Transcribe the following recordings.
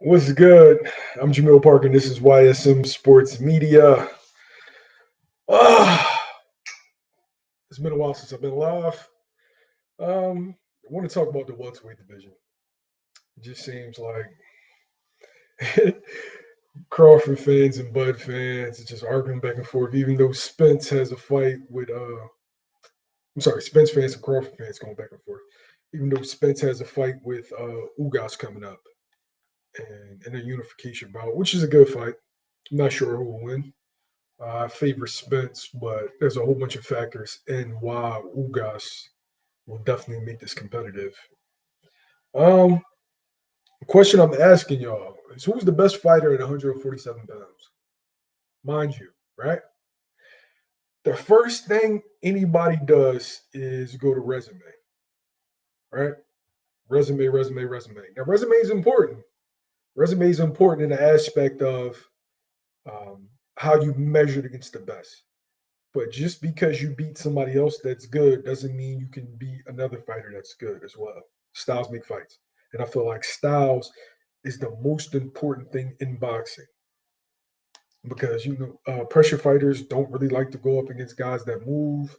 What's good? I'm Jamil Parker, and this is YSM Sports Media. Ah, it's been a while since I've been live. I want to talk about the welterweight division. It just seems like Crawford fans and Bud fans are just arguing back and forth. Even though Spence has a fight with, I'm sorry, Spence fans and Crawford fans going back and forth. Even though Spence has a fight with Ugas coming up and in a unification bout, which is a good fight. I'm not sure who will win. I favor Spence, but there's a whole bunch of factors in why Ugas will definitely make this competitive. Um, the question I'm asking y'all is who's the best fighter at 147 pounds? Mind you, right? The first thing anybody does is go to resume, right? Resume. Now, resume is important. Resume is important in the aspect of how you measured against the best. But just because you beat somebody else that's good doesn't mean you can beat another fighter that's good as well. Styles make fights. And I feel like styles is the most important thing in boxing because, pressure fighters don't really like to go up against guys that move.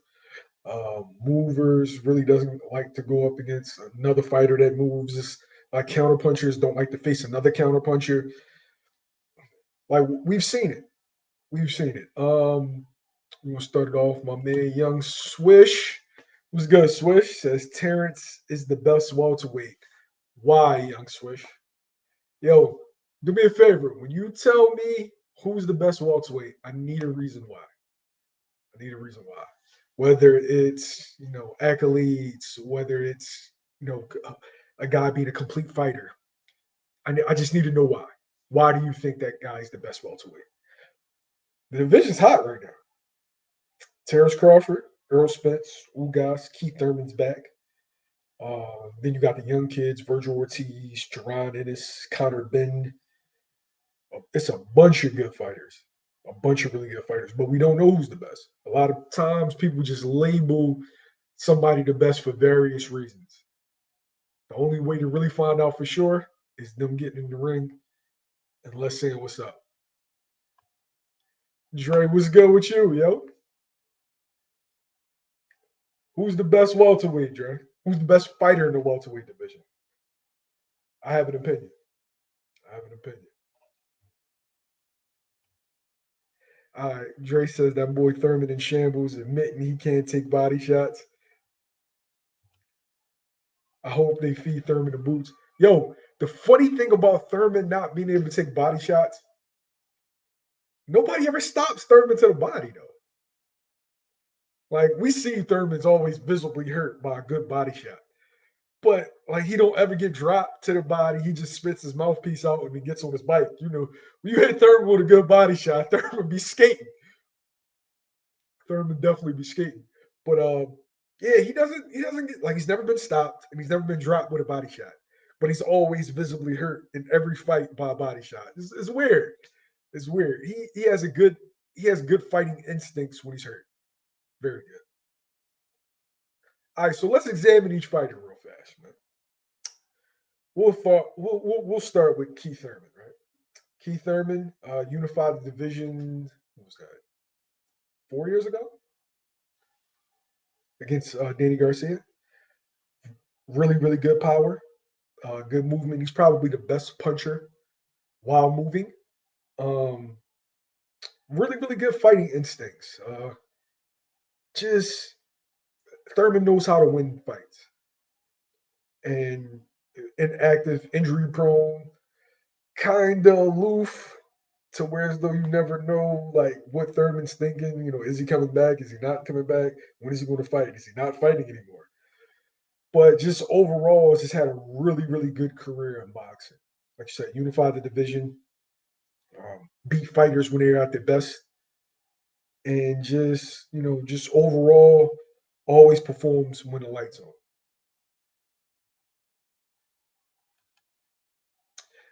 Movers really doesn't like to go up against another fighter that moves. Counterpunchers don't like to face another counterpuncher. Like, we've seen it. We've seen it. We're gonna start it off. My man, Young Swish. What's good, Swish? Says Terence is the best welterweight. Why, Young Swish? Yo, do me a favor. When you tell me who's the best welterweight, I need a reason why. I need a reason why. Whether it's accolades, whether it's a guy being a complete fighter. I just need to know why. Why do you think that guy's the best welterweight? The division's hot right now. Terence Crawford, Earl Spence, Ugas, Keith Thurman's back. Then you got the young kids, Virgil Ortiz, Jerron Ennis, Connor Ben. It's a bunch of good fighters, a bunch of really good fighters, but we don't know who's the best. A lot of times people just label somebody the best for various reasons. The only way to really find out for sure is them getting in the ring and let's saying what's up. Dre, what's good with you, yo? Who's the best welterweight, Dre? Who's the best fighter in the welterweight division? I have an opinion. I have an opinion. Dre says that boy Thurman in shambles, admitting he can't take body shots. I hope they feed Thurman the boots. Yo, the funny thing about Thurman not being able to take body shots, nobody ever stops Thurman to the body though. Like we see Thurman's always visibly hurt by a good body shot. But like he don't ever get dropped to the body. He just spits his mouthpiece out and he gets on his bike. When you hit Thurman with a good body shot, Thurman be skating. Thurman definitely be skating. But yeah, he doesn't get like he's never been stopped and he's never been dropped with a body shot. But he's always visibly hurt in every fight by a body shot. It's weird. It's weird. He has good fighting instincts when he's hurt. Very good. All right, so let's examine each fighter real fast, man. We'll start with Keith Thurman, right? Keith Thurman unified the division. What was that? 4 years ago against Danny Garcia. Really, really good power, good movement. He's probably the best puncher while moving. Um, really, really good fighting instincts. Just Thurman knows how to win fights and inactive, injury prone, kind of aloof to where as though you never know like what Thurman's thinking. Is he coming back? Is he not coming back? When is he going to fight? Is he not fighting anymore? But just overall, just had a really, really good career in boxing. Like you said, unified the division, beat fighters when they're at their best, and just overall, always performs when the lights on.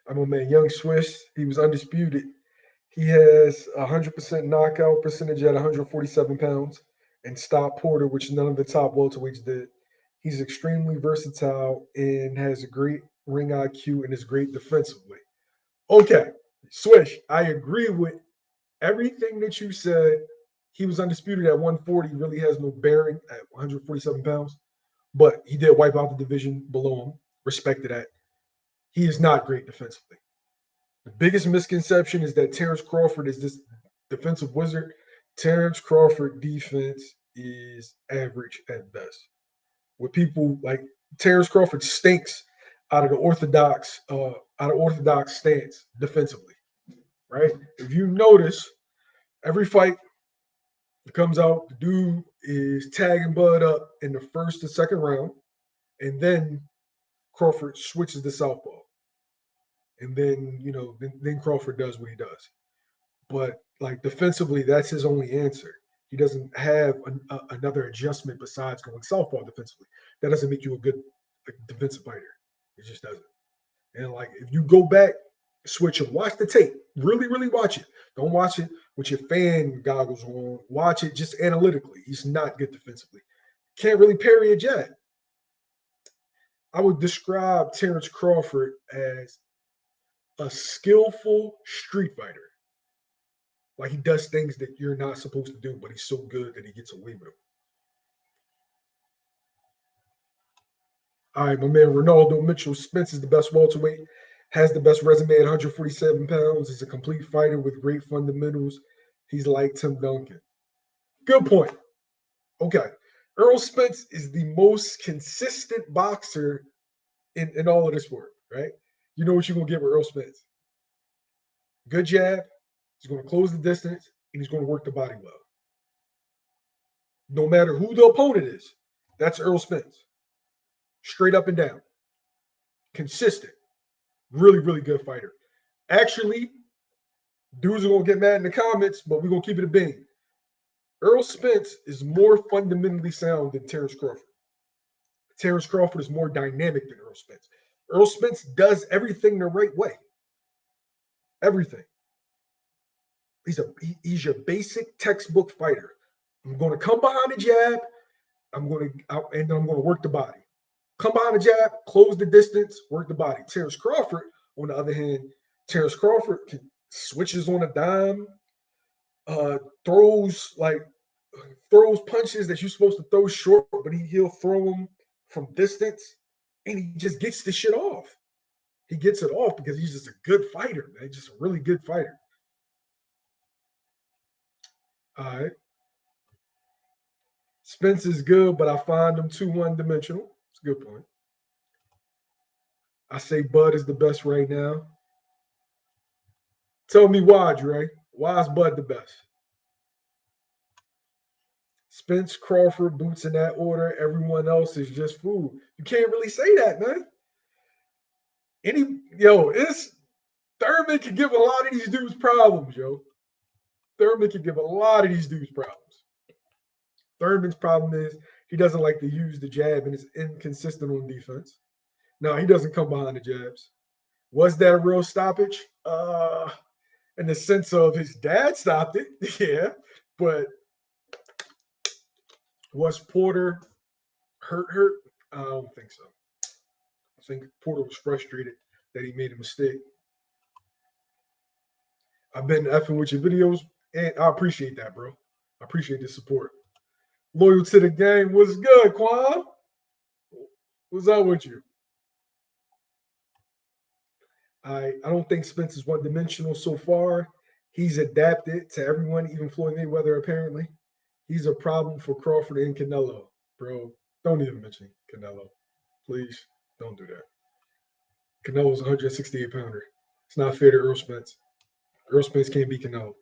I'm a man, Young Swiss. He was undisputed. He has 100% knockout percentage at 147 pounds, and stopped Porter, which none of the top welterweights did. He's extremely versatile and has a great ring IQ and is great defensively. Okay, Swish, I agree with everything that you said. He was undisputed at 140, really has no bearing at 147 pounds, but he did wipe out the division below him. Respect to that. He is not great defensively. The biggest misconception is that Terence Crawford is this defensive wizard. Terence Crawford defense is average at best. With people like Terence Crawford stinks out of the orthodox stance defensively, right? If you notice, every fight that comes out, the dude is tagging Bud up in the first and second round, and then Crawford switches to southpaw, and then then Crawford does what he does. But like defensively, that's his only answer. He doesn't have another adjustment besides going southpaw defensively. That doesn't make you a good defensive fighter. It just doesn't. And like if you go back, switch and watch the tape, really, really watch it. Don't watch it with your fan goggles on. Watch it just analytically. He's not good defensively. Can't really parry a jab. I would describe Terence Crawford as a skillful street fighter. Like he does things that you're not supposed to do, but he's so good that he gets away with them. All right, my man Ronaldo Mitchell Spence is the best welterweight, has the best resume at 147 pounds. He's a complete fighter with great fundamentals. He's like Tim Duncan. Good point. Okay. Errol Spence is the most consistent boxer in all of this sport, right? You know what you're going to get with Errol Spence. Good jab. He's going to close the distance, and he's going to work the body well. No matter who the opponent is, that's Errol Spence. Straight up and down. Consistent. Really, really good fighter. Actually, dudes are going to get mad in the comments, but we're going to keep it a bean. Errol Spence is more fundamentally sound than Terence Crawford. Terence Crawford is more dynamic than Errol Spence. Errol Spence does everything the right way. Everything. He's your basic textbook fighter. I'm going to come behind the jab. I'm going to work the body. Come behind the jab, close the distance, work the body. Terence Crawford, on the other hand, Terence Crawford switches on a dime, throws punches that you're supposed to throw short, but he'll throw them from distance, and he just gets the shit off. He gets it off because he's just a good fighter, man. Just a really good fighter. All right. Spence is good, but I find him too one-dimensional. It's a good point. I say Bud is the best right now. Tell me why, Dre. Why is Bud the best? Spence, Crawford, Boots in that order. Everyone else is just food. You can't really say that, man. It's Thurman can give a lot of these dudes problems, yo. Thurman can give a lot of these dudes problems. Thurman's problem is he doesn't like to use the jab and is inconsistent on defense. No, he doesn't come behind the jabs. Was that a real stoppage? In the sense of his dad stopped it, yeah. But was Porter hurt? I don't think so. I think Porter was frustrated that he made a mistake. I've been effing with your videos, and I appreciate that, bro. I appreciate the support. Loyal to the game. What's good, Quan? What's up with you? I don't think Spence is one-dimensional so far. He's adapted to everyone, even Floyd Mayweather, apparently. He's a problem for Crawford and Canelo. Bro, don't even mention Canelo. Please, don't do that. Canelo's a 168-pounder. It's not fair to Earl Spence. Earl Spence can't beat Canelo.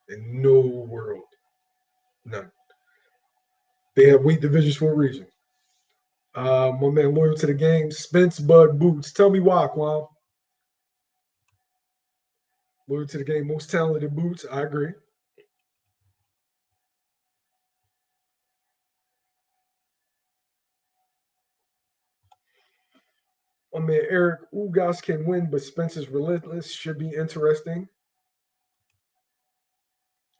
In no world. None. They have weight divisions for a reason. My man, loyal to the game. Spence, Bud, Boots. Tell me why, Quan. Loyal to the game. Most talented Boots. I agree. My man, Eric Ugas can win, but Spence is relentless. Should be interesting.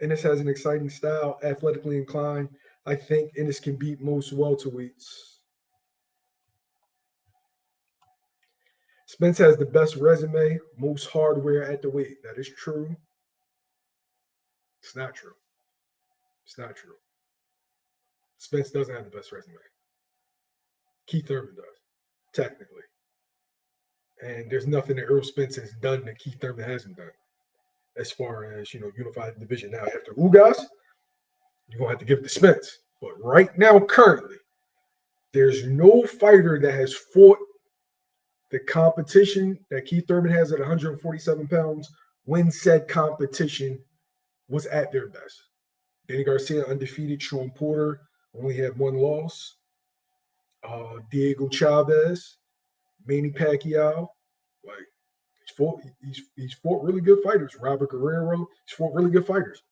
Ennis has an exciting style, athletically inclined. I think Ennis can beat most welterweights. Spence has the best resume, most hardware at the weight. That is true. It's not true. It's not true. Spence doesn't have the best resume. Keith Thurman does, technically. And there's nothing that Errol Spence has done that Keith Thurman hasn't done. As far as, unified division now. After Ugas, you're going to have to give it to Spence. But right now, currently, there's no fighter that has fought the competition that Keith Thurman has at 147 pounds when said competition was at their best. Danny Garcia, undefeated. Sean Porter only had one loss. Diego Chavez, Manny Pacquiao. Like, he's fought really good fighters. Robert Guerrero, he's fought really good fighters.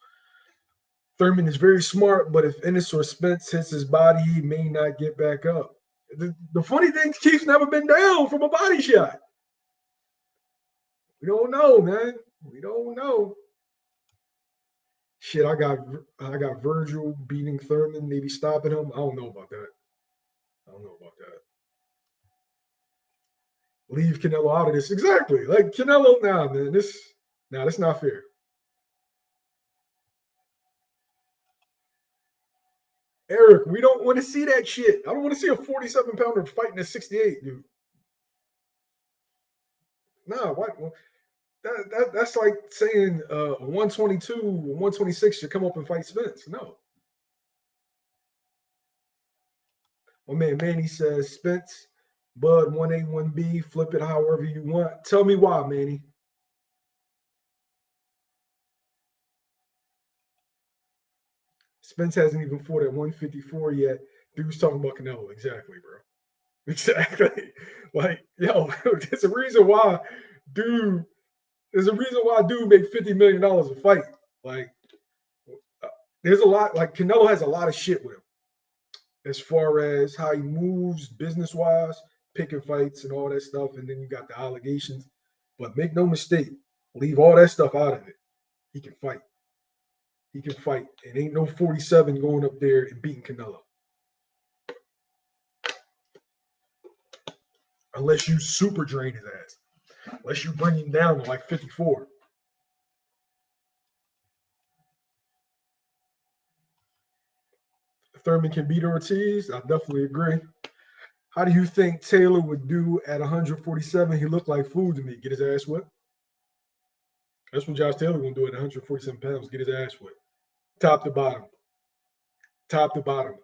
Thurman is very smart, but if Ennis or Spence hits his body, he may not get back up. The funny thing, Keith's never been down from a body shot. We don't know, man. We don't know. Shit, I got Virgil beating Thurman, maybe stopping him. I don't know about that. Leave Canelo out of this. Exactly. Like Canelo, man. That's not fair. Eric, we don't want to see that shit. I don't want to see a 47-pounder fighting a 68, dude. Nah, what? That's like saying a 122, 126 should come up and fight Spence. No. My man Manny says Spence, Bud, 1A, 1B, flip it however you want. Tell me why, Manny. Spence hasn't even fought at 154 yet. Dude's talking about Canelo. Exactly, bro. Exactly. Like, yo, there's a reason why dude make $50 million a fight. Like, there's a lot, like Canelo has a lot of shit with him as far as how he moves business-wise, picking fights and all that stuff, and then you got the allegations. But make no mistake, leave all that stuff out of it. He can fight. He can fight. And ain't no 47 going up there and beating Canelo. Unless you super drain his ass. Unless you bring him down to like 54. Thurman can beat Ortiz. I definitely agree. How do you think Taylor would do at 147? He looked like food to me. Get his ass whipped. That's what Josh Taylor gonna do at 147 pounds. Get his ass whipped. Top to bottom. Top to bottom.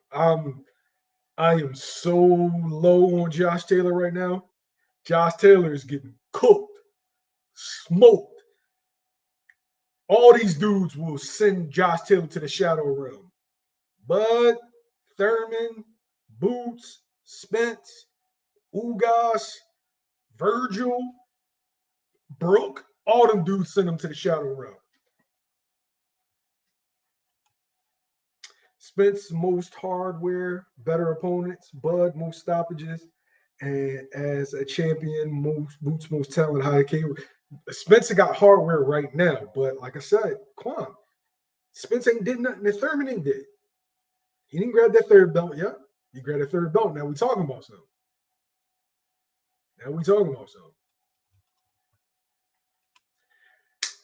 I am so low on Josh Taylor right now. Josh Taylor is getting cooked, smoked. All these dudes will send Josh Taylor to the shadow realm. Bud, Thurman, Boots, Spence, Ugas, Virgil, Brooke, all them dudes send them to the shadow realm. Spence, most hardware, better opponents. Bud, most stoppages. And as a champion, Boots, most talent, high K. Spencer got hardware right now, but like I said, Quan, Spence ain't did nothing that Thurman ain't did. He didn't grab that third belt yet. He grabbed that third belt. Now we talking about something.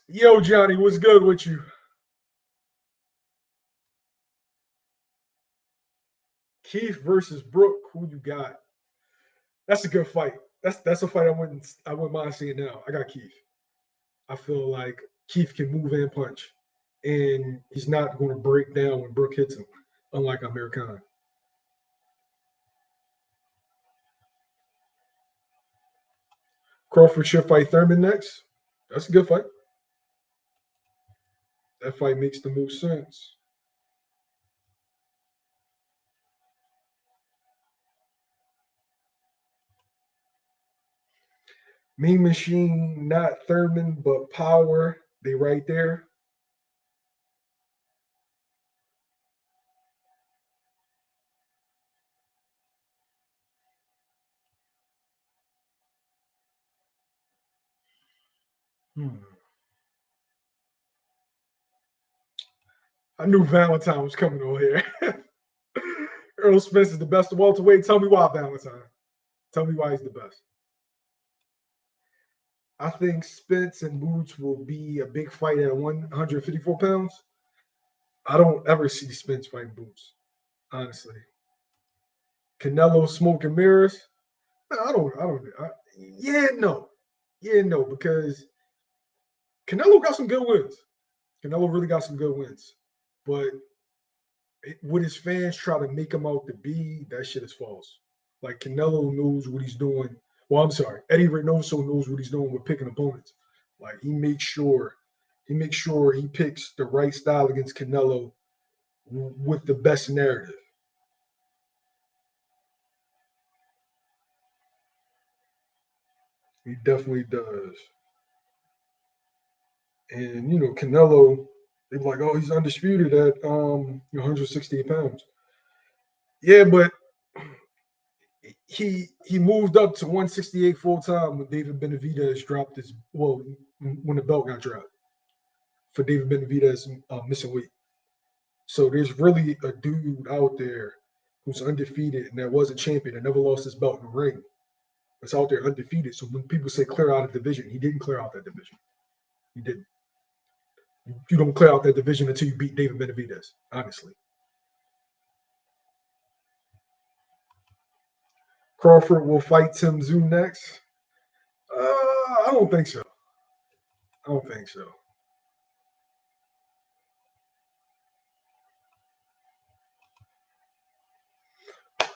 Yo, Johnny, what's good with you? Keith versus Brooke. Who you got? That's a good fight. That's a fight I wouldn't mind seeing now. I got Keith. I feel like Keith can move and punch, and he's not going to break down when Brooke hits him, unlike Americana. Crawford should fight Thurman next. That's a good fight. That fight makes the most sense. Mean Machine, not Thurman, but Power. They right there. I knew Valentine was coming over here. Errol Spence is the best of welterweight. Tell me why, Valentine. Tell me why he's the best. I think Spence and Boots will be a big fight at 154 pounds. I don't ever see Spence fighting Boots, honestly. Canelo smoke and mirrors. No, yeah, no. Yeah, no, because Canelo got some good wins. Canelo really got some good wins. But what his fans try to make him out to be, that shit is false. Like Canelo knows what he's doing. Well, I'm sorry, Eddie Reynoso knows what he's doing with picking opponents. Like he makes sure he picks the right style against Canelo with the best narrative. He definitely does. And Canelo, they're like, oh, he's undisputed at 168 pounds. Yeah, but he moved up to 168 full time when David Benavidez dropped his when the belt got dropped for David Benavidez missing weight. So there's really a dude out there who's undefeated and that was a champion and never lost his belt in the ring. It's out there undefeated. So when people say clear out a division, he didn't clear out that division. He didn't. You don't clear out that division until you beat David Benavidez, honestly. Crawford will fight Tim Tszyu next. I don't think so. I don't think so.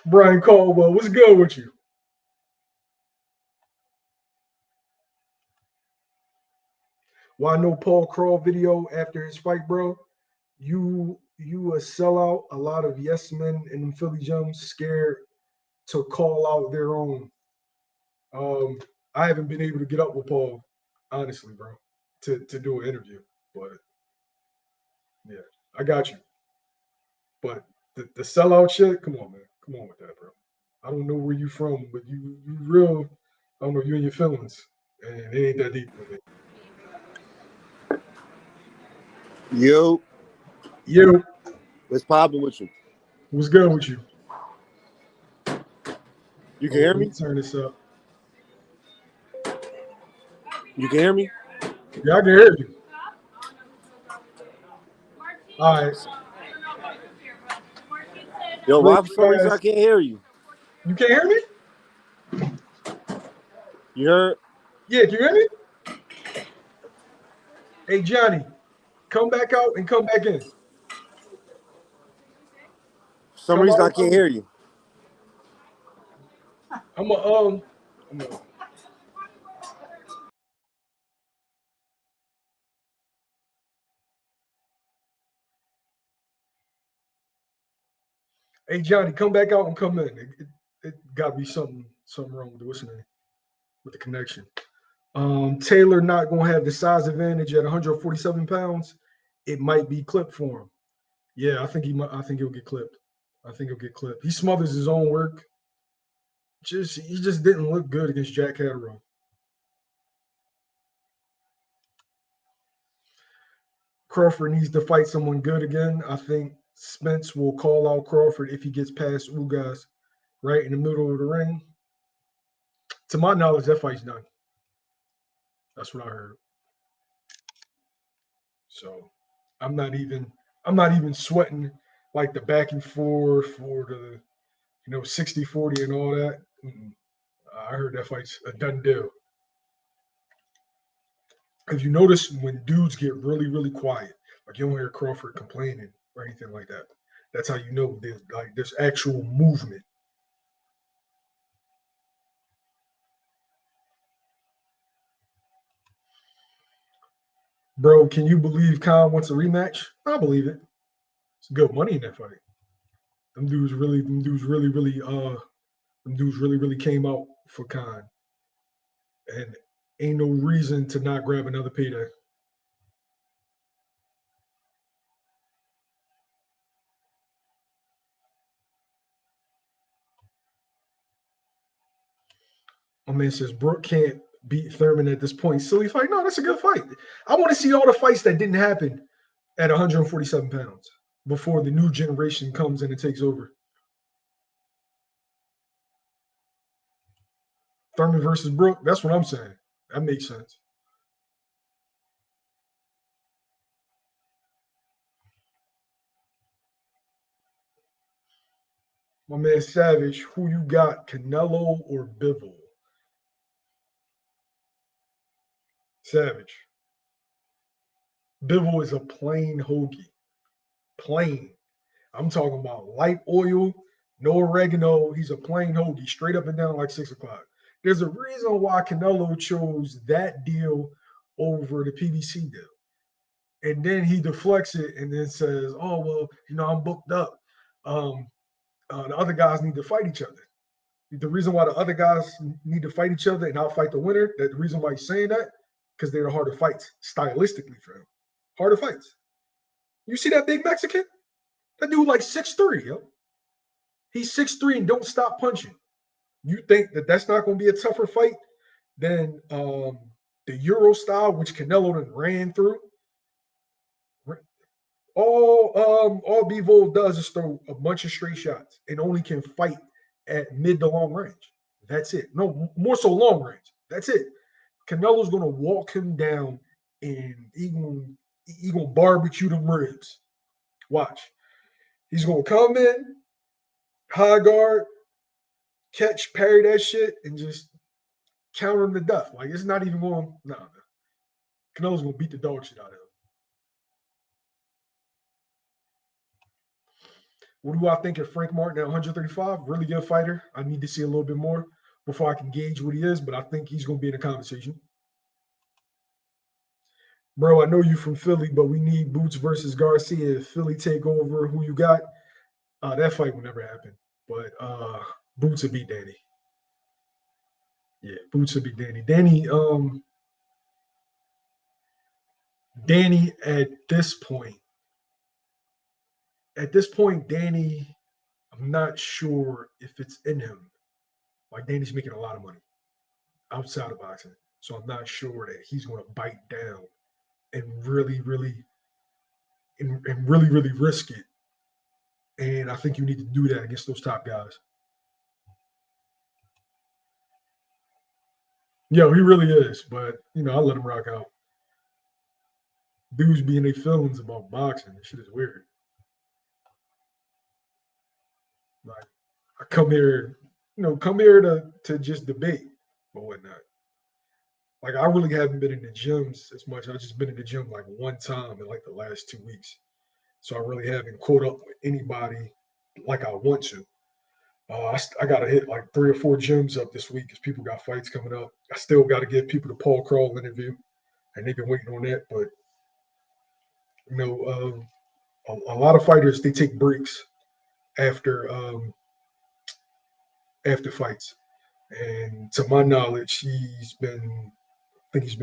Brian Caldwell, what's good with you? Why no Paul Crawl video after his fight, bro? You a sellout. A lot of yes men and Philly Gems scared to call out their own. Um, I haven't been able to get up with Paul, honestly, bro, to do an interview. But yeah, I got you. But the sellout shit, come on, man. Come on with that, bro. I don't know where you from, but you real. I don't know, you and your feelings. And it ain't that deep with it. Yo, Yo, what's popping with you? what's good with you? You can hear Let me? turn this up. You can hear me? Yeah, I can hear you. All right. Yo, why for Real some reason I fast. can't hear you? You can't hear me? You heard? Yeah, can you hear me? Hey, Johnny, come back out and come back in. For some Come reason I out. can't hear you. I'm a. Hey, Johnny, come back out and come in. It got to be something wrong with the connection. Taylor not gonna have the size advantage at 147 pounds. It might be clipped for him. Yeah, I think he might. I think he'll get clipped. I think he'll get clipped. He smothers his own work. He just didn't look good against Jack Catterall. Crawford needs to fight someone good again. I think Spence will call out Crawford if he gets past Ugas right in the middle of the ring. To my knowledge, that fight's done. That's what I heard. So I'm not even sweating like the back and forth for the 60-40 and all that. I heard that fight's a done deal. If you notice when dudes get really, really quiet, like you don't hear Crawford complaining or anything like that, that's how you know there's actual movement. Bro, can you believe Khan wants a rematch? I believe it. It's good money in that fight. Them dudes really came out for Khan. And ain't no reason to not grab another payday. My man says Brooke can't beat Thurman at this point. Silly fight. No, that's a good fight. I want to see all the fights that didn't happen at 147 pounds before the new generation comes in and takes over. Thurman versus Brooke. That's what I'm saying. That makes sense. My man Savage, who you got, Canelo or Bivol? Savage. Bivol is a plain hoagie. Plain. I'm talking about light oil, no oregano. He's a plain hoagie, straight up and down like 6 o'clock. There's a reason why Canelo chose that deal over the PBC deal. And then he deflects it and then says, oh, well, I'm booked up. The other guys need to fight each other. The reason why the other guys need to fight each other and I'll fight the winner, the reason why he's saying that, because they're the harder fights stylistically for him. Harder fights. You see that big Mexican? That dude like 6'3", yo. He's 6'3" and don't stop punching. You think that that's not going to be a tougher fight than the Euro style, which Canelo done ran through? All Bivol does is throw a bunch of straight shots and only can fight at mid to long range. That's it. No, more so long range. That's it. Canelo's going to walk him down and he gonna barbecue them ribs. Watch. He's going to come in, high guard, catch, parry that shit, and just counter him to death. Like, it's not even going, nah. Canelo's going to beat the dog shit out of him. What do I think of Frank Martin at 135? Really good fighter. I need to see a little bit more before I can gauge what he is, but I think he's going to be in the conversation. Bro, I know you from Philly, but we need Boots versus Garcia. Philly take over. Who you got? That fight will never happen. But Boots will beat Danny. Yeah, Boots will beat Danny. Danny at this point, Danny, I'm not sure if it's in him. Like, Danny's making a lot of money outside of boxing. So I'm not sure that he's going to bite down and really risk it. And I think you need to do that against those top guys. Yo, he really is. But, I let him rock out. Dudes being their feelings about boxing. This shit is weird. Like, I come here to just debate or whatnot. Like, I really haven't been in the gyms as much. I've just been in the gym like one time in like the last 2 weeks. So I really haven't caught up with anybody like I want to. I got to hit like 3 or 4 gyms up this week because people got fights coming up. I still got to give people the Paul Crawl interview, and they've been waiting on that. But, a lot of fighters, they take breaks after fights. And to my knowledge, he's been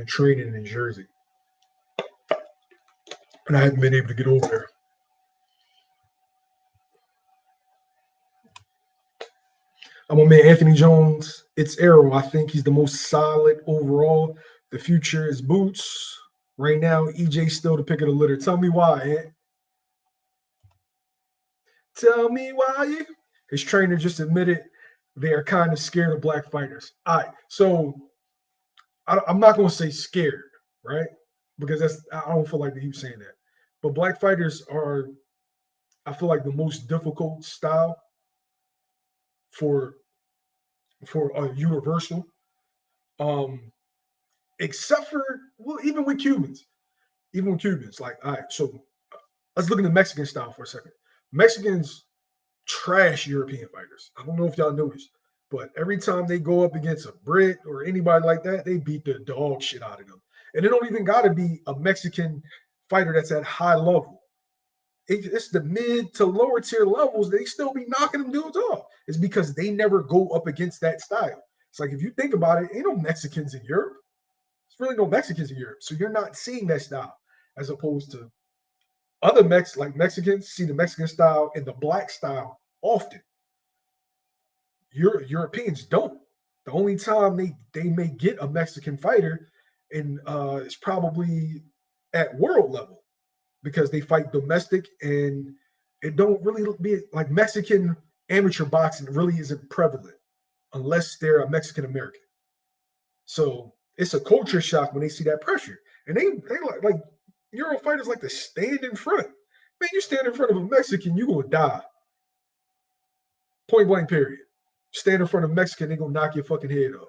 training in Jersey. And I haven't been able to get over there. I'm a man, Anthony Jones. It's Errol. I think he's the most solid overall. The future is Boots. Right now, EJ's still the pick of the litter. Tell me why, Ant. Tell me why. His trainer just admitted they are kind of scared of black fighters. All right, so I'm not going to say scared, right? Because I don't feel like he was saying that. But black fighters are, I feel like, the most difficult style for a universal. Except for, well, even with Cubans. Like, all right, so let's look at the Mexican style for a second. Mexicans trash European fighters. I don't know if y'all noticed, but every time they go up against a Brit or anybody like that, they beat the dog shit out of them. And it don't even got to be a Mexican fighter that's at high level. It's the mid to lower tier levels. They still be knocking them dudes off. It's because they never go up against that style. It's like, if you think about it, ain't no Mexicans in Europe. There's really no Mexicans in Europe. So you're not seeing that style, as opposed to other Mexicans see the Mexican style and the black style often. Europeans don't. The only time they may get a Mexican fighter and it's probably at world level, because they fight domestic, and it don't really be like Mexican amateur boxing really isn't prevalent unless they're a Mexican American. So it's a culture shock when they see that pressure. And they like Euro fighters like to stand in front. Man, you stand in front of a Mexican, you gonna die. Point blank, period. Stand in front of a Mexican, they gonna knock your fucking head off.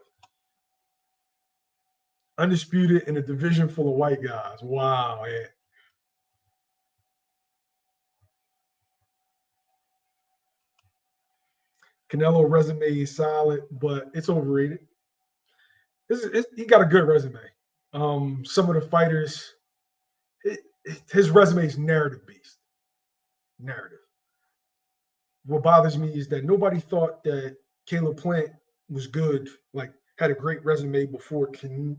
Undisputed in a division full of white guys. Wow, man. Canelo resume is solid, but it's overrated. He got a good resume. Some of the fighters, his resume is narrative based. Narrative. What bothers me is that nobody thought that Caleb Plant was good, like had a great resume before until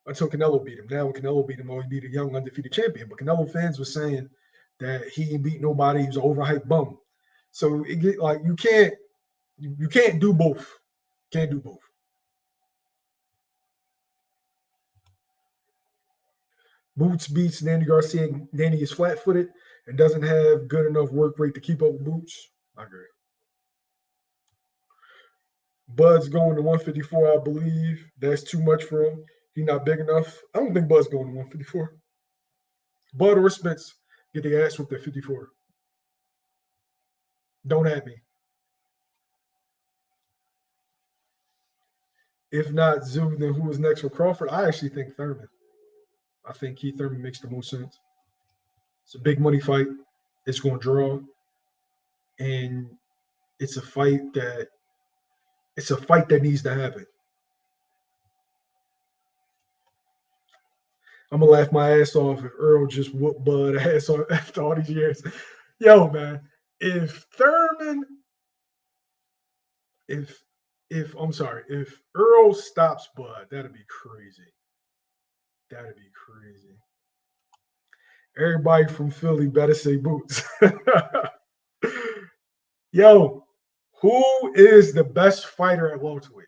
Canelo beat him. Now when Canelo beat him, he beat a young undefeated champion. But Canelo fans were saying that he ain't beat nobody. He was an overhyped bum. So it get like you can't do both. Can't do both. Boots beats Danny Garcia. Danny is flat-footed and doesn't have good enough work rate to keep up with Boots. I agree. Bud's going to 154, I believe. That's too much for him. He's not big enough. I don't think Bud's going to 154. Bud or Spence get the ass whooped at 54. Don't at me. If not Zoo, then who is next for Crawford? I actually think Thurman. I think Keith Thurman makes the most sense. It's a big money fight. It's going to draw. And it's a fight that needs to happen. I'm gonna laugh my ass off if Earl just whooped Bud ass on after all these years. Yo, man, if Thurman, if Earl stops Bud, that'd be crazy. That'd be crazy. Everybody from Philly better say Boots. Yo, who is the best fighter at welterweight?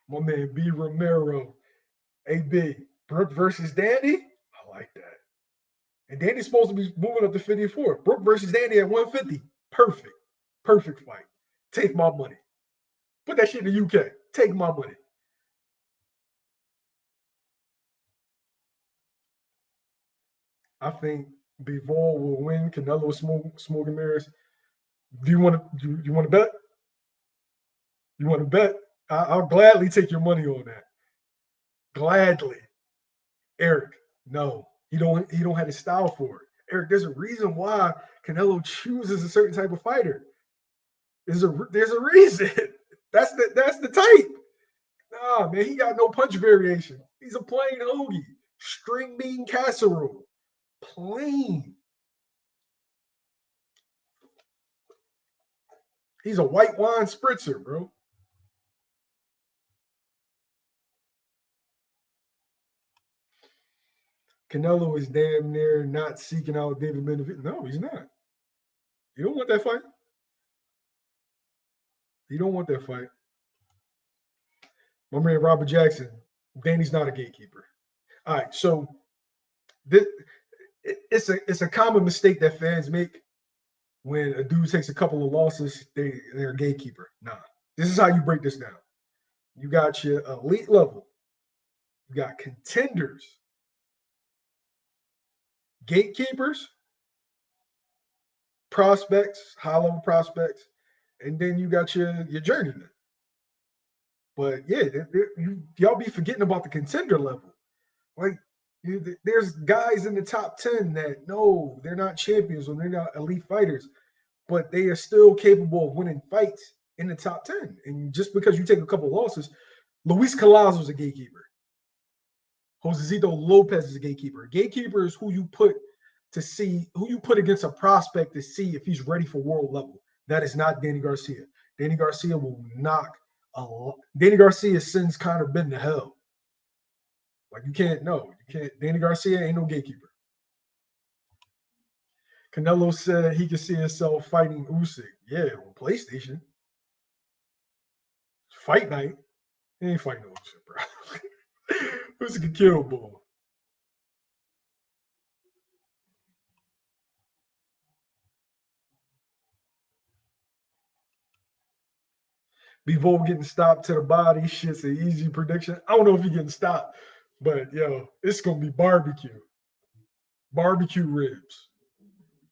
My man B. Romero. AB. Brooke versus Danny? I like that. And Danny's supposed to be moving up to 54. Brooke versus Danny at 150. Perfect. Perfect fight. Take my money. Put that shit in the UK. Take my money. I think Bivol will win. Canelo smoke and mirrors. Do you want to bet? You want to bet? I'll gladly take your money on that. Gladly. Eric, no. He don't have the style for it. Eric, there's a reason why Canelo chooses a certain type of fighter. There's a reason. That's the type. Nah, man, he got no punch variation. He's a plain hoagie. String bean casserole. Plain. He's a white wine spritzer, bro. Canelo is damn near not seeking out David Benavidez. No, he's not. You don't want that fight. You don't want that fight. My man Robert Jackson. Danny's not a gatekeeper. All right, so it's a common mistake that fans make when a dude takes a couple of losses. They're a gatekeeper. Nah, this is how you break this down. You got your elite level. You got contenders, gatekeepers, prospects, high-level prospects, and then you got your journeyman. But yeah, y'all be forgetting about the contender level. Like, there's guys in the top 10 that no, they're not champions or they're not elite fighters, but they are still capable of winning fights in the top 10. And just because you take a couple losses, Luis Calaz was a gatekeeper. Josecito Lopez is a gatekeeper. A gatekeeper is who you put against a prospect to see if he's ready for world level. That is not Danny Garcia. Danny Garcia will knock a lot. Danny Garcia sends Conor Ben to hell. Like, you can't. Danny Garcia ain't no gatekeeper. Canelo said he could see himself fighting Usyk. Yeah, on PlayStation. Fight night. He ain't fighting Usyk, bro. Usyk can kill bull. Bivol getting stopped to the body. Shit's an easy prediction. I don't know if he's getting stopped, but yo, it's gonna be barbecue. Barbecue ribs.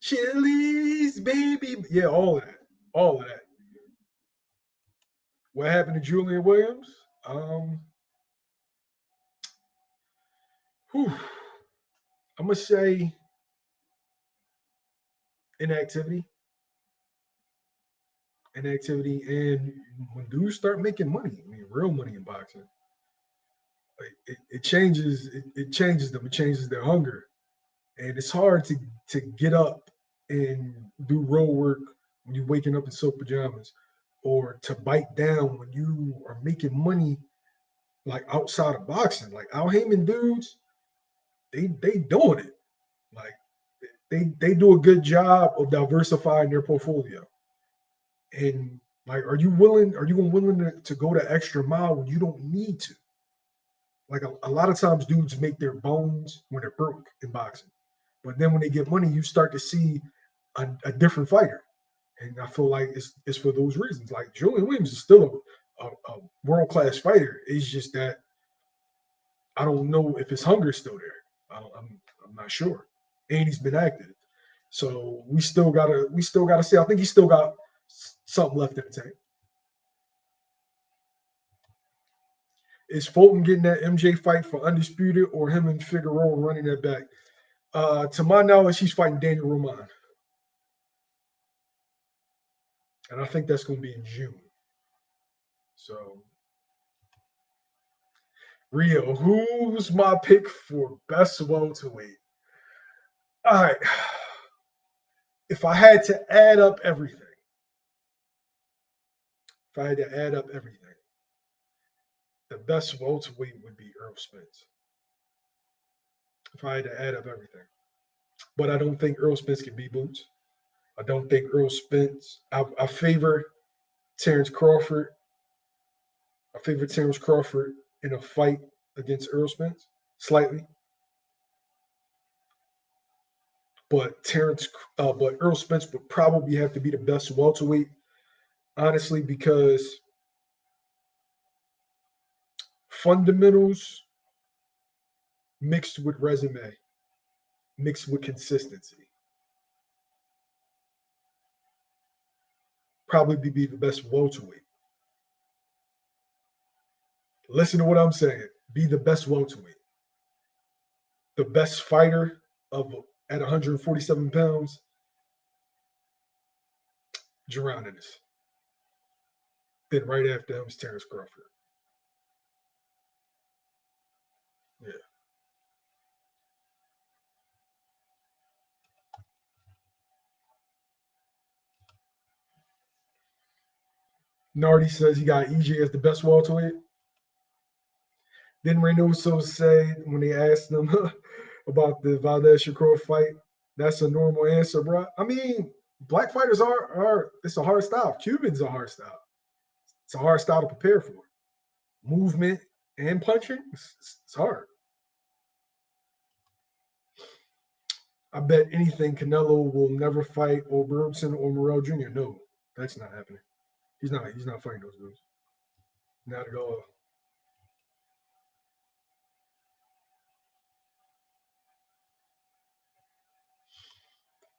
Chili's, baby. Yeah, all of that. All of that. What happened to Julian Williams? Whew, I'm gonna say inactivity. Inactivity, and when dudes start making money, I mean real money in boxing, like it changes it changes them, it changes their hunger. And it's hard to get up and do road work when you're waking up in silk pajamas, or to bite down when you are making money like outside of boxing. Like Al Heyman dudes, they doing it. Like they do a good job of diversifying their portfolio. And like, are you willing? Are you willing to go the extra mile when you don't need to? Like a lot of times, dudes make their bones when they're broke in boxing, but then when they get money, you start to see a different fighter. And I feel like it's for those reasons. Like Julian Williams is still a world class fighter. It's just that I don't know if his hunger is still there. I'm not sure. And he's been active, so we still gotta see. I think he's still got something left in the tank. Is Fulton getting that MJ fight for undisputed, or him and Figueroa running that back? To my knowledge, he's fighting Daniel Roman, and I think that's going to be in June. So, Rio, who's my pick for best welterweight? All right, if I had to add up everything, if I had to add up everything, the best welterweight would be Earl Spence. If I had to add up everything, but I don't think Earl Spence can beat Boots. I don't think Earl Spence. I favor Terence Crawford. I favor Terence Crawford in a fight against Earl Spence slightly, but Earl Spence would probably have to be the best welterweight, honestly, because fundamentals mixed with resume, mixed with consistency, probably be the best welterweight. Listen to what I'm saying. Be the best welterweight, the best fighter of at 147 pounds. Jerron Ennis. Then right after him is Terence Crawford. Yeah. Nardi says he got EJ as the best welterweight. Then Reynoso say when they asked him about the Valdez Shakur fight, that's a normal answer, bro. I mean, black fighters are it's a hard style. Cubans are hard style. It's a hard style to prepare for. Movement and punching, it's hard. I bet anything Canelo will never fight or Burmson or Morrell Jr. No, that's not happening. He's not fighting those dudes. Not at all.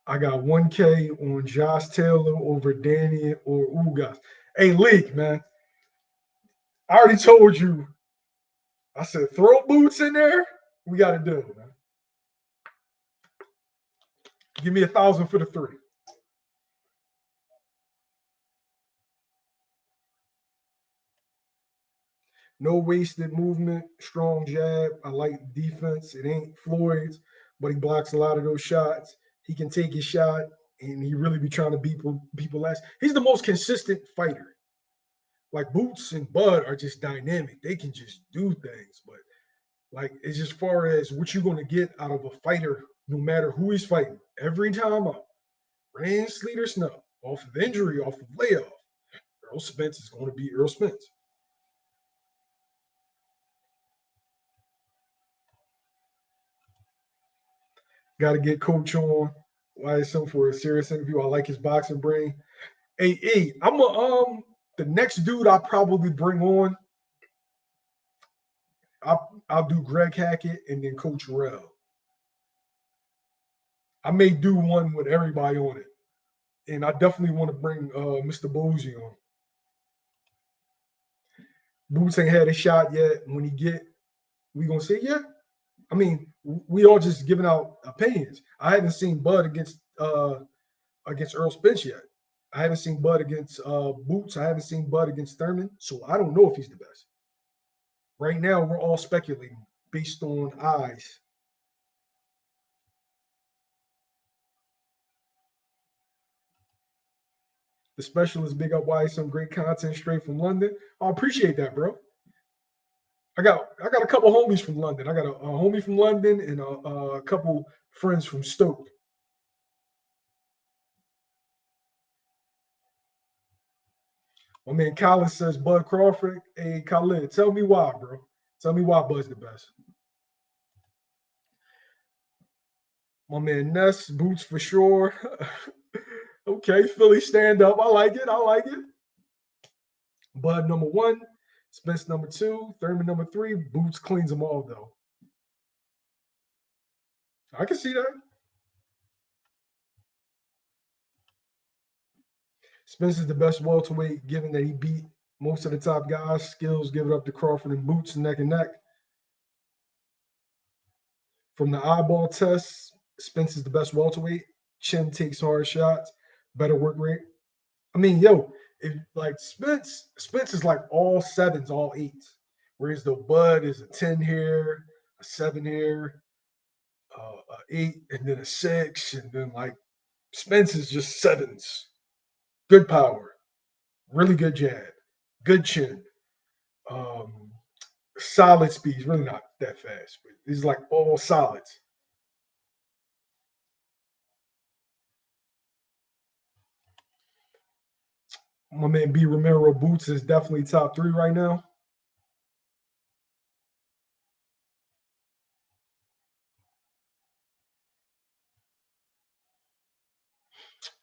I got 1K on Josh Taylor over Danny or Ugas. Hey, Leak, man. I already told you. I said, throw boots in there. We got to do it, man. Give me 1,000 for the three. No wasted movement, strong jab. I like defense. It ain't Floyd's, but he blocks a lot of those shots. He can take his shot, and he really be trying to beat people last. He's the most consistent fighter. Like Boots and Bud are just dynamic. They can just do things, but like it's just far as what you're going to get out of a fighter, no matter who he's fighting. Every time up, rain, sleet, or snow, off of injury, off of layoff, Earl Spence is going to be Earl Spence. Got to get Coach on. Why is him for a serious interview? I like his boxing brain. Hey, I'm a The next dude I'll probably bring on, I'll do Greg Hackett and then Coach Errol. I may do one with everybody on it. And I definitely want to bring Mr. Bosey on. Boots ain't had a shot yet. When he get, we gonna say yeah. I mean, we all just giving out opinions. I haven't seen Bud against Earl Spence yet. I haven't seen Bud against Boots. I haven't seen Bud against Thurman. So I don't know if he's the best. Right now, we're all speculating based on eyes. The specialist big up why some great content straight from London. I appreciate that, bro. I got a couple homies from London. I got a homie from London and a couple friends from Stoke. My man Colin says Bud Crawford. Hey Colin, tell me why, bro. Tell me why Bud's the best. My man Ness, Boots for sure. Okay, Philly stand up. I like it. I like it. Bud number 1, Spence number 2, Thurman number 3. Boots cleans them all though. I can see that. Spence is the best welterweight, given that he beat most of the top guys. Skills give it up to Crawford and Boots neck and neck. From the eyeball test, Spence is the best welterweight. Chin takes hard shots, better work rate. I mean, yo, if like Spence is like all 7s, all 8s, whereas the Bud is a 10 here, a 7 here, a 8, and then a 6, and then like Spence is just 7s. Good power, really good jab, good chin, um, solid speed. He's really not that fast, but he's like all solids. My man B Romero Boots is definitely top 3 right now.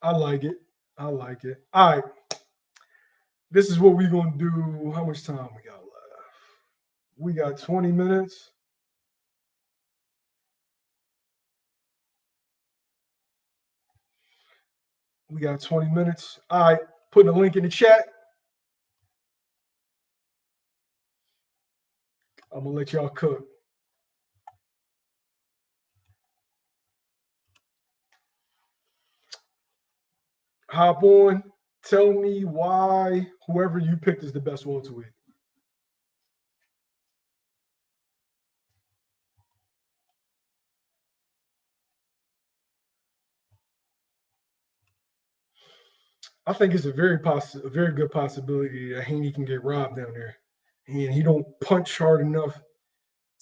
I like it. I like it. All right. This is what we're gonna do. How much time we got left? We got 20 minutes. We got 20 minutes. All right. Putting a link in the chat. I'm gonna let y'all cook. Hop on. Tell me why whoever you picked is the best welterweight. I think it's a very good possibility that Haney can get robbed down there, and he don't punch hard enough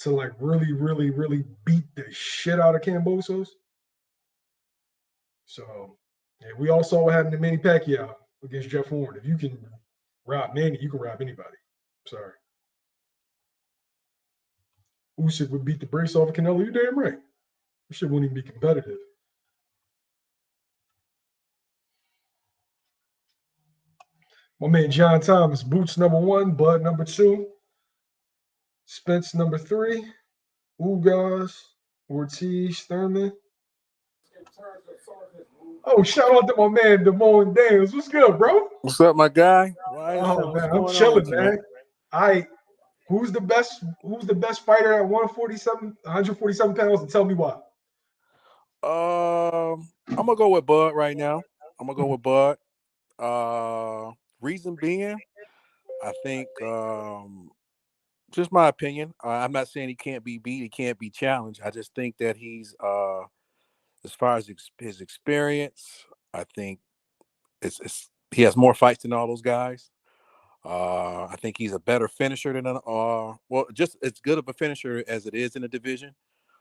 to like really, really, really beat the shit out of Cambosos. So, yeah, we all saw what happened to Manny Pacquiao against Jeff Horn. If you can rob Manny, you can rob anybody. Sorry. Usyk would beat the brace off of Canelo. You're damn right. This shit wouldn't even be competitive. My man John Thomas, Boots number 1, Bud number 2, Spence number 3, Ugas, Ortiz, Thurman. Oh, shout out to my man Damone Daniels. What's good, bro? What's up, my guy? Oh man, I'm chilling, man. All right. Who's the best fighter at 147 pounds, and tell me why? I'm gonna go with Bud right now. I'm gonna go with Bud. Reason being, I think just my opinion. I'm not saying he can't be beat, he can't be challenged. I just think that he's as far as his experience, I think he has more fights than all those guys. I think he's a better finisher than just as good of a finisher as it is in the division.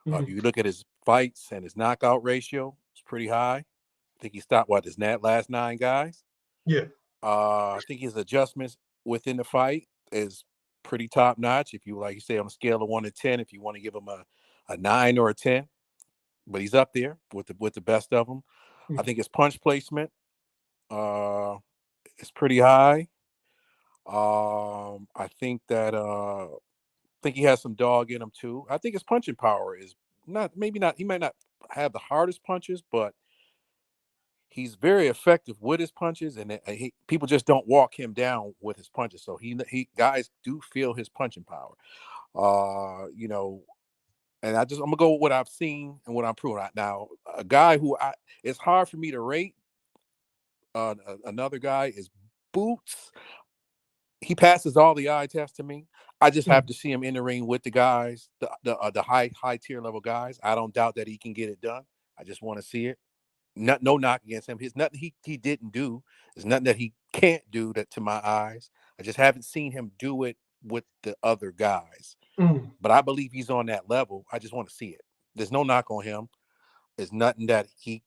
If you look at his fights and his knockout ratio, it's pretty high. I think he stopped his last 9 guys. Yeah. I think his adjustments within the fight is pretty top notch. If you like you say on a scale of 1 to 10, if you want to give him a 9 or a 10, but he's up there with the best of them. I think his punch placement is pretty high. I think that think he has some dog in him too. I think his punching power is maybe not. He might not have the hardest punches, but he's very effective with his punches, and people just don't walk him down with his punches. So he guys do feel his punching power. And I'm gonna go with what I've seen and what I'm proving right now. A guy who it's hard for me to rate. Another guy is Boots. He passes all the eye tests to me. I just have to see him in the ring with the guys, the high tier level guys. I don't doubt that he can get it done. I just want to see it. No knock against him. There's nothing he didn't do. There's nothing that he can't do that to my eyes. I just haven't seen him do it with the other guys. But I believe he's on that level. I just want to see it. There's no knock on him. There's nothing that he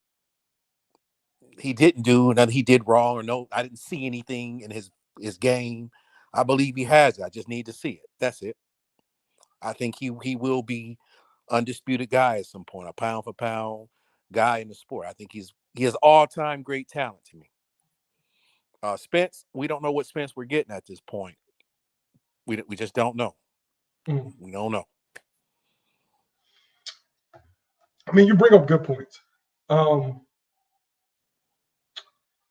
didn't do, nothing he did wrong, or no, I didn't see anything in his game. I believe he has it. I just need to see it. That's it. I think he will be undisputed guy at some point, a pound for pound guy in the sport. I think he has all-time great talent to me. Spence, we don't know what Spence we're getting at this point. We just don't know. We don't know. I mean, you bring up good points.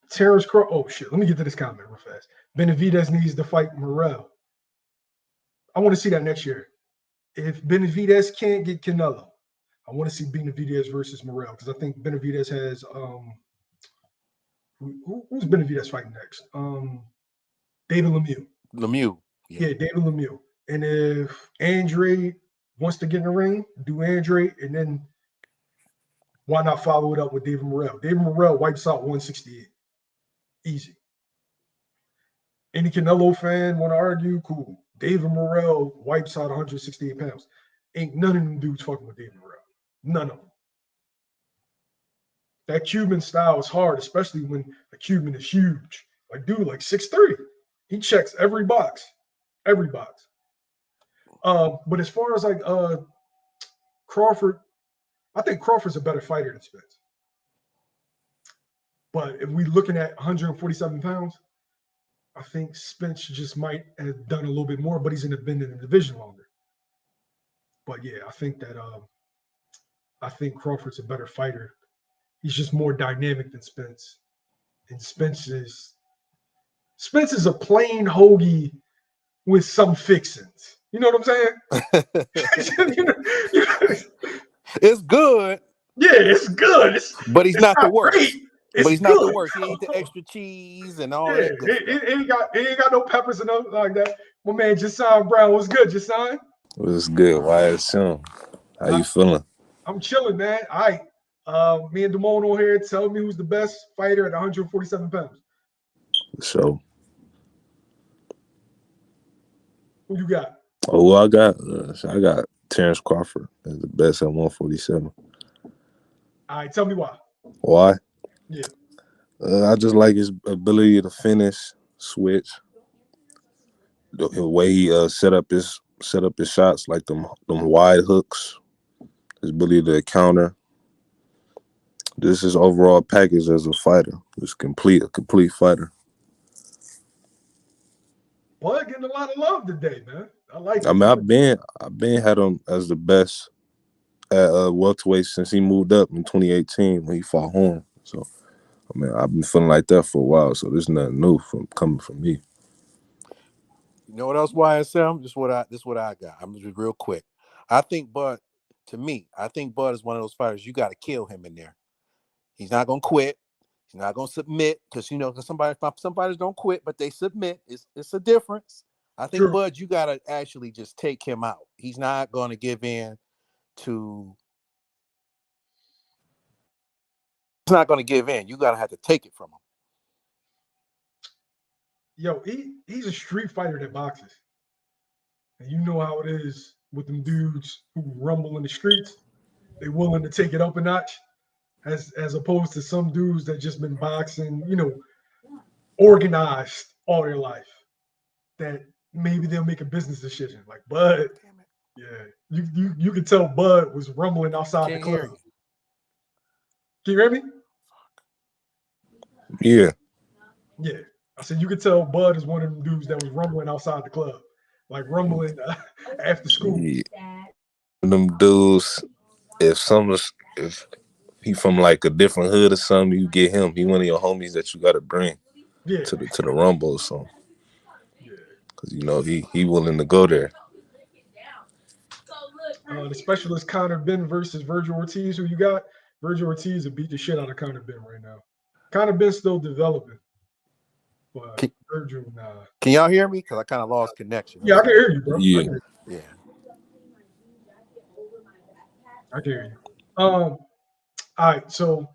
Terence Crawford. Oh shit! Let me get to this comment real fast. Benavidez needs to fight Morrell. I want to see that next year. If Benavidez can't get Canelo, I want to see Benavidez versus Morrell because I think Benavidez has who's Benavidez fighting next? David Lemieux. Lemieux. Yeah, David Lemieux. And if Andre wants to get in the ring, do Andre, and then why not follow it up with David Morrell? David Morrell wipes out 168. Easy. Any Canelo fan want to argue? Cool. David Morrell wipes out 168 pounds. Ain't none of them dudes fucking with David Morrell. None of them. That Cuban style is hard, especially when a Cuban is huge. Like, dude, like 6'3". He checks every box. Every box. But as far as like Crawford, I think Crawford's a better fighter than Spence. But if we're looking at 147 pounds, I think Spence just might have done a little bit more, but he's been in the division longer. But yeah, I think that I think Crawford's a better fighter. He's just more dynamic than Spence. And Spence is a plain hoagie with some fixings. You know what I'm saying? It's good. Yeah, it's good. But he's not the worst. Great. But he's not the worst. He ain't the extra cheese and all that good stuff. It ain't got no peppers and nothing like that. My man Jason Brown, what's good, Jason? What's good? Why assume? How you feeling? I'm chilling, man. All right. Me and Damone on here. Tell me who's the best fighter at 147 pounds. So, who you got? Oh, I got Terence Crawford as the best at 147. All right, tell me why. Why? Yeah. I just like his ability to finish, switch. The way he set up his shots, like them wide hooks. His ability to counter. This is overall package as a fighter. It's a complete fighter. Bud getting a lot of love today, man. I like it. I mean, I've been had him as the best at welterweight since he moved up in 2018 when he fought Horn. So, I mean, I've been feeling like that for a while. So there's nothing new coming from me. You know what else, YSM? This is what I got. I'm just real quick. I think Bud is one of those fighters you got to kill him in there. He's not gonna quit. He's not gonna submit because some fighters don't quit, but they submit. It's a difference. I think True. Bud, you gotta actually just take him out. He's not gonna give in to. He's not gonna give in. You gotta have to take it from him. Yo, he's a street fighter that boxes, and you know how it is with them dudes who rumble in the streets. They willing to take it up a notch. As opposed to some dudes that just been boxing, organized all their life, that maybe they'll make a business decision. Like Bud, yeah, you could tell Bud was rumbling outside the club. Can you hear me? Yeah. Yeah. I said you could tell Bud is one of them dudes that was rumbling outside the club, like rumbling after school. Yeah. Them dudes, if he from like a different hood or something, you get him. He one of your homies that you gotta bring Yeah, to the rumble or something. yeah. Cause you know he willing to go there. The specialist Conor Ben versus Virgil Ortiz. Who you got? Virgil Ortiz will beat the shit out of Conor Ben right now. Conor Ben's still developing, but Virgil, nah. Can y'all hear me? Because I kind of lost connection. Yeah, I can hear you, bro. Yeah. I can Yeah. hear you. All right, so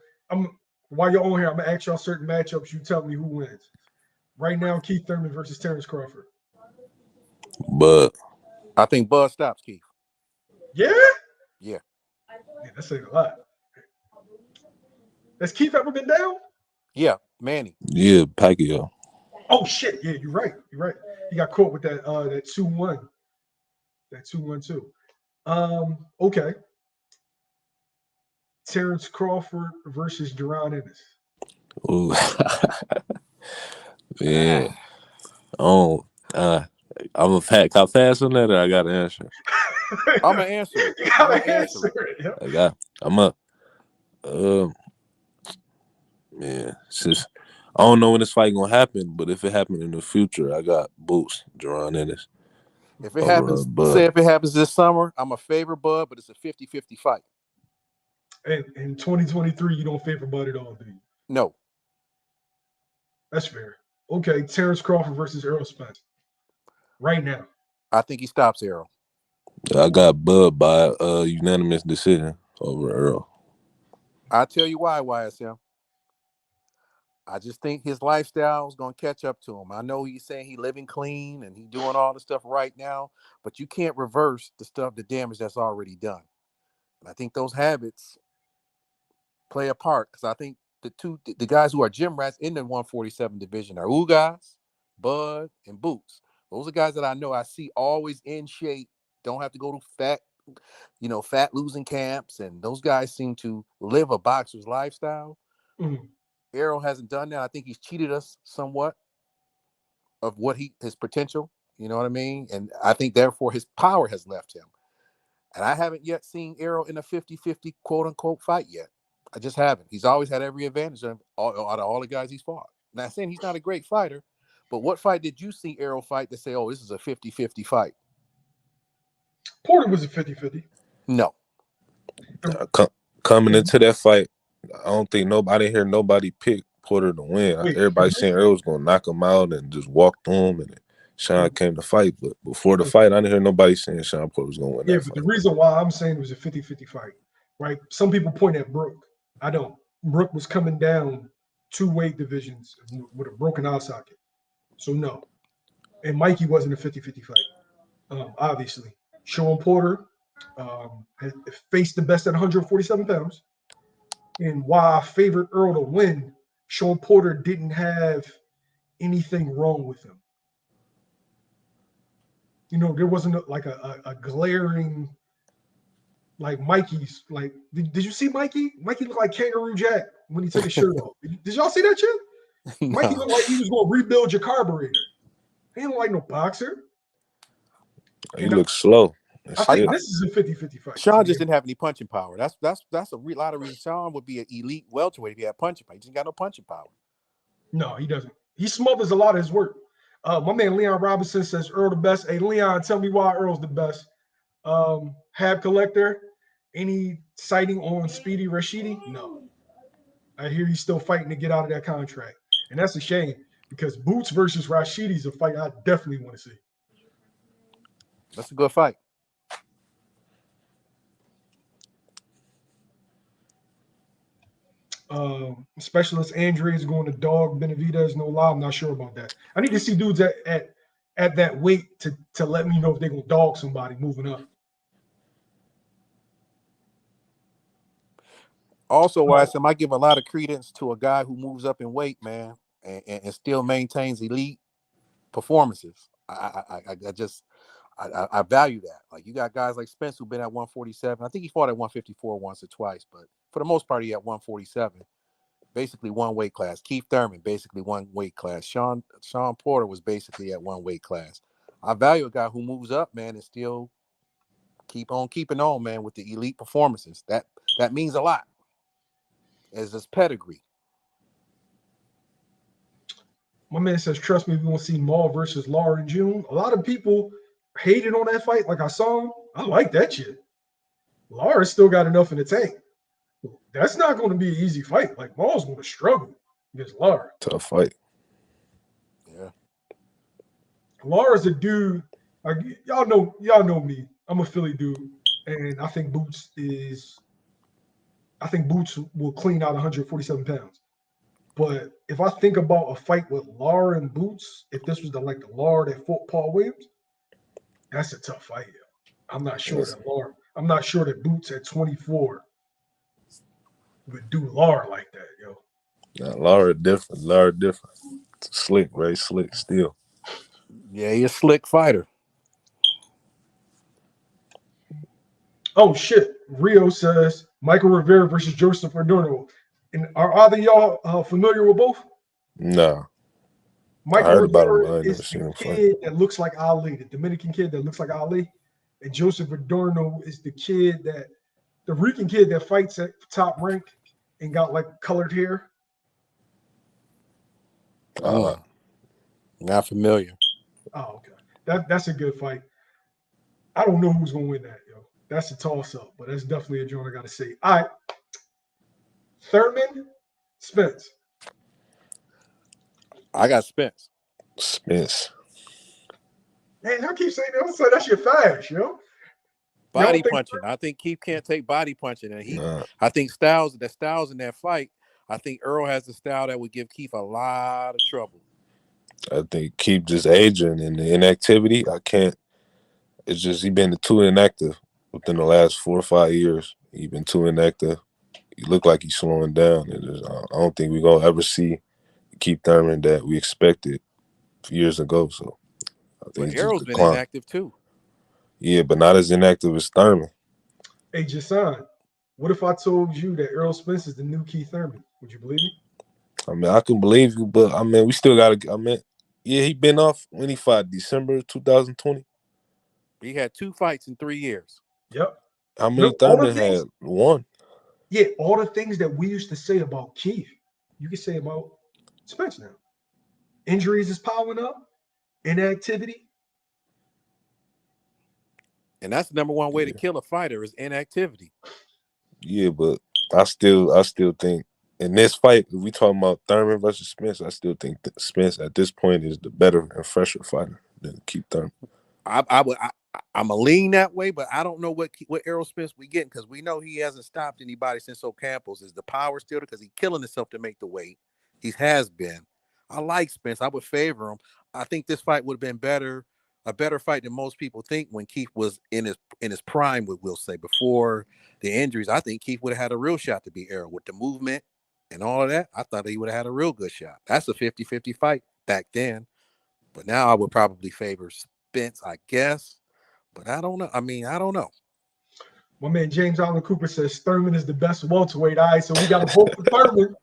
while you're on here, I'm gonna ask y'all certain matchups. You tell me who wins. Right now, Keith Thurman versus Terence Crawford. But I think Bud stops Keith. Yeah? Yeah. Yeah, that's saying a lot. Has Keith ever been down? Yeah, Manny. yeah, Pacquiao. Oh shit! Yeah, you're right. You're right. He got caught with that 2-1, that 2-1-2. Okay. Terence Crawford versus Jerron Ennis. Ooh. Yeah. Oh, I'm a pack. How fast on that? Or I got to answer. I'm gonna answer it. You gotta answer it. Yep. I'm a. Man, it's just I don't know when this fight gonna happen, but if it happened in the future, I got boots, Jerron Ennis. If it happens, Bud. say if it happens this summer, I'm a favor Bud, but it's a 50-50 fight. And in 2023, you don't favor Bud at all, do you? No. That's fair. Okay, Terence Crawford versus Errol Spence. Right now. I think he stops Errol. I got Bud by unanimous decision over Earl. I'll tell you why, YSM. I just think his lifestyle is going to catch up to him. I know he's saying he's living clean and he's doing all the stuff right now, but you can't reverse the damage that's already done. And I think those habits play a part because I think the guys who are gym rats in the 147 division are Ugas, Bud, and Boots. Those are guys that I know I see always in shape, don't have to go to fat losing camps, and those guys seem to live a boxer's lifestyle. Mm. Errol hasn't done that. I think he's cheated us somewhat of what his potential, you know what I mean? And I think therefore his power has left him. And I haven't yet seen Errol in a 50-50 quote unquote fight yet. I just haven't. He's always had every advantage out of all the guys he's fought. Not saying he's not a great fighter, but what fight did you see Errol fight to say, oh, this is a 50-50 fight? Porter was a 50-50. No. Coming into that fight, I don't think I didn't hear nobody pick Porter to win. Everybody saying Earl was going to knock him out and just walk through him, and Sean came to fight. But before the fight, I didn't hear nobody saying Sean Porter was going to win that fight. The reason why I'm saying it was a 50-50 fight, right? Some people point at Brooke. I don't. Brooke was coming down 2 weight divisions with a broken eye socket. So, no. And Mikey wasn't a 50-50 fight, obviously. Sean Porter had faced the best at 147 pounds. And while I favored Earl to win, Sean Porter didn't have anything wrong with him. You know, there wasn't like a glaring, like Mikey's, like, did you see Mikey? Mikey looked like Kangaroo Jack when he took his shirt off. Did y'all see that shit? No. Mikey looked like he was going to rebuild your carburetor. He didn't like no boxer. He looked slow. I think this is a 50-50 fight. Sean just didn't have any punching power. That's a lot of reasons Sean would be an elite welterweight if he had punching power. He just got no punching power. No, he doesn't. He smothers a lot of his work. My man Leon Robinson says Earl the best. Hey, Leon, tell me why Earl's the best. Hab Collector, any sighting on Speedy Rashidi? No. I hear he's still fighting to get out of that contract. And that's a shame because Boots versus Rashidi is a fight I definitely want to see. That's a good fight. Specialist Andre is going to dog Benavidez. No lie, I'm not sure about that. I need to see dudes at that weight to let me know if they're going to dog somebody moving up. Also, YSM, I give a lot of credence to a guy who moves up in weight, man, and still maintains elite performances. I value that. Like, you got guys like Spence who've been at 147. I think he fought at 154 once or twice, but for the most part, he at 147. basically one weight class. Keith Thurman, basically one weight class. Sean Porter was basically at one weight class. I value a guy who moves up, man, and still keep on keeping on, man, with the elite performances. That means a lot. As his pedigree. My man says, trust me, we're going to see Maul versus Lara in June. A lot of people hated on that fight. Like I saw him. I like that shit. Lara still got enough in the tank. That's not going to be an easy fight. Like Maul's going to struggle against Lara. Tough fight. Yeah. Lara's a dude. Like y'all know me. I'm a Philly dude. And I think Boots will clean out 147 pounds. But if I think about a fight with Lara and Boots, if this was the Lara that fought Paul Williams, that's a tough fight. I'm not sure that Boots at 24 would do Lara like that, yo. Nah, Lara different. Slick, right? Slick still. Yeah, he's a slick fighter. Oh shit. Rio says Michael Rivera versus Joseph Adorno. And are either y'all familiar with both? Nah. Michael I heard about Rivera him. is the kid that looks like Ali, the Dominican kid that looks like Ali. And Joseph Adorno is the Rican kid that fights at top rank and got like colored hair. Not familiar. Oh, okay. That's a good fight. I don't know who's gonna win that, yo. That's a toss-up, but that's definitely a joint I gotta say. All right. Thurman, Spence. I got Spence. Man, I keep saying that. So that's your fast, yo. Body punching. I think Keith can't take body punching, and I think Styles in that fight. I think Earl has the style that would give Keith a lot of trouble. I think Keith just aging and the inactivity. I can't. It's just he been too inactive within the last 4 or 5 years. He been too inactive. He look like he's slowing down. And I don't think we're gonna ever see Keith Thurman that we expected years ago. So I think Errol's been inactive too. Yeah, but not as inactive as Thurman. Hey, Jason, what if I told you that Errol Spence is the new Keith Thurman? Would you believe me? I mean, I can believe you, but I mean, we still got to. Yeah, he been off when he fought December 2020. He had 2 fights in 3 years. Yep. How many Thurman had? 1. Yeah, all the things that we used to say about Keith, you can say about Spence now. Injuries is piling up, inactivity. And that's the number one way to kill a fighter is inactivity. Yeah, but I still think in this fight, if we talking about Thurman versus Spence, I still think that Spence at this point is the better and fresher fighter than Keith Thurman. I'm a lean that way, but I don't know what Errol Spence we getting because we know he hasn't stopped anybody since Ocampos. Is the power still because he's killing himself to make the weight? He has been. I like Spence. I would favor him. I think this fight would have been a better fight than most people think when Keith was in his prime, we'll say, before the injuries. I think Keith would have had a real shot to beat Errol with the movement and all of that. I thought he would have had a real good shot. That's a 50-50 fight back then. But now I would probably favor Spence, I guess. But I don't know. I mean, I don't know. My man James Allen Cooper says Thurman is the best welterweight. All right, so we got a vote for Thurman.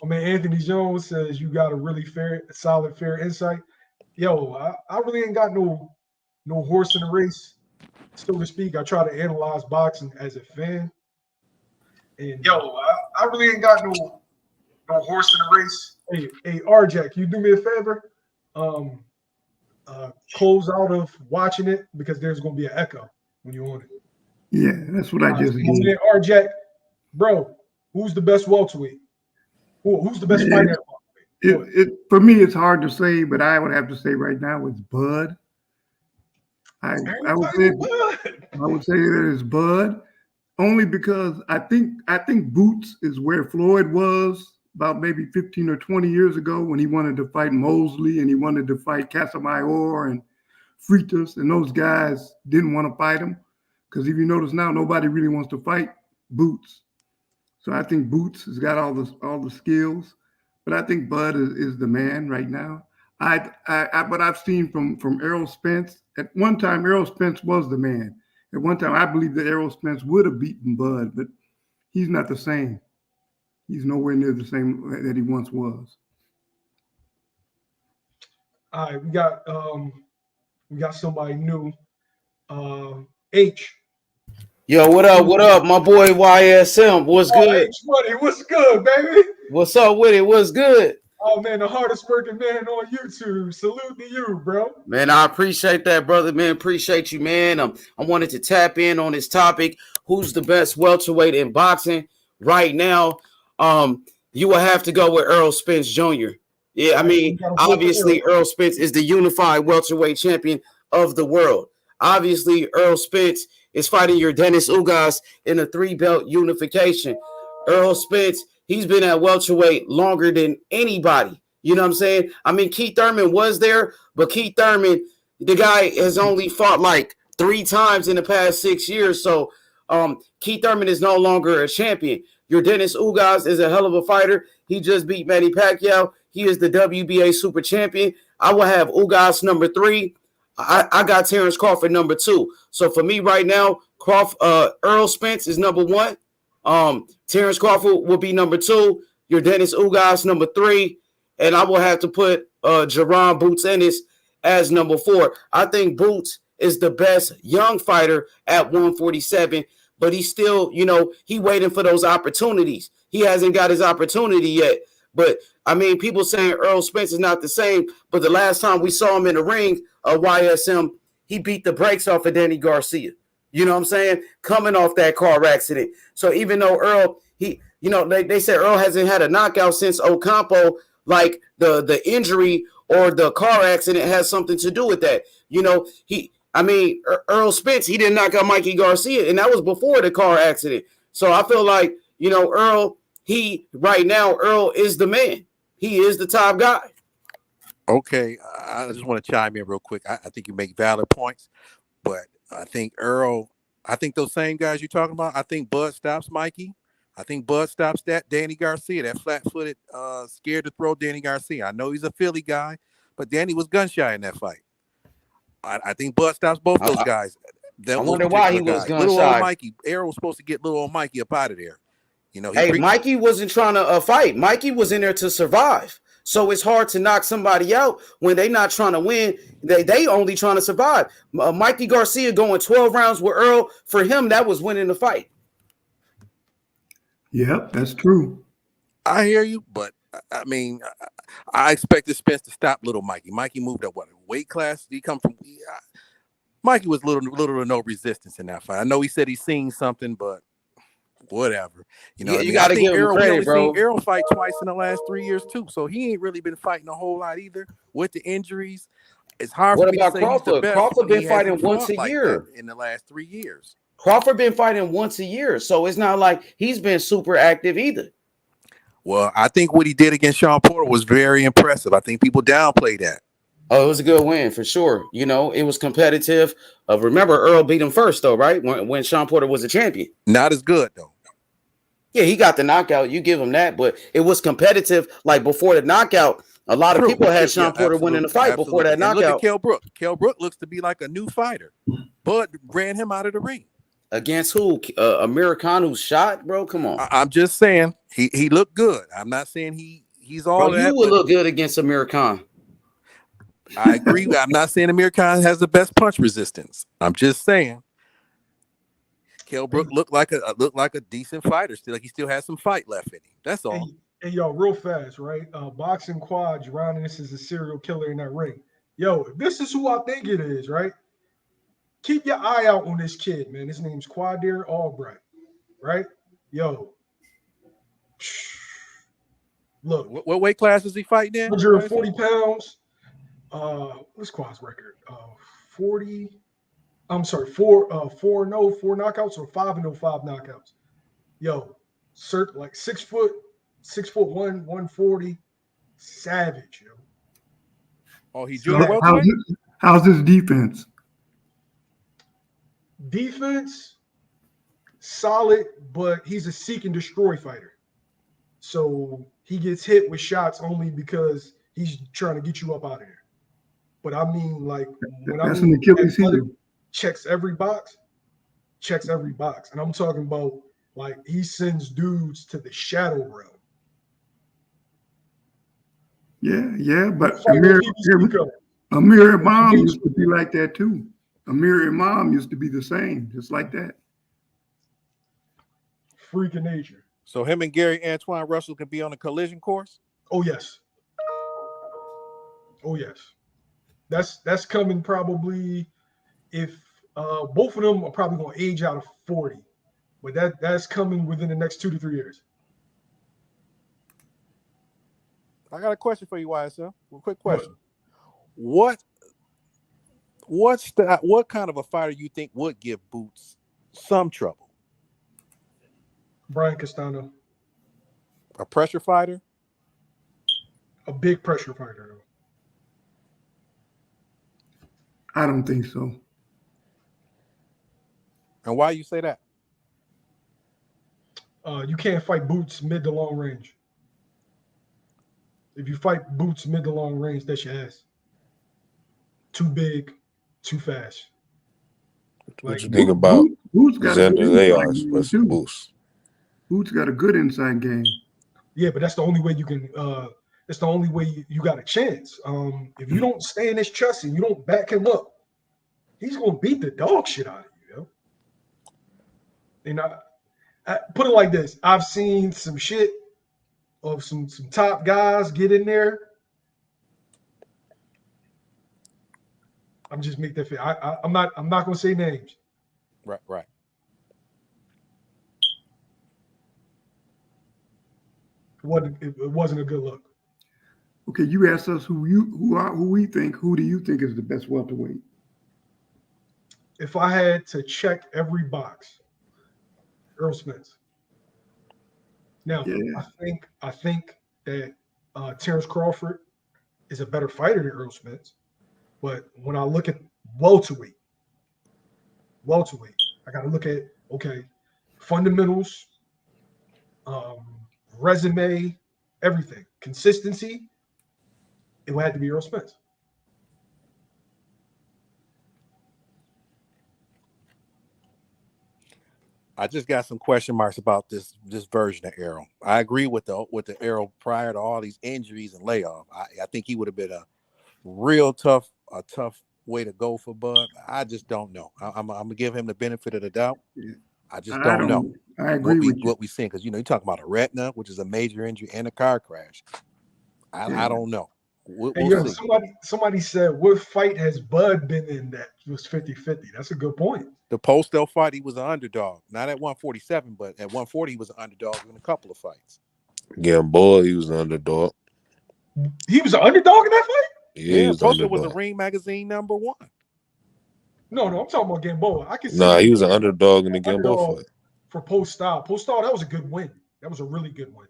My man Anthony Jones says you got a really solid insight. Yo, I really ain't got no horse in the race, so to speak. I try to analyze boxing as a fan. And I really ain't got no horse in the race. Hey, RJ, you do me a favor? Close out of watching it because there's gonna be an echo when you're on it. Yeah, that's what I just did. RJ, bro, who's the best welterweight? Who's the best fighter? For me, it's hard to say, but I would have to say right now it's Bud. I would say that it's Bud, only because I think Boots is where Floyd was about maybe 15 or 20 years ago when he wanted to fight Mosley and he wanted to fight Casamayor and Freitas, and those guys didn't want to fight him because if you notice now, nobody really wants to fight Boots. So I think Boots has got all the skills, but I think Bud is the man right now. But I've seen from Errol Spence. At one time, Errol Spence was the man. At one time, I believe that Errol Spence would have beaten Bud, but he's not the same. He's nowhere near the same that he once was. All right, we got somebody new. H. Yo, what up? What up? My boy YSM. What's good? H buddy, what's good, baby? What's up with it? What's good? Oh man, the hardest working man on YouTube. Salute to you, bro. Man, I appreciate that, brother. Man, appreciate you, man. I wanted to tap in on this topic. Who's the best welterweight in boxing right now? You will have to go with Errol Spence Jr. Yeah, I mean, obviously, Earl Spence is the unified welterweight champion of the world. Obviously, Earl Spence is fighting Yordenis Ugas in a 3-belt unification. Earl Spence, he's been at welterweight longer than anybody. You know what I'm saying? I mean, Keith Thurman was there, but Keith Thurman, the guy has only fought like 3 times in the past 6 years. So Keith Thurman is no longer a champion. Yordenis Ugas is a hell of a fighter. He just beat Manny Pacquiao. He is the WBA super champion. I will have Ugas number 3. I got Terence Crawford number 2. So for me right now, Earl Spence is number 1. Terence Crawford will be number 2. Yordenis Ugas number 3. And I will have to put Jerron Boots Ennis as number 4. I think Boots is the best young fighter at 147, but he's still, he waiting for those opportunities. He hasn't got his opportunity yet. But, I mean, people saying Earl Spence is not the same, but the last time we saw him in the ring, YSM, he beat the brakes off of Danny Garcia. You know what I'm saying? Coming off that car accident. So even though Earl, they said Earl hasn't had a knockout since Ocampo, like the injury or the car accident has something to do with that. Earl Spence, he didn't knock out Mikey Garcia, and that was before the car accident. So I feel like, Earl, Earl is the man. He is the top guy. Okay, I just want to chime in real quick. I think you make valid points, but I think those same guys you're talking about, I think Bud stops Mikey. I think Bud stops that Danny Garcia, that flat-footed, scared to throw Danny Garcia. I know he's a Philly guy, but Danny was gun-shy in that fight. I think Bud stops both those guys. I wonder why he was gun-shy. Little old Mikey, Errol was supposed to get little old Mikey up out of there. Mikey wasn't trying to fight. Mikey was in there to survive. So it's hard to knock somebody out when they're not trying to win. They only trying to survive. Mikey Garcia going 12 rounds with Earl, for him, that was winning the fight. Yep, that's true. I hear you, but I mean, I expected Spence to stop little Mikey. Mikey moved up weight class? He come from? Mikey was little to no resistance in that fight. I know he said he's seen something, but whatever. You got to give him credit, bro. Seen Errol fight twice in the last 3 years too, so he ain't really been fighting a whole lot either with the injuries. It's hard for me to say Crawford? He's the best. Crawford been fighting once a year in the last 3 years. Crawford been fighting once a year, so it's not like he's been super active either. Well, I think what he did against Sean Porter was very impressive. I think people downplay that. Oh, it was a good win for sure. It was competitive. Remember, Earl beat him first, though, right? When Sean Porter was a champion. Not as good, though. Yeah, he got the knockout. You give him that, but it was competitive. Like before the knockout, a lot of people had Sean Porter winning the fight before that knockout. Look at Kell Brook. Kell Brook looks to be like a new fighter. Bud ran him out of the ring. Against who? Amir Khan, who's shot, bro? Come on. I'm just saying he looked good. I'm not saying he's all that. You would look good against Amir Khan. I agree. I'm not saying Amir Khan has the best punch resistance. I'm just saying Kell Brook looked like a decent fighter. Still, like he still has some fight left in him. That's all. And yo, real fast, right? Boxing quad, Yordenis is a serial killer in that ring. Yo, if this is who I think it is, right? Keep your eye out on this kid, man. His name's Quadir Albright, right? Yo, look. What weight class is he fighting in? 140 pounds. What's Quad's record? 40. I'm sorry, 4-0, 4 knockouts or 5-0, 5 knockouts. Yo, like 6'1", 140. Savage, yo. Oh, he's doing well. How's his defense? Defense, solid, but he's a seek and destroy fighter. So he gets hit with shots only because he's trying to get you up out of there. But I mean, like, when that's an Achilles heel. Checks every box. And I'm talking about, like, he sends dudes to the shadow realm. Yeah, but Fight Amir on PBC card. Imam used to be like that too. Amir Imam used to be the same, just like that. Freak of nature. So him and Gary Antoine Russell can be on a collision course? Oh yes. Oh yes. That's coming probably if both of them are probably going to age out of 40. But that's coming within the next 2 to 3 years. I got a question for you, YSL. A quick question. What kind of a fighter you think would give Boots some trouble? Brian Castano. A pressure fighter? A big pressure fighter, though. I don't think so. And why you say that? You can't fight Boots mid to long range. If you fight Boots mid to long range, that's your ass. Too big, too fast. What you think about Xander Leos versus Boots? Boots got a good inside game. Yeah, but that's the only way you can. That's the only way you got a chance. If you don't stay in his chest and you don't back him up, he's gonna beat the dog shit out of you. Yo. And I put it like this: I've seen some shit of some top guys get in there. I'm just making that fit. I'm not gonna say names. Right. It wasn't a good look. Okay, you asked us who do you think is the best welterweight? If I had to check every box, Earl Spence. Now, yeah. I think that Terence Crawford is a better fighter than Earl Spence. But when I look at welterweight, I got to look at, fundamentals, resume, everything. Consistency, it would have to be Earl Spence. I just got some question marks about this version of Errol. I agree with the Errol prior to all these injuries and layoff. I think he would have been a real tough way to go for Bud. I just don't know. I'm gonna give him the benefit of the doubt. I just don't know. I agree with what we seeing, because you talk about a retina, which is a major injury, and a car crash. I don't know. We'll see. Somebody said, what fight has Bud been in that was 50-50? That's a good point. The Postel fight, he was an underdog. Not at 147, but at 140, he was an underdog in a couple of fights. Gamboa, he was an underdog. He was an underdog in that fight? Yeah, Postel was a Ring Magazine #1. No, I'm talking about Gamboa. I can see. Nah, he was an underdog in the Gamboa fight. For Postal, that was a good win. That was a really good win.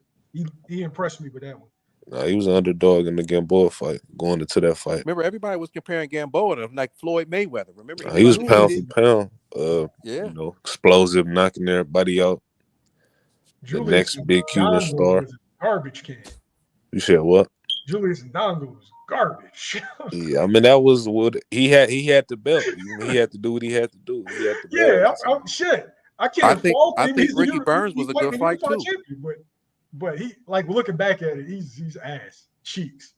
He impressed me with that one. Nah, he was an underdog in the Gamboa fight, going into that fight. Remember, everybody was comparing Gamboa to like Floyd Mayweather. Remember, he was pound for pound. Explosive, knocking everybody out. Julius, the next big Cuban star. Garbage can. You said what? Julius Ndongo was garbage. Yeah, I mean that was what he had. He had the belt. He had to do what he had to do. He had the belt. Shit. I can't fault him. I think Ricky Burns was a good fight too. But he, like, looking back at it, he's ass cheeks.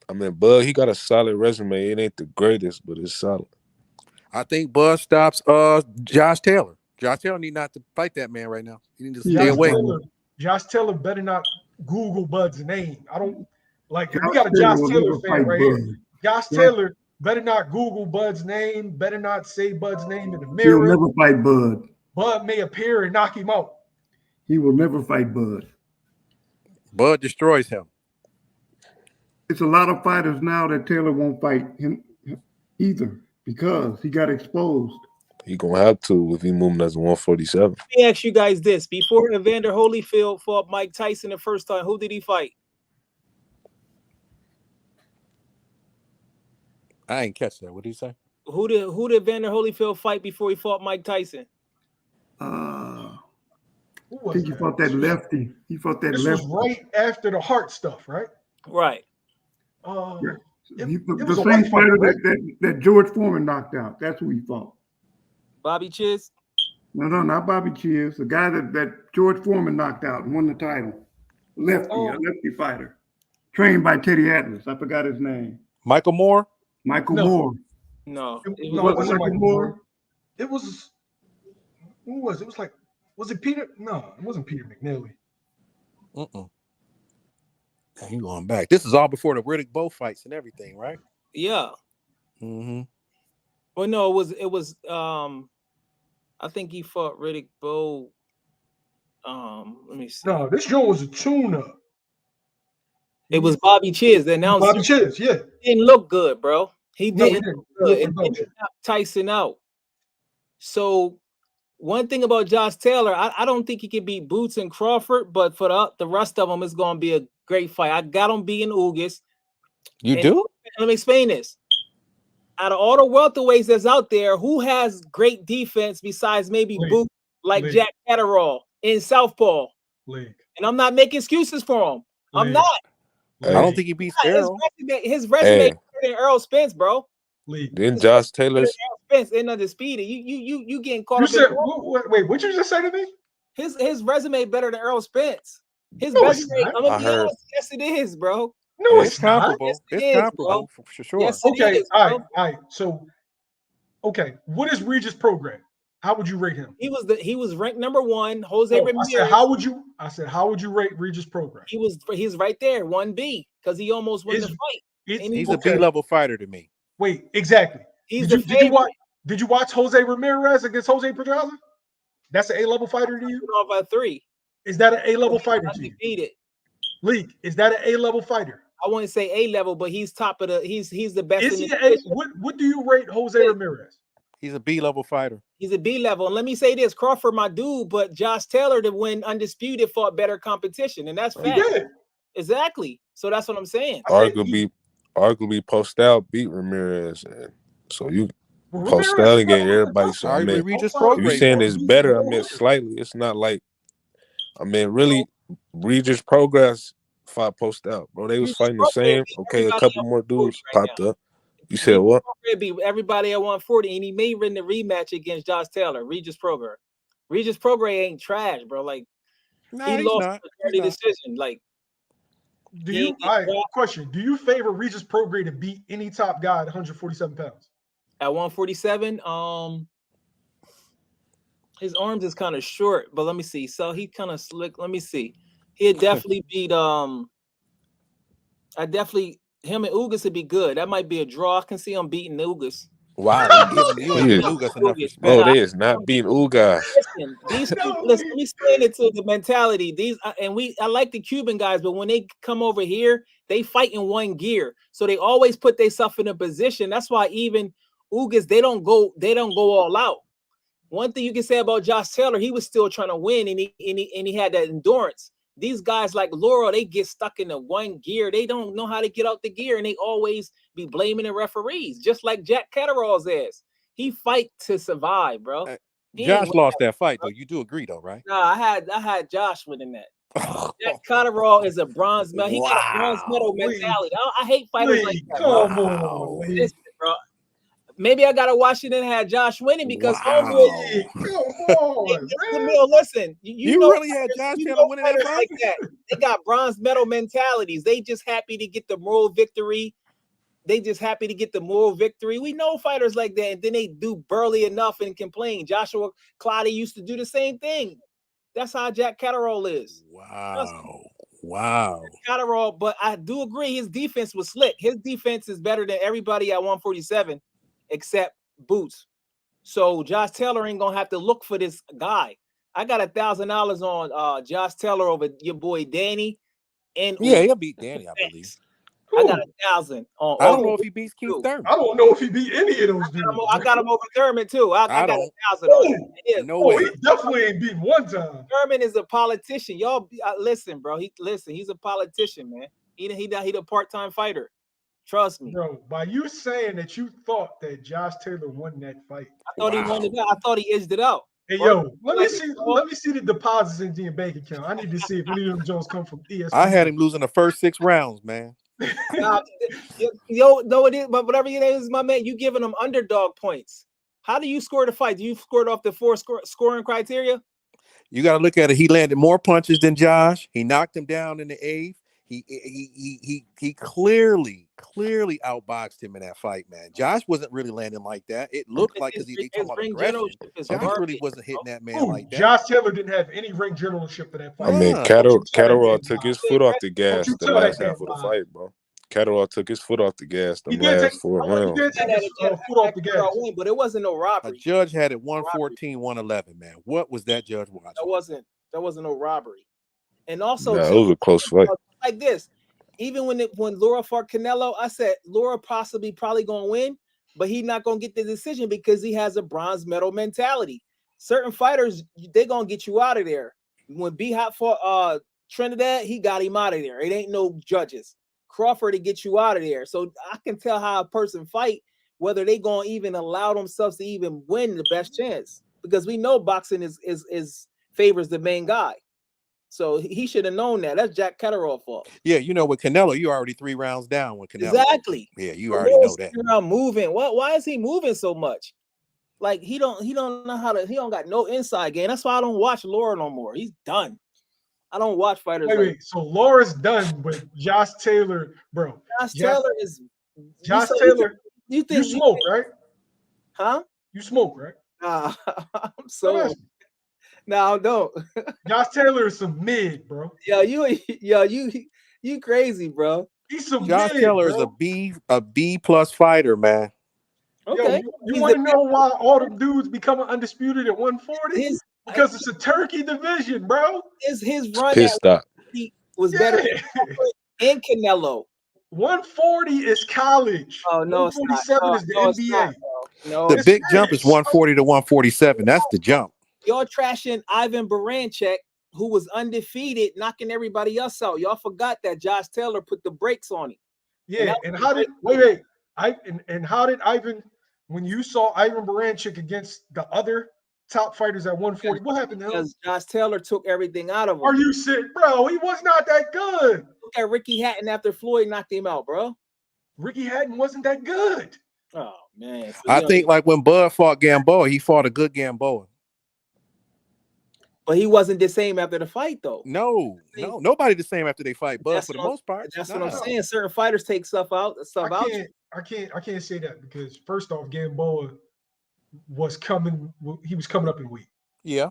I mean, Bud, he got a solid resume. It ain't the greatest, but it's solid. I think Bud stops Josh Taylor. Josh Taylor need not to fight that man right now. He needs to stay away. Josh Taylor better not Google Bud's name. I don't like. We got a Josh Taylor fan right here. Josh Taylor better not Google Bud's name. Better not say Bud's name in the mirror. He'll never fight Bud. Bud may appear and knock him out. He will never fight Bud. Bud destroys him. It's a lot of fighters now that Taylor won't fight him either because he got exposed. He gonna have to if he moving as a 147. Let me ask you guys this: before Evander Holyfield fought Mike Tyson the first time, who did he fight? I ain't catch that. What did he say? Who did Evander Holyfield fight before he fought Mike Tyson? I think he fought that lefty. He fought that lefty. This was right after the heart stuff, right? Right. The same fighter that George Foreman knocked out. That's who he fought. Bobby Chiz? No, not Bobby Chiz. The guy that George Foreman knocked out and won the title. A lefty fighter. trained by Teddy Atlas. I forgot his name. Michael Moore. Michael No. Moore. No, it No, was, it wasn't Michael Moore. Moore. It was who was it? It was like, was it Peter? No, it wasn't Peter McNally. Dang, you going back? This is all before the Riddick Bowe fights and everything, right? yeah. Mm-hmm. Well, no, it was. I think he fought Riddick Bowe. Let me see. No, this joint was a tune-up. It was Bobby Chiz. The announcer. Bobby Chiz, yeah. Didn't look good, bro. He No, he didn't didn't. look good. It No. didn't knock Tyson out. So one thing about Josh Taylor, I don't think he can beat Boots and Crawford, but for the rest of them, it's going to be a great fight. I got him beating Ugas. You do? Let me explain this. Out of all the welterweights that's out there, who has great defense besides maybe Boots, like Jack Catterall in Southpaw? League. And I'm not making excuses for him. I'm not. I don't think he beats Errol. His resume is better than Earl Spence, bro. League. Then Josh Taylor's Spence ain't undisputed. You getting caught You up. said, wait, what you just say to me? His resume better than Earl Spence. His No, it's resume, not. I'm gonna I be heard. honest. Yes, it is, bro. No, It's it's not. comparable. Yes, it It's is, comparable for sure. Yes, it Okay, is, all bro. right. So, okay, what is Regis' program? How would you rate him? He was ranked number 1. Jose Oh, Ramirez. I said, how would you rate Regis' program? He's right there, 1B, because he almost won the fight. He's a B-level fighter to me. Wait, exactly. He's Did you watch Jose Ramirez against Jose Pedraza? That's an A-level fighter to you? Off by 3. Is that an A-level fighter to you? Undefeated. League, is that an A-level fighter? I wouldn't say A level, but he's top of the. He's the best. Is in he the what do you rate Jose Ramirez? He's a B-level fighter. He's a B level. And let me say this: Crawford, my dude, but Josh Taylor, to win undisputed, fought better competition, and that's He fact. did. Exactly. So that's what I'm saying. arguably Postal beat Ramirez, and so you Ramirez Postal gave everybody. So I Arguably, mean, Regis if Prograis. you saying it's better, I mean slightly. It's not like, I mean, really, Regis Progress fought Postal, bro. They was fighting the same. Okay, a couple more dudes popped up. You said what? Beat everybody at 140, and he may win the rematch against Josh Taylor. Regis Prograis. Regis Prograis ain't trash, bro. Like he lost the decision. Like, question: do you favor Regis Prograis to beat any top guy at 147 pounds? At 147, his arms is kind of short, but let me see. So he kind of slick. Let me see. He'd definitely beat him and Ugas would be good. That might be a draw. I can see him beating Ugas. Wow, you ain't giving Ugas enough respect. Bro, they is not beating Ugas. Listen, let me explain it to the mentality. I like the Cuban guys, but when they come over here, they fight in one gear. So they always put themselves in a position. That's why even Ugas, they don't go all out. One thing you can say about Josh Taylor, he was still trying to win, and he had that endurance. These guys like Laurel, they get stuck in the one gear. They don't know how to get out the gear, and they always be blaming the referees, just like Jack Catterall's ass. He fight to survive, bro. Josh lost that fight, though. You do agree, though, right? Nah, I had Josh winning that. Jack Catterall is a bronze medal. He got a bronze medal mentality. I hate fighters like that. Come on, listen, bro. Maybe I gotta watch it and have Josh winning because come on, listen, you know, really had Josh Taylor winning that fight? like that. They got bronze medal mentalities. They just happy to get the moral victory. We know fighters like that, and then they do burly enough and complain. Joshua Clottey used to do the same thing. That's how Jack Catterall is. Wow. Catterall, but I do agree his defense was slick. His defense is better than everybody at 147 except Boots. So Josh Taylor ain't gonna have to look for this guy. I got $1,000 on Josh Taylor over your boy Danny. And he'll beat Danny, I believe. I got 1,000 on. I don't know if he beats Keith Thurman. I don't know if he beat any of those dudes. I got him over Thurman too. I got 1,000 on. No way. He definitely ain't beat one time. Thurman is a politician. Y'all listen, bro. He's a politician, man. He a part-time fighter. Trust me, bro. By you saying that you thought that Josh Taylor won that fight, I thought he won it out. I thought he edged it out. Hey, yo, let me see the deposits in your bank account. I need to see if any of them Jones come from ESPN. I had him losing the first 6 rounds, man. Yo, no, it is, but whatever your name is, my man, you giving them underdog points. How do you score the fight? Do you score it off the 4 scoring criteria? You got to look at it. He landed more punches than Josh. He knocked him down in the 8th. He clearly outboxed him in that fight, man. Josh wasn't really landing like that. It looked like, because they talking his about ring aggression. generalship is Josh really garbage, wasn't hitting that man Ooh, like that. Josh Taylor didn't have any ring generalship for that fight. I mean, Nah. Catterall took his foot off the gas you the tell last that half of the damn fight, bro. Catterall took his foot off the gas He the did last take- 4 He rounds. did take his foot off the gas. Win, but it wasn't no A robbery. judge had it 114, 111, man. What was that judge watching? That wasn't no robbery. And also, Nah, too, it was a close fight. like this, even when Laura fought Canelo, I said Laura probably gonna win, but he not gonna get the decision because he has a bronze medal mentality. Certain fighters, they gonna get you out of there. When B Hot fought Trinidad, he got him out of there. It ain't no judges. Crawford to get you out of there. So I can tell how a person fight, whether they gonna even allow themselves to even win the best chance, because we know boxing is favors the main guy. So he should have known that. That's Jack Catterall fault. Yeah, you know, with Canelo, you already 3 rounds down with Canelo. Exactly. Yeah, you already know that. Moving. Why is he moving so much? Like he don't know how to. He don't got no inside game. That's why I don't watch Laura no more. He's done. I don't watch fighters. Wait. So Laura's done, but Josh Taylor, bro. Josh Taylor is. Josh Taylor. You think you smoke, right? Huh? You smoke, right? I'm so. No, don't. Josh Taylor is some mid, bro. You crazy, bro. He's some Josh mid, Taylor bro. is a B plus fighter, man. Okay. Yo, you want to know why all the dudes becoming undisputed at 140? Because it's a turkey division, bro. His run Pit stop. was better than Canelo. 140 is college. Oh no, 147 is the NBA. No, The big jump is 140 to 147. That's the jump. Y'all trashing Ivan Baranchyk, who was undefeated, knocking everybody else out. Y'all forgot that Josh Taylor put the brakes on him. Yeah, and how did how did Ivan, when you saw Ivan Baranchyk against the other top fighters at 140, what happened to him? Because Josh Taylor took everything out of him. Are you sick, bro? He was not that good. Look at Ricky Hatton after Floyd knocked him out, bro. Ricky Hatton wasn't that good. Oh man, so, I think like when Bud fought Gamboa, he fought a good Gamboa. But he wasn't the same after the fight, though. No, nobody the same after they fight. Bud, for the most part, that's what I'm saying. Certain fighters take stuff out. I can't say that because first off, Gamboa was coming. He was coming up in weight. Yeah.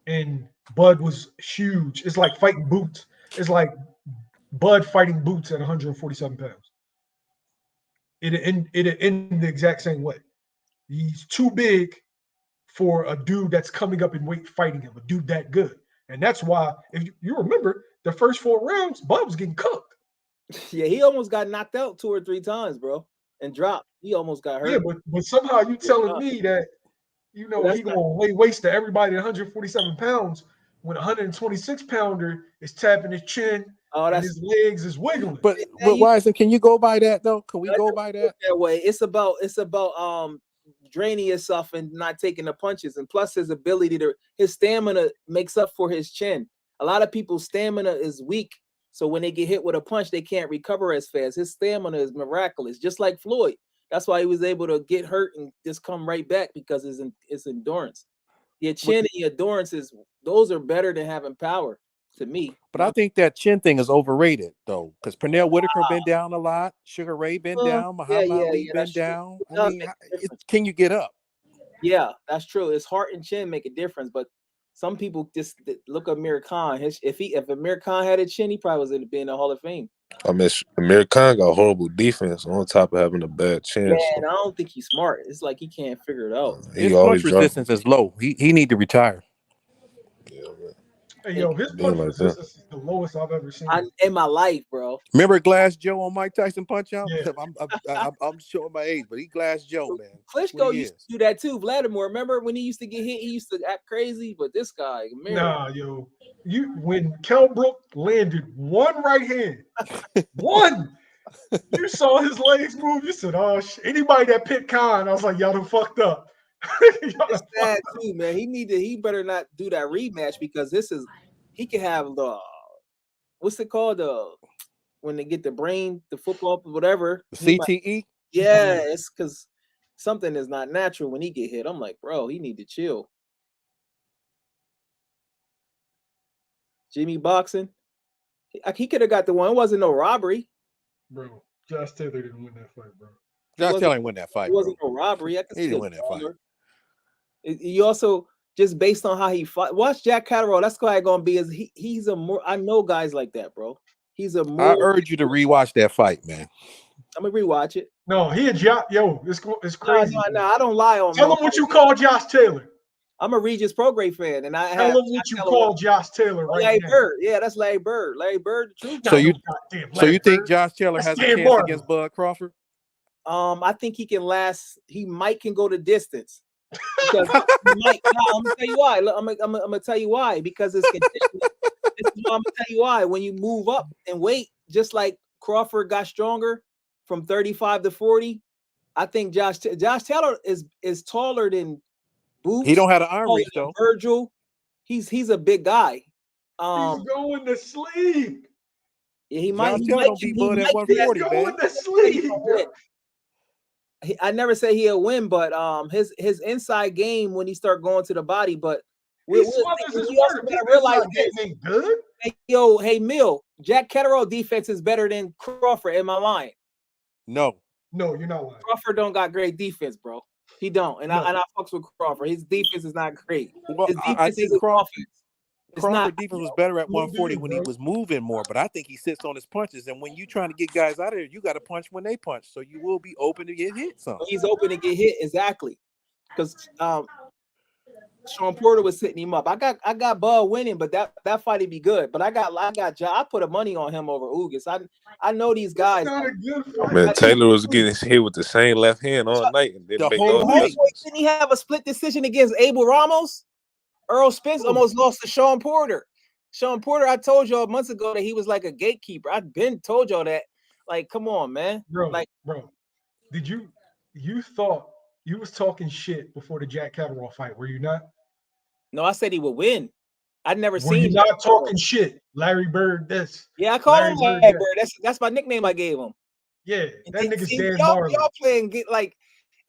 And Bud was huge. It's like fighting Boots. It's like Bud fighting Boots at 147 pounds. It'd end the exact same way. He's too big for a dude that's coming up in weight fighting him, a dude that good. And that's why, if you remember, the first 4 rounds, Bud was getting cooked. Yeah, he almost got knocked out 2 or 3 times, bro, and dropped. He almost got hurt. Yeah, but somehow you telling me that, he going to lay waste to everybody at 147 pounds when a 126-pounder is tapping his chin and his legs is wiggling. But why isn't? Can you go by that though? Can we go by that? That way, it's about draining yourself and not taking the punches, and plus his ability his stamina makes up for his chin. A lot of people's stamina is weak, so when they get hit with a punch, they can't recover as fast. His stamina is miraculous, just like Floyd. That's why he was able to get hurt and just come right back, because his endurance. Your chin and your endurance those are better than having power to me. But I think that chin thing is overrated though, because Pernell Whitaker been down a lot, Sugar Ray been down, Muhammad Ali been down. I mean, can you get up? Yeah, that's true. It's heart and chin make a difference, but some people just look at Amir Khan. If Amir Khan had a chin, he probably was in the Hall of Fame. I mean, Amir Khan got horrible defense on top of having a bad chin. Man, I don't think he's smart. It's like he can't figure it out. His punch resistance is low. He need to retire. Yeah, man. Hey, yo, his punch resistance is the lowest I've ever seen in my life, bro. Remember Glass Joe on Mike Tyson Punch Out? Yeah. I'm showing my age, but he Glass Joe, man. Klitschko used to do that too. Vladimir, remember when he used to get hit? He used to act crazy, but this guy, man. Nah, yo, when Kell Brook landed one right hand, one, you saw his legs move. You said, "Oh, anybody that picked Khan," I was like, "Y'all done fucked up." It's bad too, man. He better not do that rematch, because he can have the what's it called, when they get the football, whatever, the CTE. Yeah, it's because something is not natural when he get hit. I'm like, bro, he need to chill. Jimmy boxing, He could have got the one. It wasn't no robbery. Bro, Josh Taylor didn't win that fight, bro. Josh Taylor didn't win that fight. It wasn't no robbery. I can He see didn't win that fight. You also just based on how he fought. Watch Jack Catterall. That's why gonna be. He's a more. I know guys like that, bro. He's a more. I urge you to rewatch that fight, man. I'm gonna rewatch it. No, he a Josh. Yo, it's crazy. No, I don't lie on. Tell him what you call Josh Taylor. I'm a Regis Prograde fan, and I tell him what you call Josh Taylor right Larry now. Bird. Yeah, that's Larry Bird. Larry Bird, the truth. So you think Josh Taylor has a chance against Bud Crawford? I think he can last. He can go the distance. Because I'm gonna tell you why. I'm gonna tell you why. Because it's conditioning. This is why I'm gonna tell you why. When you move up and weight, just like Crawford got stronger from 35 to 40, I think Josh Taylor is taller than Boots. He don't have an arm reach though. Virgil, he's a big guy. He's going to sleep. Yeah, he Josh might Taylor be Bud at 140, He's man. going to sleep. I never say he'll win, but his inside game when he start going to the body, but we also gotta realize this. Ain't good. Hey Mill, Jack Catterall defense is better than Crawford. Am I lying? No, you're not lying. Crawford don't got great defense, bro. He don't, and I fucks with Crawford. His defense is not great. Well, his defense I think Crawford not. defense was better at 140 when he was moving more, but I think he sits on his punches. And when you trying to get guys out of there, you got to punch when they punch, so you will be open to get hit. He's open to get hit exactly, because Sean Porter was sitting him up. I got Bud winning, but that fight would be good. But I put a money on him over Ugas. I know these guys. Not a good fight. Man, Taylor was getting hit with the same left hand all night and didn't make no difference. Didn't he have a split decision against Abel Ramos? Earl Spence almost lost to Sean Porter. Sean Porter, I told y'all months ago that he was like a gatekeeper. I've been told y'all that. Like, come on, man. Bro, did you thought you was talking shit before the Jack Catterall fight, were you not? No, I said he would win. I'd never Were seen you not talking shit. Larry Bird, this. Yeah, I call him Larry Bird. That's my nickname I gave him. Yeah, that nigga's Dan y'all Marley. playing like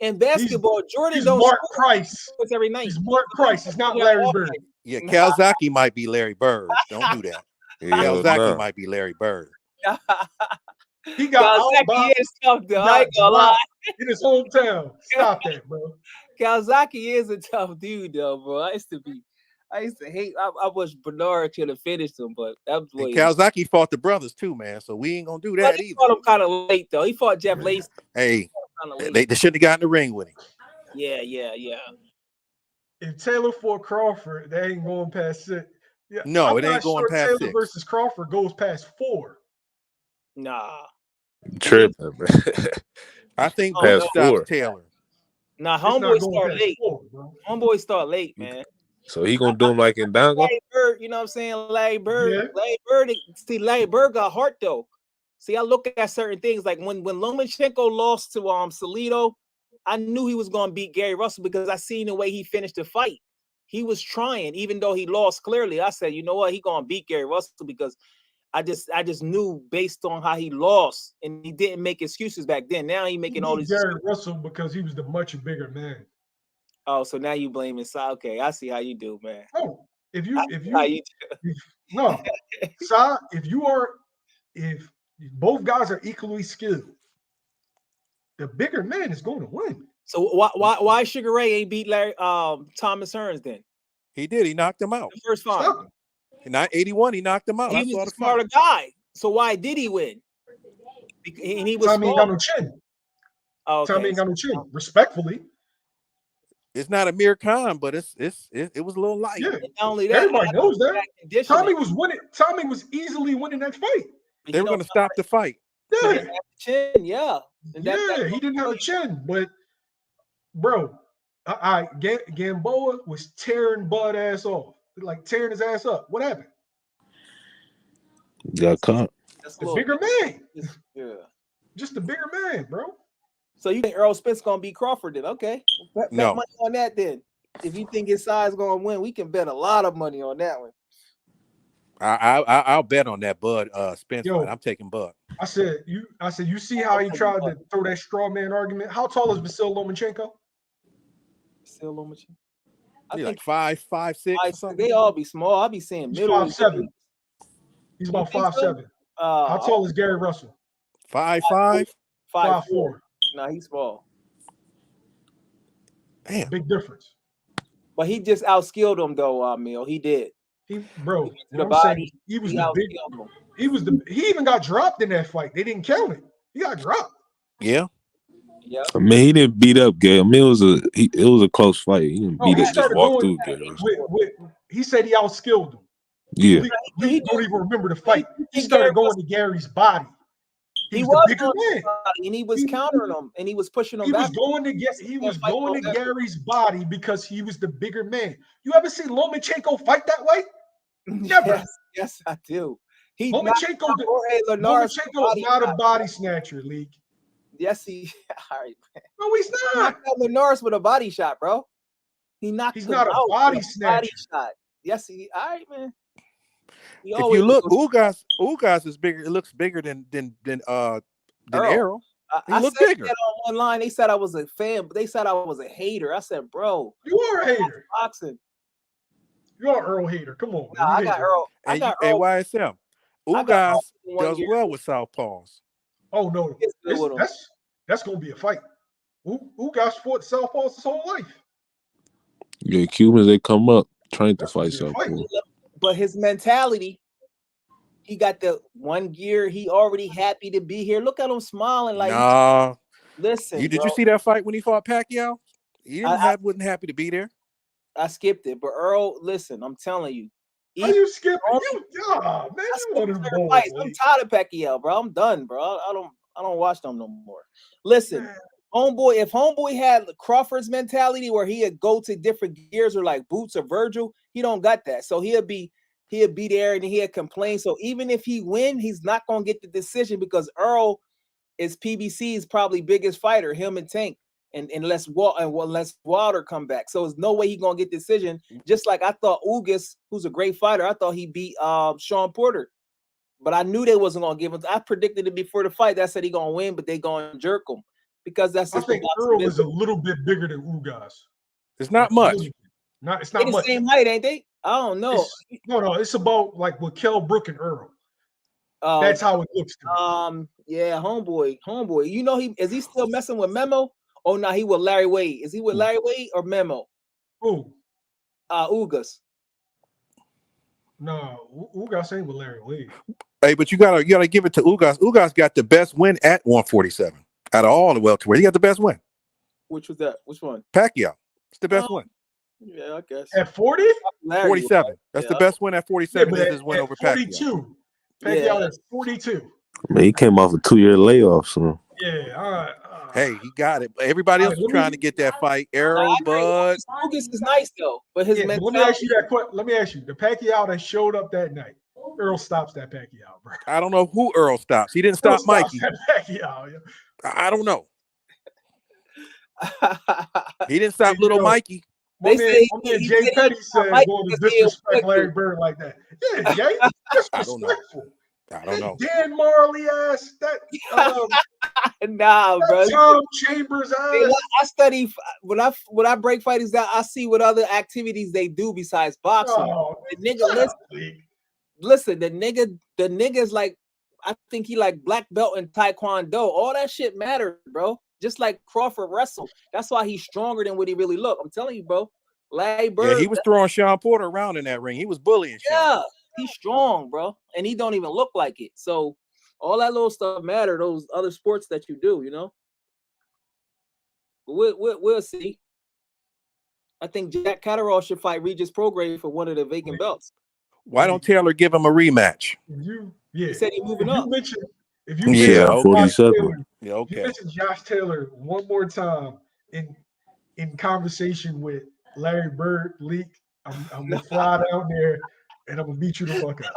in basketball, Jordan he's don't Mark Price. Every night. He's Mark Price. It's not Larry Bird. Yeah, Kawasaki might be Larry Bird. Don't do that. Kawasaki might be Larry Bird. He got Kawasaki is tough, though. I ain't gonna lie. In his hometown. Stop that, bro. Kawasaki is a tough dude, though, bro. I used to hate. I wish Bernard should have finished him, but that was Kawasaki fought the brothers too, man. So we ain't gonna do that either. He fought him kind of late, though. He fought Jeff Lacey. Hey, they shouldn't have gotten the ring with him. Yeah. If Taylor fought Crawford, they ain't going past 6. Yeah, no, it ain't going past Taylor 6. Versus Crawford goes past 4. Nah. Tripping, man. I think Bud stops Taylor. Nah, homeboy start late. Homeboy start late, man. So he gonna do him like in Dango? Larry Bird, you know what I'm saying? Larry Bird. Yeah. Larry Bird got heart though. See, I look at certain things like when Lomachenko lost to Salido, I knew he was gonna beat Gary Russell because I seen the way he finished the fight. He was trying, even though he lost clearly. I said, you know what, he gonna beat Gary Russell because I just knew based on how he lost, and he didn't make excuses back then. Now he making all these Gary Russell because he was the much bigger man. Oh, so now you blaming Sai? Okay, I see how you do, man. Oh, if Sai, if both guys are equally skilled, the bigger man is going to win. So why Sugar Ray ain't beat Larry Thomas Hearns then? He did. He knocked him out. The first fight. In 81, he knocked him out. He was a smarter guy. So why did he win? And he was Tommy ain't got no chin. Oh, okay. Tommy ain't got no chin. Respectfully. It's not Amir Khan, but it was a little light. Yeah. Not only that, everybody knows that. Tommy was winning. Tommy was easily winning that fight. They were going to stop the fight. Yeah. Chin, yeah. He didn't have a chin, but bro, Gamboa was tearing Bud ass off, like tearing his ass up. What happened? Got caught. The bigger man. Yeah. Just the bigger man, bro. So you think Earl Spence gonna beat Crawford then? Okay. Bet money on that then. If you think his side's gonna win, we can bet a lot of money on that one. I'll bet on that Bud Spence fight. I'm taking Bud. I said you see how he tried to throw that straw man argument. How tall is Basil Lomachenko? Basil Lomachenko. I think like 5'6" or something. They all be small. I'll be saying middle. 5'7". He's about think so? 5'7". How tall is Gary Russell? 5'5". 5'4". No, he's small. Damn. Big difference. But he just outskilled him though, Meal. He did. Bro, The what I'm body, saying, he was he the big. outskilled him. He even got dropped in that fight. They didn't count it. He got dropped. Yeah. Yeah. I mean, he didn't beat up Gary. I mean, it was a close fight. He didn't beat he up, just started walk going through Gary. he said he outskilled him. Yeah. He don't even remember the fight. He started going to Gary's body. He was the bigger man, and he was countering him, and he was pushing him. He was going to Gary's body because he was the bigger man. You ever see Lomachenko fight that way? Never. Yes, I do. Lomachenko is not a body snatcher, League. Yes, he. All right, man. No, he's not. Linares with a body shot, bro. He's not a body snatcher. Body shot. Yes, he. All right, man. If you look, Ugas is bigger. It looks bigger than Errol. He looked bigger. That on one line, they said I was a fan, but they said I was a hater. I said, bro, you are a hater. Boxing. You are an Earl hater. Come on. Nah, I got Earl. Hey, YSM. Ugas does well with southpaws. Oh no, that's gonna be a fight. Ugas fought southpaws his whole life. Yeah, Cubans, they come up trying to fight southpaw. But his mentality, he got the one gear. He already happy to be here. Look at him smiling like. Nah. Listen, did you see that fight when he fought Pacquiao? He wasn't happy to be there. I skipped it, but Earl, listen, I'm telling you. How you skipping? Man, I'm tired of Pacquiao, bro. I'm done, bro. I don't watch them no more. Listen, homeboy, if homeboy had Crawford's mentality where he'd go to different gears or like Boots or Virgil, he don't got that. So he'll be there and he'll complain. So even if he win, he's not gonna get the decision because Earl is PBC's probably biggest fighter, him and Tank. And unless Wilder come back, so there's no way he's gonna get decision. Just like I thought Ugas, who's a great fighter, I thought he beat Sean Porter, but I knew they wasn't gonna give him. I predicted it before the fight. That said he gonna win, but they gonna jerk him because that's. I think Earl is a little bit bigger than Ugas. It's not much. It's not much. The same height, ain't they? I don't know. It's about like with Kell Brook and Earl. That's how it looks to me. Yeah, homeboy. You know is he still messing with Memo? Oh no, he with Larry Wade. Is he with Larry Wade or Memo? Who? Ugas. No, Ugas ain't with Larry Wade. Hey, but you gotta give it to Ugas. Ugas got the best win at 147 out of all the welterweight. He got the best win. Which was that? Which one? Pacquiao. It's the best win. Yeah, I guess. At 40? 47. That's the best win at 47. Yeah, is his win over 42. Pacquiao at 42. I mean, he came off a 2-year layoff, so. Yeah, all right. Hey, he got it. Everybody else was trying to get that fight. Errol, Bud. Ugas is nice though, but his mentality. Let me ask you that question. Let me ask you: the Pacquiao that showed up that night, Earl stops that Pacquiao, bro. I don't know who Earl stops. He didn't stop Mikey. Pacquiao, I don't know. He didn't stop little Mikey. My man Jay Petty said going to disrespect Larry Bird like that. Yeah, Jay, disrespectful. I don't know. Dan Marley ass. Nah, bro. Tom Chambers ass. I study when I break fighters down. I see what other activities they do besides boxing. The nigga, listen. The nigga's like, I think he like black belt in Taekwondo. All that shit matters, bro. Just like Crawford wrestled. That's why he's stronger than what he really looked. I'm telling you, bro. Larry Bird. Yeah, he was throwing Sean Porter around in that ring. He was bullying Sean. Yeah. He's strong, bro, and he don't even look like it. So all that little stuff matter. Those other sports that you do, you know. But we'll see. I think Jack Catterall should fight Regis Prograis for one of the vacant belts. Why don't Taylor give him a rematch? He said he's moving up. If you mention 47. Yeah, okay. You mention Josh Taylor one more time in conversation with Larry Bird, Leak, I'm gonna fly down there. And I'm gonna beat you the fuck up.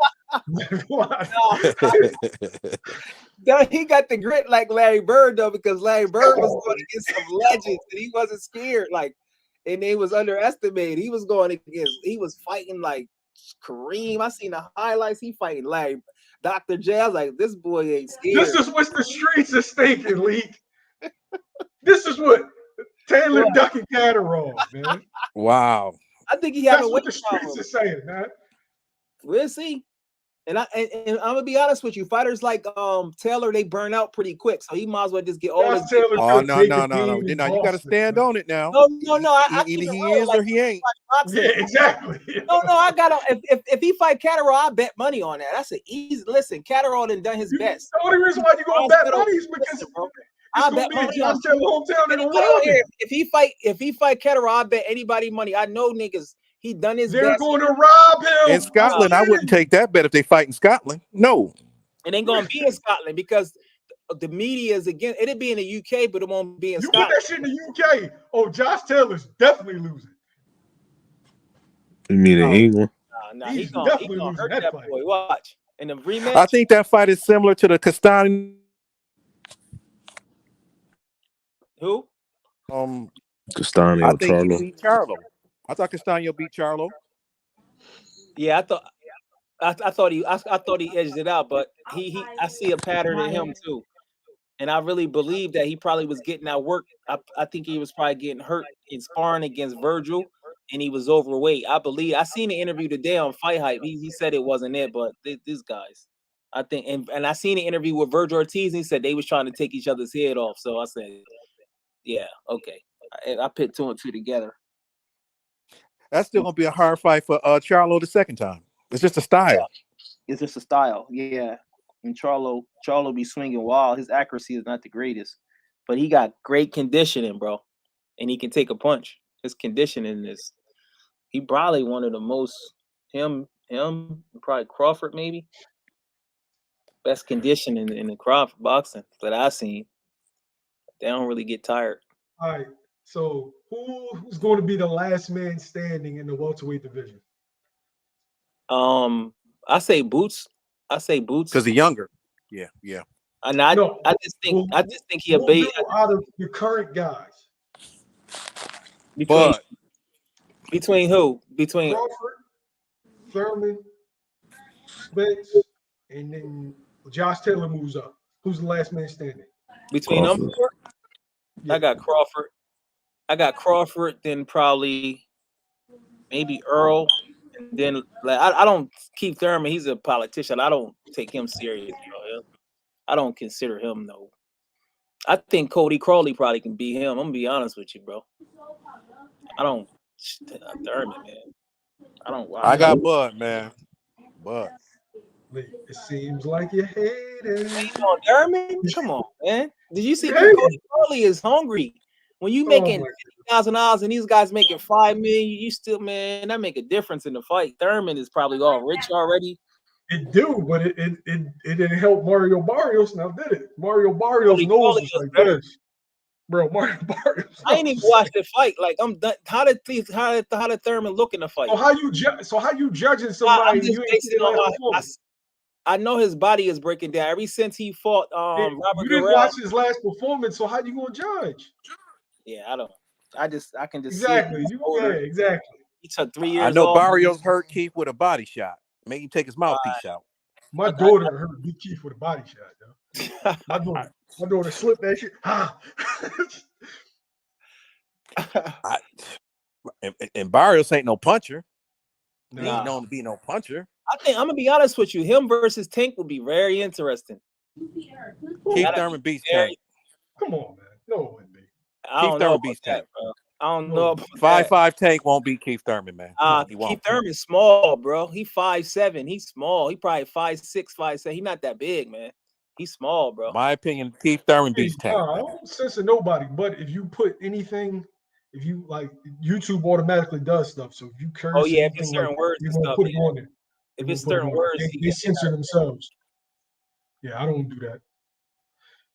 He got the grit like Larry Bird though, because Larry Bird was going against some legends and he wasn't scared. Like, and they was underestimated. He was fighting like Kareem. I seen the highlights. He fighting Larry Dr. J. I was like, this boy ain't scared. This is what the streets are thinking, Leak. This is what Taylor ducking Catterall, man. Wow. I think he had a what the streets are saying, man. We'll see. And I'm gonna be honest with you, fighters like Taylor, they burn out pretty quick, so he might as well just get all Josh Taylor Oh could no, make no, a no, no. team in Now you got to Boston, stand bro. on it now. No. I keep Either it he real, is like, or he ain't. boxing. Yeah, exactly. No, I gotta. If he fight Catterall, I bet money on that. That's an easy. Listen, Catterall done his best. The only reason why you gonna bet money is because Listen, bro, it's I gonna bet be in money Josh on Taylor hometown in anybody on here. Wyoming. If he fight Catterall, I bet anybody money. I know niggas. He done his They're best. going to rob him. In Scotland, I wouldn't take that bet if they fight in Scotland. No. It ain't gonna be in Scotland because the media is against. It'll be in the UK, but it won't be in You put Scotland. that shit in the UK. Oh, Josh Taylor's definitely losing. You mean in England? Nah, He's he gonna definitely losing hurt that that fight. boy. Watch in the rematch. I think that fight is similar to the Castani. Who? Castani I or think he Charlo. beat Charlo. I thought Castaño beat Charlo. Yeah, I thought he edged it out, but I see a pattern in him too. And I really believe that he probably was getting that work. I think he was probably getting hurt in sparring against Virgil, and he was overweight. I seen the interview today on Fight Hype. He said it wasn't it, but these guys, I think, and I seen the interview with Virgil Ortiz, and he said they was trying to take each other's head off. So I said, yeah, okay. I put 2 and 2 together. That's still gonna be a hard fight for Charlo the second time. It's just a style. It's just a style, yeah. And Charlo be swinging wild. His accuracy is not the greatest, but he got great conditioning, bro, and he can take a punch. His conditioning is, he probably one of the most him probably Crawford maybe best conditioning in the Crawford boxing that I've seen. They don't really get tired. All right. So who's going to be the last man standing in the welterweight division? I say Boots. Because he's younger. Yeah. And I just think he'll be out of the current guys. Between who? Between Crawford, Thurman, Spence, and then Josh Taylor moves up. Who's the last man standing? Between them four? Yeah. I got Crawford, then probably maybe Earl, and then like I don't keep Thurman. He's a politician. I don't take him serious, bro. I don't consider him no. I think Cody Crawley probably can beat him. I'm gonna be honest with you, bro. I don't Thurman, man. I got Bud, man. Bud. It seems like you hate it. Thurman? Come on, man. Did you see Cody Crawley is hungry? When you making $50,000 and these guys making $5 million, you still, man, that make a difference in the fight. Thurman is probably all rich already. It do, but it didn't help Mario Barrios. Now did it? Mario Barrios nose is like this, bro. Mario Barrios. I ain't even watched the fight. Like I'm done. How did Thurman look in the fight? So how you judging somebody? You ain't I know his body is breaking down ever since he fought Robert You didn't Guerrero. watch his last performance, so how you gonna judge? Yeah, I don't. I can just exactly. Exactly. He took 3 years. I know Barrios hurt Keith with a body shot. Made him take his mouthpiece out. My daughter hurt beat Keith with a body shot, though. My daughter slipped that shit. And Barrios ain't no puncher. Nah. He ain't known to be no puncher. I think I'm gonna be honest with you. Him versus Tank would be very interesting. Keith Thurman beats Tank. Come on, man. No, it wouldn't be. Keith Thurman beats Tank. Bro. I don't know about 5'5" Tank won't beat Keith Thurman, man. Keith Thurman's small, bro. He 5'7". He's small. He probably 5'6", 5'7". He's not that big, man. He's small, bro. My opinion, Keith Thurman beats Tank. I don't censor nobody, but if you put anything, if you like, YouTube automatically does stuff. So if you curse, if it's certain words, you won't put it on there. If it's certain words, they censor themselves. Yeah, I don't do that.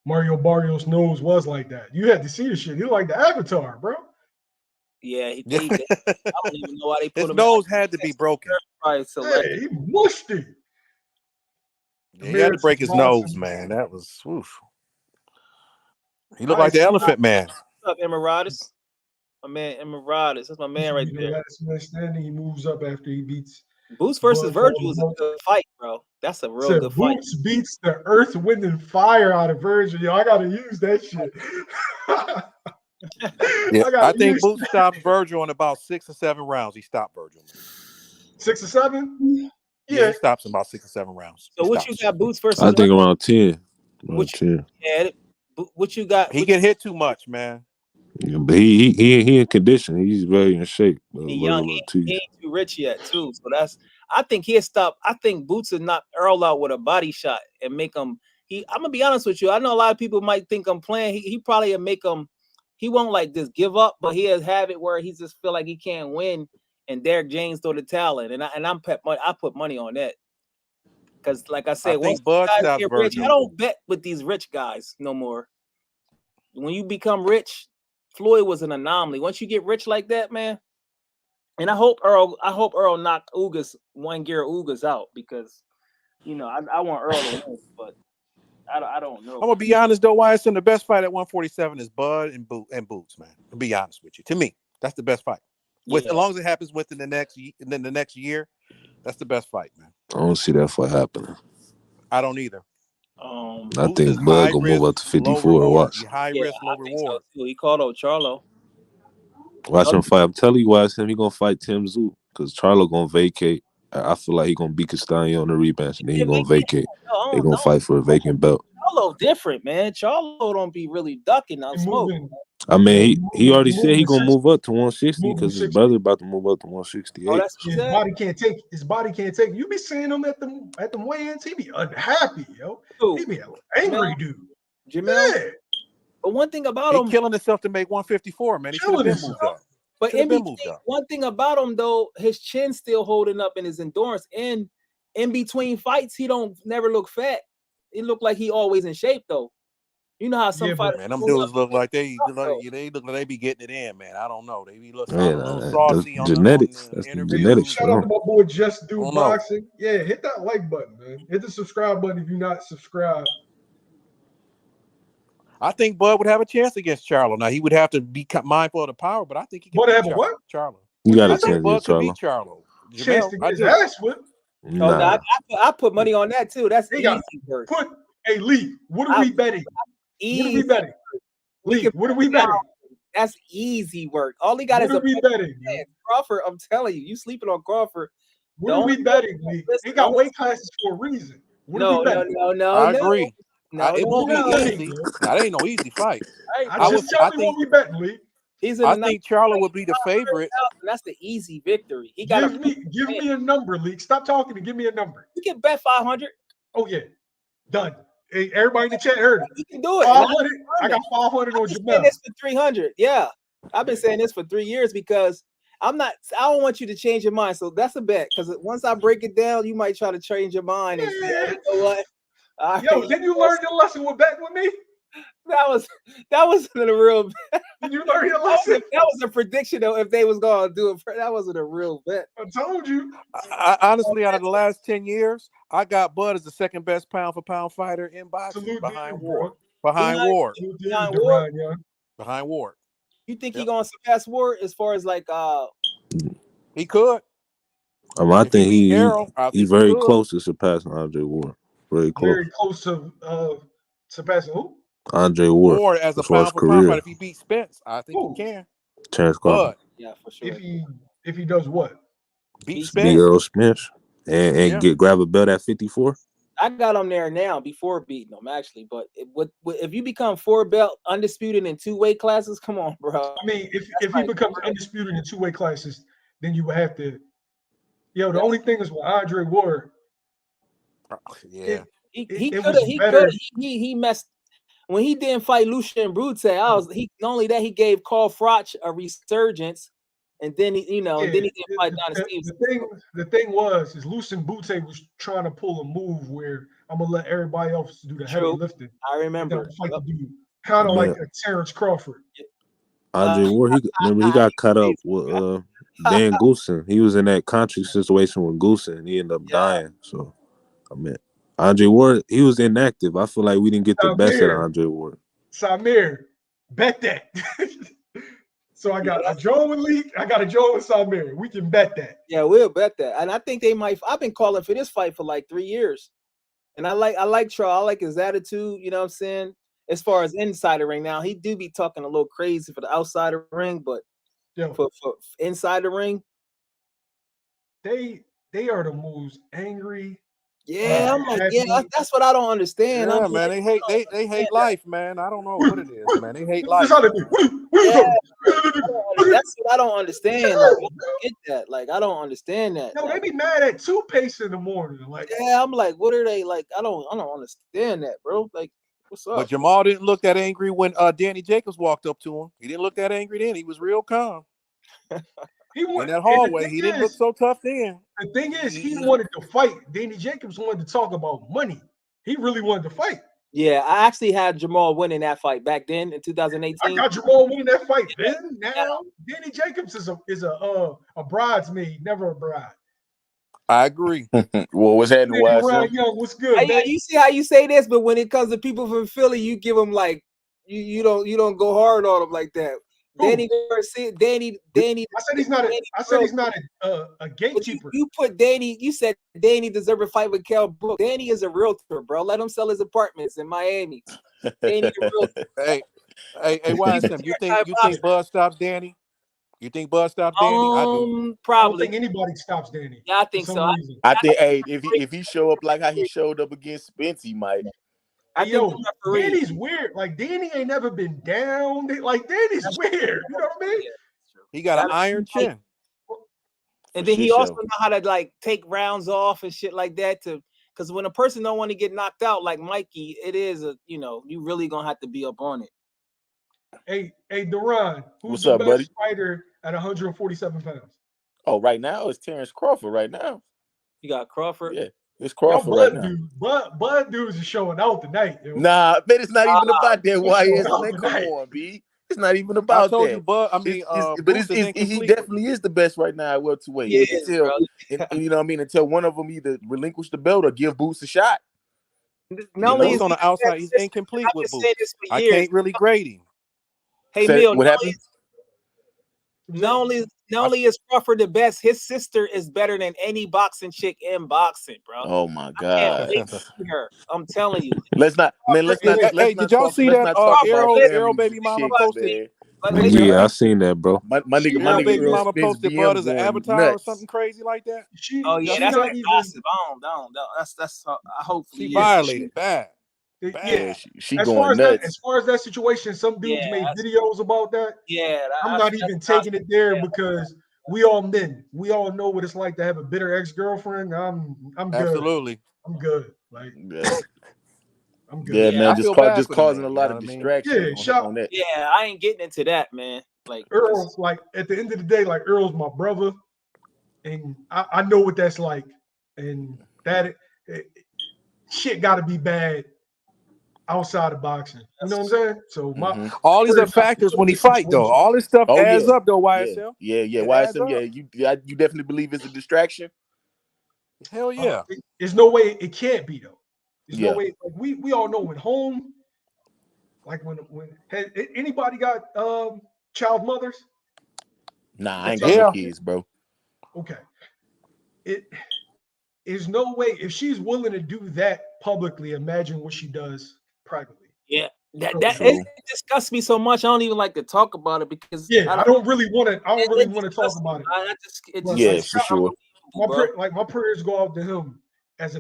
Mario Barrios' nose was like that. You had to see the shit. He like the Avatar, bro. Yeah, I don't even know why they put his him. His nose had to be broken. Hey, he mushed it. He had to break his nose, man. That was oof. He looked like the Elephant Man. What's up, Emiratis? My man, Emiratis. That's my man right there. Last man standing. He moves up after he beats. Boots versus Virgil is a good fight, bro. That's a real good fight. Boots beats the Earth, Wind, and Fire out of Virgil. Yo, I gotta use that shit. I think Boots stopped Virgil in about 6 or 7 rounds. He stopped Virgil. 6 or 7? Yeah, he stops in about 6 or 7 rounds. So He what stops. you got, Boots versus? I think around 10. What 10. what you got? He get hit too much, man. Yeah, but he in condition. He's very in shape. He young. He ain't too rich yet, too. So that's. I think he'll stop. I think Boots would knock Earl out with a body shot and make him. I'm gonna be honest with you. I know a lot of people might think I'm playing. He probably will make him. He won't like just give up, but he'll have it where he just feel like he can't win, and Derek James throw the talent. And I put money on that. Because, like I said, once Bud guys stops get rich, Virgil. I don't bet with these rich guys no more. When you become rich, Floyd was an anomaly. Once you get rich like that, man, and I hope Earl knock Ugas 1 gear Ugas out because I want Earl to win, but I don't know. I'm gonna be honest though, Wyatt, the best fight at 147 is Bud and Boots, man. I'll be honest with you. To me, that's the best fight. As long as it happens within the next year, that's the best fight, man. I don't see that fight happening. I don't either. I think Bud gonna move up to 54. Watch. High risk, low reward. So he called out Charlo. Watch him fight. I'm telling you, watch him. He gonna fight Tim Tszyu because Charlo gonna vacate. I feel like he gonna beat Castaño on the rematch, and then he gonna vacate. They gonna fight for a vacant belt. Charlo different, man. Charlo don't be really ducking out smoke. I mean, he already said he gonna move up to 160 because his brother about to move up to 168. Oh, that's his body can't take. His body can't take. You be seeing him at the weigh-ins. He be unhappy, yo. He be an angry dude. Jamel. Yeah. But one thing about him, killing himself to make 154, man. He should have been moved up. But one thing about him though, his chin's still holding up in his endurance, and in between fights, he don't never look fat. It look like he always in shape though. You know how some fighters, man, them dudes look like they look like they be getting it in, man. I don't know. They be looking a little saucy on genetics. The that's the interviews. genetics. Shout out to my boy Just Do Boxing. Yeah, hit that like button, man. Hit the subscribe button if you're not subscribed. I think Bud would have a chance against Charlo. Now he would have to be mindful of the power, but I think he can beat Charlo. You got a chance against Charlo. Chance to get his ass whipped. Nah. I put money on that too. That's easy work. Hey Lee, what are we betting? What are we betting? Lee, what are we betting? That's easy work. All he got is a betting. Crawford. I'm telling you, sleeping on Crawford. What are we betting, Lee? He got weight classes for a reason. What are we betting? No. I agree. No, it won't be easy. That ain't no easy fight. I just tell me what we betting, Lee. I think Charlo would be the favorite. That's the easy victory. He got give me a number, Lee. Stop talking and give me a number. You can bet 500. Oh yeah, done. Hey, everybody in the chat heard it. You can do it. 500. I got 500 on Jamel. This for 300. Yeah, I've been saying this for 3 years because I don't want you to change your mind. So that's a bet because once I break it down, you might try to change your mind and say, you know what? Yo, did you learn your lesson with betting with me? That wasn't a real bet. Did you learn your lesson? That was a prediction though. If they was gonna do it, that wasn't a real bet. I told you. I honestly, out of the last 10 years, I got Bud as the second best pound for pound fighter in boxing behind Ward. Behind Ward. Behind Ward. You think he gonna surpass Ward as far as like he could. I think he's very close to surpassing Andre Ward. Very close. Very close to surpassing who? Andre Ward. Ward as a pound for pound fighter. If he beats Spence, I think he can. Terence Crawford. Yeah, for sure. If he does what? Beat Spence. Beat Errol Spence and grab a belt at 54. I got him there now before beating him actually, but if you become 4 belt undisputed in 2 weight classes, come on, bro. I mean, if he becomes undisputed in 2 weight classes, then you would have to. Yo, the only thing is with Andre Ward. Yeah, he messed when he didn't fight Lucian Brute. Not only that, he gave Carl Froch a resurgence, and then he didn't fight Don Stevenson. The thing was Lucian Brute was trying to pull a move where I'm gonna let everybody else do the heavy lifting. I remember. Kind of like a Terence Crawford. Andre Ward, he got cut up with Dan Goosen. He was in that contract situation with Goosen, and he ended up dying. So, I mean, Andre Ward, he was inactive. I feel like we didn't get the best out of Andre Ward. Samir, bet that. So I got a Joe with Lee. I got a Joe with Samir. We can bet that. Yeah, we'll bet that. And I think they might. I've been calling for this fight for like 3 years, and I like Charles. I like his attitude. You know what I'm saying? As far as inside the ring, now he do be talking a little crazy for the outside of the ring, but for inside the ring, they they are the most angry. Yeah, I'm like, yeah, happy. that's what I don't understand. Yeah, I'm man, like, they hate life, man. I don't know what it is, man. They hate life. What are you talking? that's what I don't understand. Like, I don't get that. Like, I don't understand that. No, like, they be mad at toothpaste in the morning. Like, yeah, I'm like, what are they like? I don't understand that, bro. Like, what's up? But Jamal didn't look that angry when Danny Jacobs walked up to him. He didn't look that angry then. He was real calm. he went In that hallway, he didn't look so tough then. The thing is, he wanted to fight. Danny Jacobs wanted to talk about money. He really wanted to fight. Yeah, I actually had Jamal winning that fight back then in 2018. I got Jamal winning that fight then. Now, Danny Jacobs is a bridesmaid, never a bride. I agree. Well, what's happening, Hey, YSL? Ryan Young, what's good, man? You see how you say this, but when it comes to people from Philly, you give them like you don't go hard on them like that. Who? Danny. I said he's not a. I said he's not a gatekeeper. You put Danny. You said Danny deserved a fight with Kell Brook. Danny is a realtor, bro. Let him sell his apartments in Miami. Danny a realtor. Hey, YSM, you think Bud stops Danny? You think Bud stops Danny? I do. Probably. I don't think anybody stops Danny. Yeah, I think so. I think, hey, if he show up like how he showed up against Spence, he might. Yo, Danny's weird. Like, Danny ain't never been down. Like, Danny's weird. You know what I mean? He got an iron chin. And then he also know how to like take rounds off and shit like that because when a person don't want to get knocked out like Mikey, it is you really gonna have to be up on it. Hey, Duran, who's What's the up, best buddy? fighter at 147 pounds? Oh, right now it's Terence Crawford. Right now, you got Crawford. Yeah, it's Crawford right now. Bud dudes is showing out tonight. Yo. Nah, man, it's not even about that. YS, man, come on, B. It's not even about I told that. you, Bud. I mean, but he definitely is the best right now at welterweight. Yeah, and you know what I mean. Until one of them either relinquish the belt or give Boots a shot. Not only is on the outside, he's incomplete with Boots. I can't really grade him. Hey, Mill, what happened? Not only is Crawford the best, his sister is better than any boxing chick in boxing, bro. Oh my God! I'm telling you. Let's not. Hey, did y'all see that Errol baby mama posted? Yeah, I seen that, bro. My nigga baby mama posted Bud as an avatar or something crazy like that. That's not gossip. I don't. That's hopefully she violated bad. Yeah, she as going nuts. As far as that situation, some dudes made videos about that. Yeah, I'm not even taking it there because we all men. We all know what it's like to have a bitter ex-girlfriend. I'm good. Absolutely. I'm good. Like, I'm good. Yeah, man, just causing a lot of distraction. On that. Yeah, I ain't getting into that, man. Like Earl, like at the end of the day, like Earl's my brother, and I know what that's like, and that shit got to be bad outside of boxing. You know what I'm saying? So all these are factors when he fight, though. All this stuff adds up, though. YSL. Yeah, YSL. Yeah, you definitely believe it's a distraction. Hell yeah. There's no way it can't be though. There's no way. Like, we all know when home, like when has anybody got child mothers? Nah, I ain't got no kids, bro. Okay. It is no way if she's willing to do that publicly. Imagine what she does privately. Yeah, it disgusts me so much. I don't even like to talk about it because I don't really want to. I don't really want to talk about it. For sure. My prayers go out to him as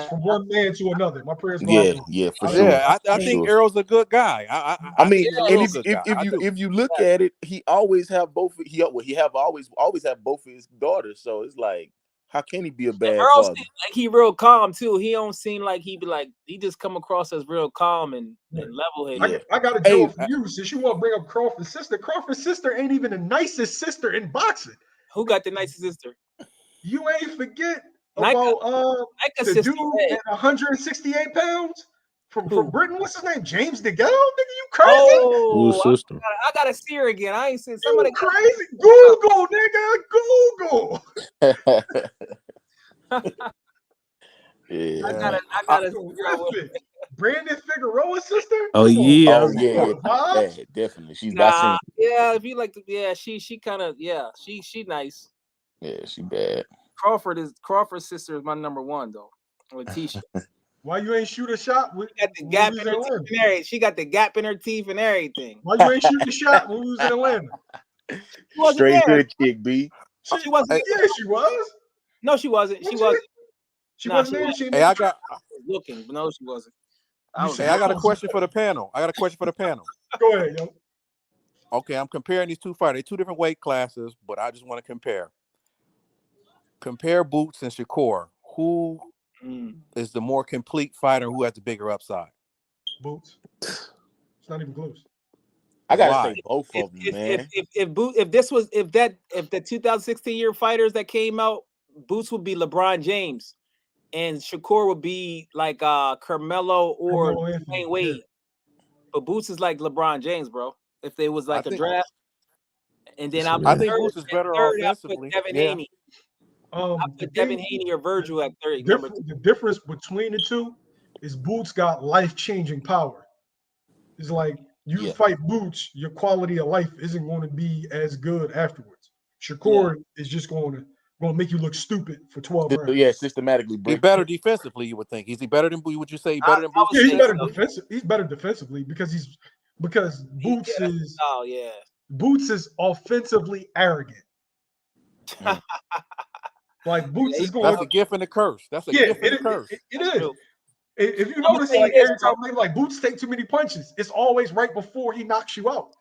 from one man to another. My prayers go out to him. Yeah, for sure. Yeah, I think Errol's a good guy. I mean, and if you look at it, he always have both. He always have both of his daughters. So it's like, how can he be a bad father? Like he real calm too. He don't seem like he be like he just come across as real calm and level-headed. I got a joke for you since you want to bring up Crawford's sister. Crawford's sister ain't even the nicest sister in boxing. Who got the nicest sister? You ain't forget about the dude at 168 pounds from Britain. What's his name? James DeGale? Nigga, you crazy? Who's sister? I gotta see her again. I ain't seen somebody crazy. Google, nigga. Google. Yeah. I gotta Brandon Figueroa's sister? Oh yeah. Definitely. She's if you like she kind of she nice. Yeah, she bad. Crawford's sister is my number one though. Letitia. Why you ain't shoot a shot? She got the gap in her teeth and everything. Why you ain't shoot a shot when we was in Atlanta? Straight good kick, B. She wasn't. Yeah, she was. No, she wasn't. She wasn't. She Nah, wasn't she there. wasn't. She Hey, I got looking, but no, she wasn't. hey, I got a question for the panel. Go ahead, yo. Okay, I'm comparing these two fighters. They're two different weight classes, but I just want to compare. Compare Boots and Shakur. Who is the more complete fighter? Who has the bigger upside? Boots. It's not even close. I gotta Why? say both of them, man. If the 2016 year fighters that came out, Boots would be LeBron James, and Shakur would be like Carmelo or Dwayne Wade. Yeah. But Boots is like LeBron James, bro. If there was like a draft, and then I think Boots is better offensively. Devin Haney. I put Devin Haney or Virgil at 30. The difference between the two is Boots got life-changing power. It's like you fight Boots, your quality of life isn't going to be as good afterwards. Shakur is just going to make you look stupid for 12 rounds. Yeah, systematically. He's better defensively, you would think. Is he better than? Would you say he's better than Boots? Yeah, he's better defensive. He's better defensively because Boots is. Oh yeah. Boots is offensively arrogant. Like Boots is going. That's a gift and a curse. That's a gift and a curse. It is. If you notice, like every time like Boots take too many punches, it's always right before he knocks you out.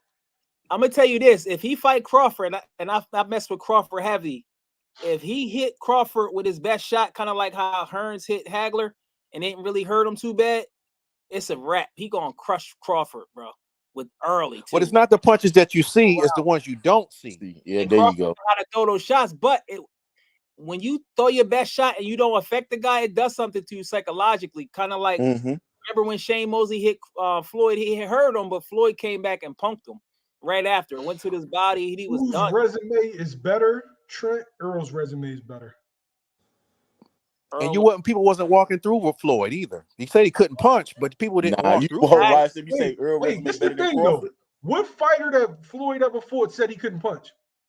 I'm gonna tell you this: if he fight Crawford, and I messed with Crawford heavy, if he hit Crawford with his best shot, kind of like how Hearns hit Hagler, and didn't really hurt him too bad, it's a wrap. He gonna crush Crawford, bro. With early, but it's not the punches that you see; it's the ones you don't see. Yeah, and there Crawford you go. How to throw those shots, but when you throw your best shot and you don't affect the guy, it does something to you psychologically. Kind of like remember when Shane Mosley hit Floyd, he hurt him, but Floyd came back and punked him right after. Went to his body, he was done. Whose resume is better? Trent Earl's resume is better. And people wasn't walking through with Floyd either. He said he couldn't punch, but people didn't walk through. If you say Earl this is the thing though. What fighter that Floyd ever fought said he couldn't punch?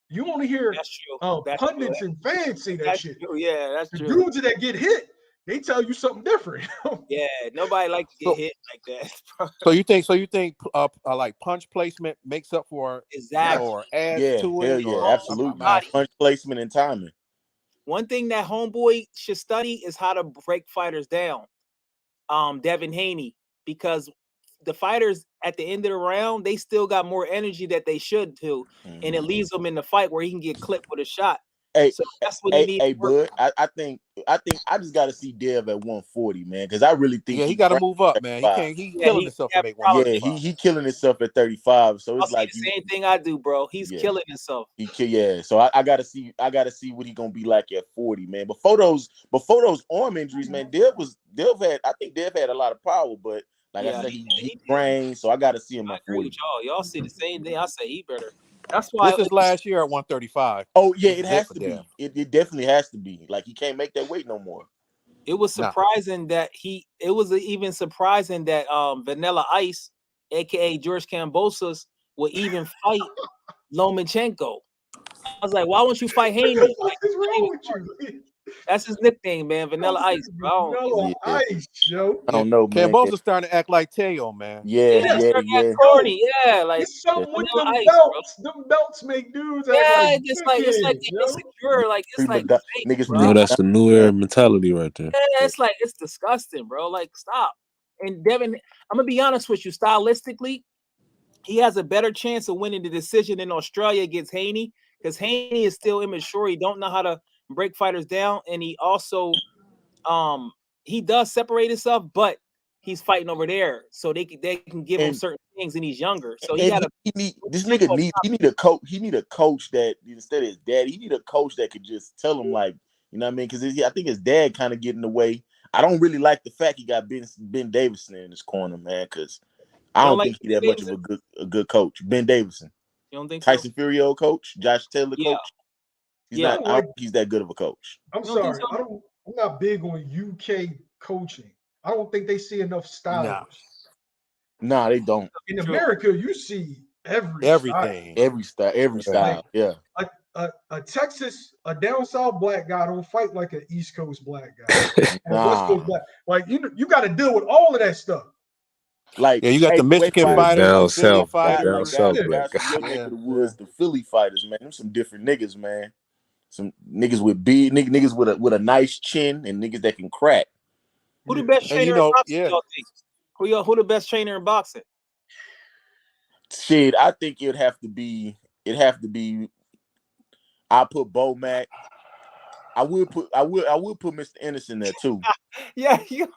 You only hear pundits and fans say that shit. True. Yeah, that's the true. Dudes that get hit, they tell you something different. Yeah, nobody likes to get hit like that. So you think like punch placement makes up for or adds to it? Yeah, absolutely. Punch placement and timing. One thing that homeboy should study is how to break fighters down. Devin Haney, because the fighters at the end of the round, they still got more energy that they should too, and it leaves them in the fight where he can get clipped with a shot. Hey, so that's what he needs. Hey, bud, I think I just got to see Dev at 140, man, because I really think he got to move up, man. He's killing himself to make 145. Yeah, he killing himself at 35. So it's like the same thing I do, bro. He's killing himself. So I gotta see what he gonna be like at 40, man. Before those arm injuries, man, Dev had a lot of power, but like I said, he trained, so I gotta see him at 40. Y'all see the same thing. I say he better. That's why this is last year at 135. Oh yeah, it has to be. It definitely has to be. Like he can't make that weight no more. It was surprising that even surprising that Vanilla Ice, aka George Kambosos, would even fight Lomachenko. I was like, why won't you fight Haney? What is wrong with you? That's his nickname, man. Vanilla Ice, bro. Vanilla Ice, yo. I don't know, man. Kambosos starting to act like Teo, man. Yeah. Corny, like it's something with them Ice, belts. Them belts make dudes. It's like insecure. Like it's like niggas. No, that's the new era mentality right there. Yeah, it's disgusting, bro. Like stop. And Devin, I'm gonna be honest with you. Stylistically, he has a better chance of winning the decision in Australia against Haney because Haney is still immature. He don't know how to break fighters down, and he also he does separate himself, but he's fighting over there, so they can give him certain things, and he's younger. So he need a coach. He need a coach that instead of his dad, he need a coach that could just tell him, like, you know what I mean? Because I think his dad kind of get in the way. I don't really like the fact he got Ben Davison in his corner, man, because I don't think he's that much of a good coach. Ben Davison. You don't think Tyson Fury old coach, Josh Taylor coach. He's not. I don't think he's that good of a coach. I'm sorry. I'm not big on UK coaching. I don't think they see enough styles. Nah, they don't. In America, you see everything. Every style. Yeah. A Texas, a down south black guy don't fight like an East Coast black guy. West Coast black. Like you got to deal with all of that stuff. Like you got the Michigan fighters, down south, down south, black guy. the Philly fighters, man. Them some different niggas, man. some niggas with big niggas with a nice chin and niggas that can crack. Who the best And trainer you know, in boxing? yeah. Y'all think? Who the best trainer in boxing? Shit, I think it'd have to be. I put Bo Mac. I would put Mr. Ennis in there too. Yeah, you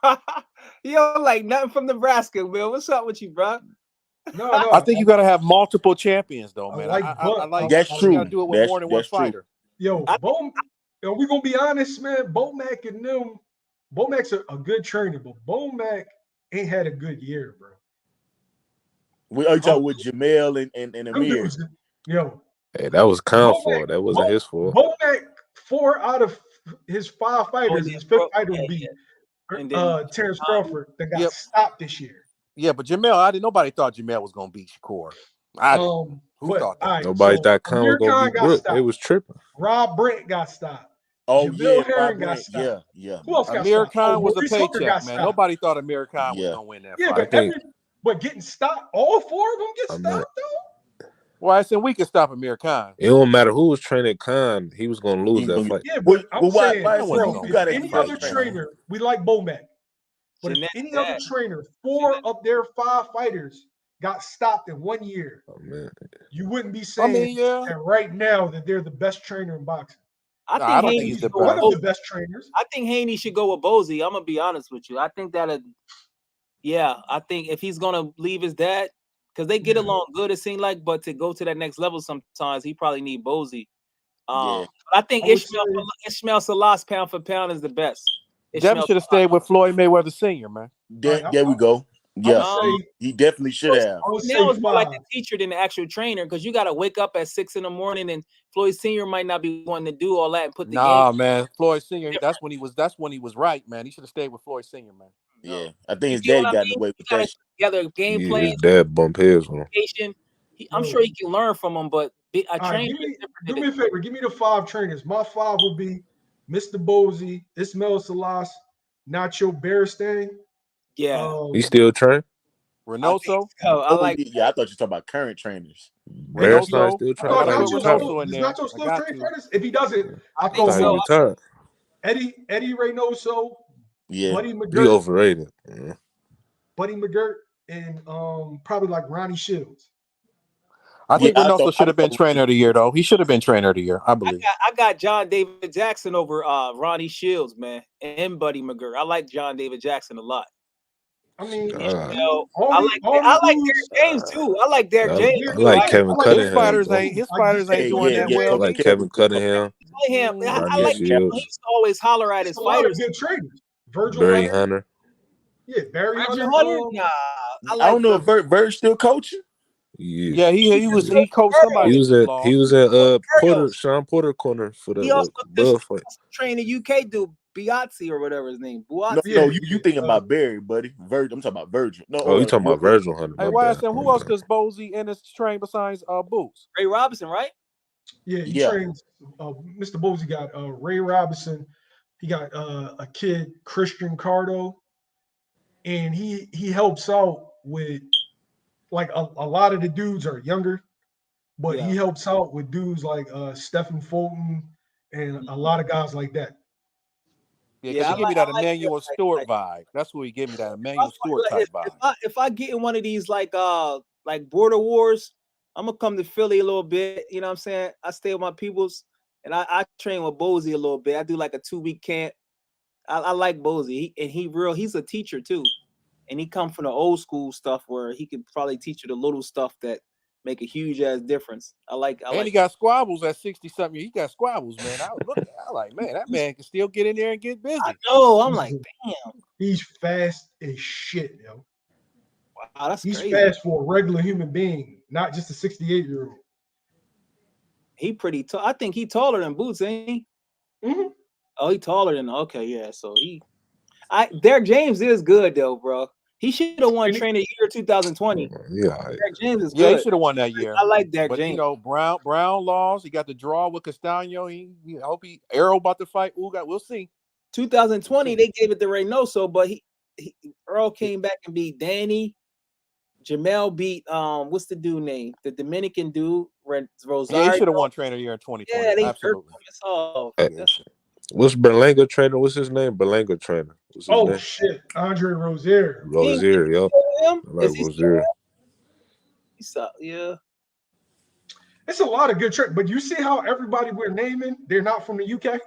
don't like nothing from Nebraska, Will. What's up with you, bro? No, I think you got to have multiple champions, though, I man. like I like That's you true. got to do it with more than one That's true. fighter. Yo, we gonna be honest, man. Bo Mac and them, Bo Mac's a good trainer, but Bo Mac ain't had a good year, bro. We are talking with Jamel and Them Amir. dudes, yo, Hey, that was Khan's Bo Mac- fault. That wasn't his fault. Bo Mac, 4 out of his 5 fighters, yeah, his 5th bro. fighter Yeah, will be And then Terence Crawford that got Yep. stopped this year. Yeah, but Jamel, nobody thought Jamel was gonna beat Shakur. I didn't. Who But, thought that? all right, Nobody so thought Khan was Amir gonna Khan beat got Brook. stopped. They was tripping. Rob Brant got stopped. Oh Jamel yeah, Herring Rob got Brant. stopped. Yeah. Who else got Amir stopped? Khan was a Maurice Hooker paycheck, got man. stopped. Nobody thought Amir Khan was Yeah. gonna win that Yeah, fight. but getting stopped, all 4 of them get stopped though. Well, I said we could stop Amir Khan. It don't matter who was training Khan, he was gonna lose that fight. Yeah, but I'm saying, why bro, who if got any other trainer, we like Bo Mac, but if Jeanette any Dad. other trainer, 4 of their 5 fighters got stopped in 1 year, Oh man. you wouldn't be saying that right now that they're the best trainer in boxing. I don't think he's the One best. of the best trainers. I think Haney should go with Bozy. I'm gonna be honest with you. I think I think if he's gonna leave his dad, because they get along good, it seemed like, but to go to that next level, sometimes he probably need Bozy. Yeah. I think Ishmael Salas pound for pound is the best. Devin should have stayed with Floyd Mayweather Sr., man. There we go. Yeah, he definitely should have. Now is more like the teacher than the actual trainer, because you got to wake up at 6 in the morning, and Floyd Sr. might not be wanting to do all that and put the game. Man. Floyd Sr. That's when he was right, man. He should have stayed with Floyd Sr., man. Yeah, I think his dad got in the way with that. Together game plan. His dad bump heads on him. I'm sure he can learn from him, but a trainer. Do me a favor. Give me the 5 trainers. My 5 will be Mr. Bozy, Ismail Salas, Nacho Beristain. Yeah, he still train. Reynoso. I like. Yeah, I thought you were talking about current trainers. Reynoso still trying. I thought Nacho still train fighters. If he doesn't, I thought he retired. Eddie Reynoso. Yeah, Buddy McGirt. He overrated. Yeah. Buddy McGirt and probably like Ronnie Shields. I think Reynoso should have been trainer of the year, though. He should have been trainer of the year, I believe. I got John David Jackson over Ronnie Shields, man, and Buddy McGirt. I like John David Jackson a lot. I mean, I like Derek James too. I like Derek James. I like Kevin Cunningham. His fighters ain't doing that well. I like Kevin Cunningham. I like him. He used to always holler at his fighters. Good trainers. Barry Hunter. Yeah, Barry Hunter. Nah, I don't know if Verge still coaching. Yeah, he coached somebody. He was at Sean Porter corner for the he also Bud fight. trained the UK dude, Biazzi or whatever his name. No, you thinking about Barry, buddy. Virgil. I'm talking about Virgil. No, you talking about Virgil Hunter. Hey, why I said who else does Bozy Ennis train besides Boots? Ray Robinson, right? Yeah, he trains. Mr. Bozy got Ray Robinson. He got a kid, Christian Cardo, and he helps out with like a lot of the dudes are younger, but he helps out with dudes like Stephen Fulton and a lot of guys like that. Yeah, because he gave me that Emmanuel Stewart vibe. That's who he gave me, that Emmanuel Stewart type vibe. If I get in one of these like Border Wars, I'm gonna come to Philly a little bit. You know what I'm saying? I stay with my peoples, and I train with Bozy a little bit. I do like a 2-week camp. I like Bozy. He's a teacher too, and he come from the old school stuff where he could probably teach you the little stuff that make a huge ass difference. He got squabbles at 60-something. He got squabbles, man. I like, man, that man can still get in there and get busy. I know. I'm like, damn. He's fast as shit, yo. Wow, that's He's crazy. fast for a regular human being, not just a 68-year-old. He pretty tall. I think he taller than Boots, ain't he? Mm-hmm. Oh, he taller than. Okay, yeah. So Derek James is good though, bro. He should have won Trainer Year 2020. Yeah, Derek James is good. Yeah, he should have won that year. I like Derek But James. you know, Brown lost. He got the draw with Castano. I hope Errol about to fight Ugas. We'll see. 2020, they gave it to Reynoso, but Earl came back and beat Danny. Jamel beat what's the dude name? The Dominican dude, Rosario. Yeah, he should have won Trainer of the Year in 2020. Yeah, they Absolutely. off. Hey, what's Berlanga trainer? What's his name? Berlanga trainer. What's his name? Shit, Andre Rozier. Rozier, yup. Him? I like Rozier. Yeah. It's a lot of good tricks, but you see how everybody we're naming, they're not from the UK?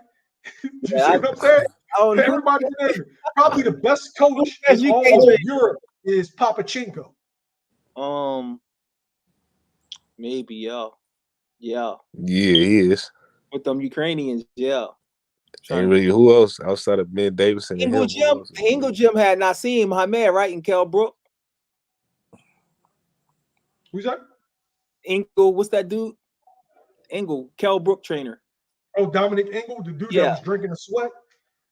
You see what I'm saying? Everybody we're naming. Probably the best coach in all of Europe is Papachenko. Maybe, yeah. Yeah, he is. With them Ukrainians, yeah. Ain't really who else outside of Ben Davison and him. Ingle Jim had Nassim Hamed, right, in Kell Brook. Who's that? Ingle, what's that dude? Ingle, Kell Brook trainer. Oh, Dominic Ingle, the dude that was drinking the sweat.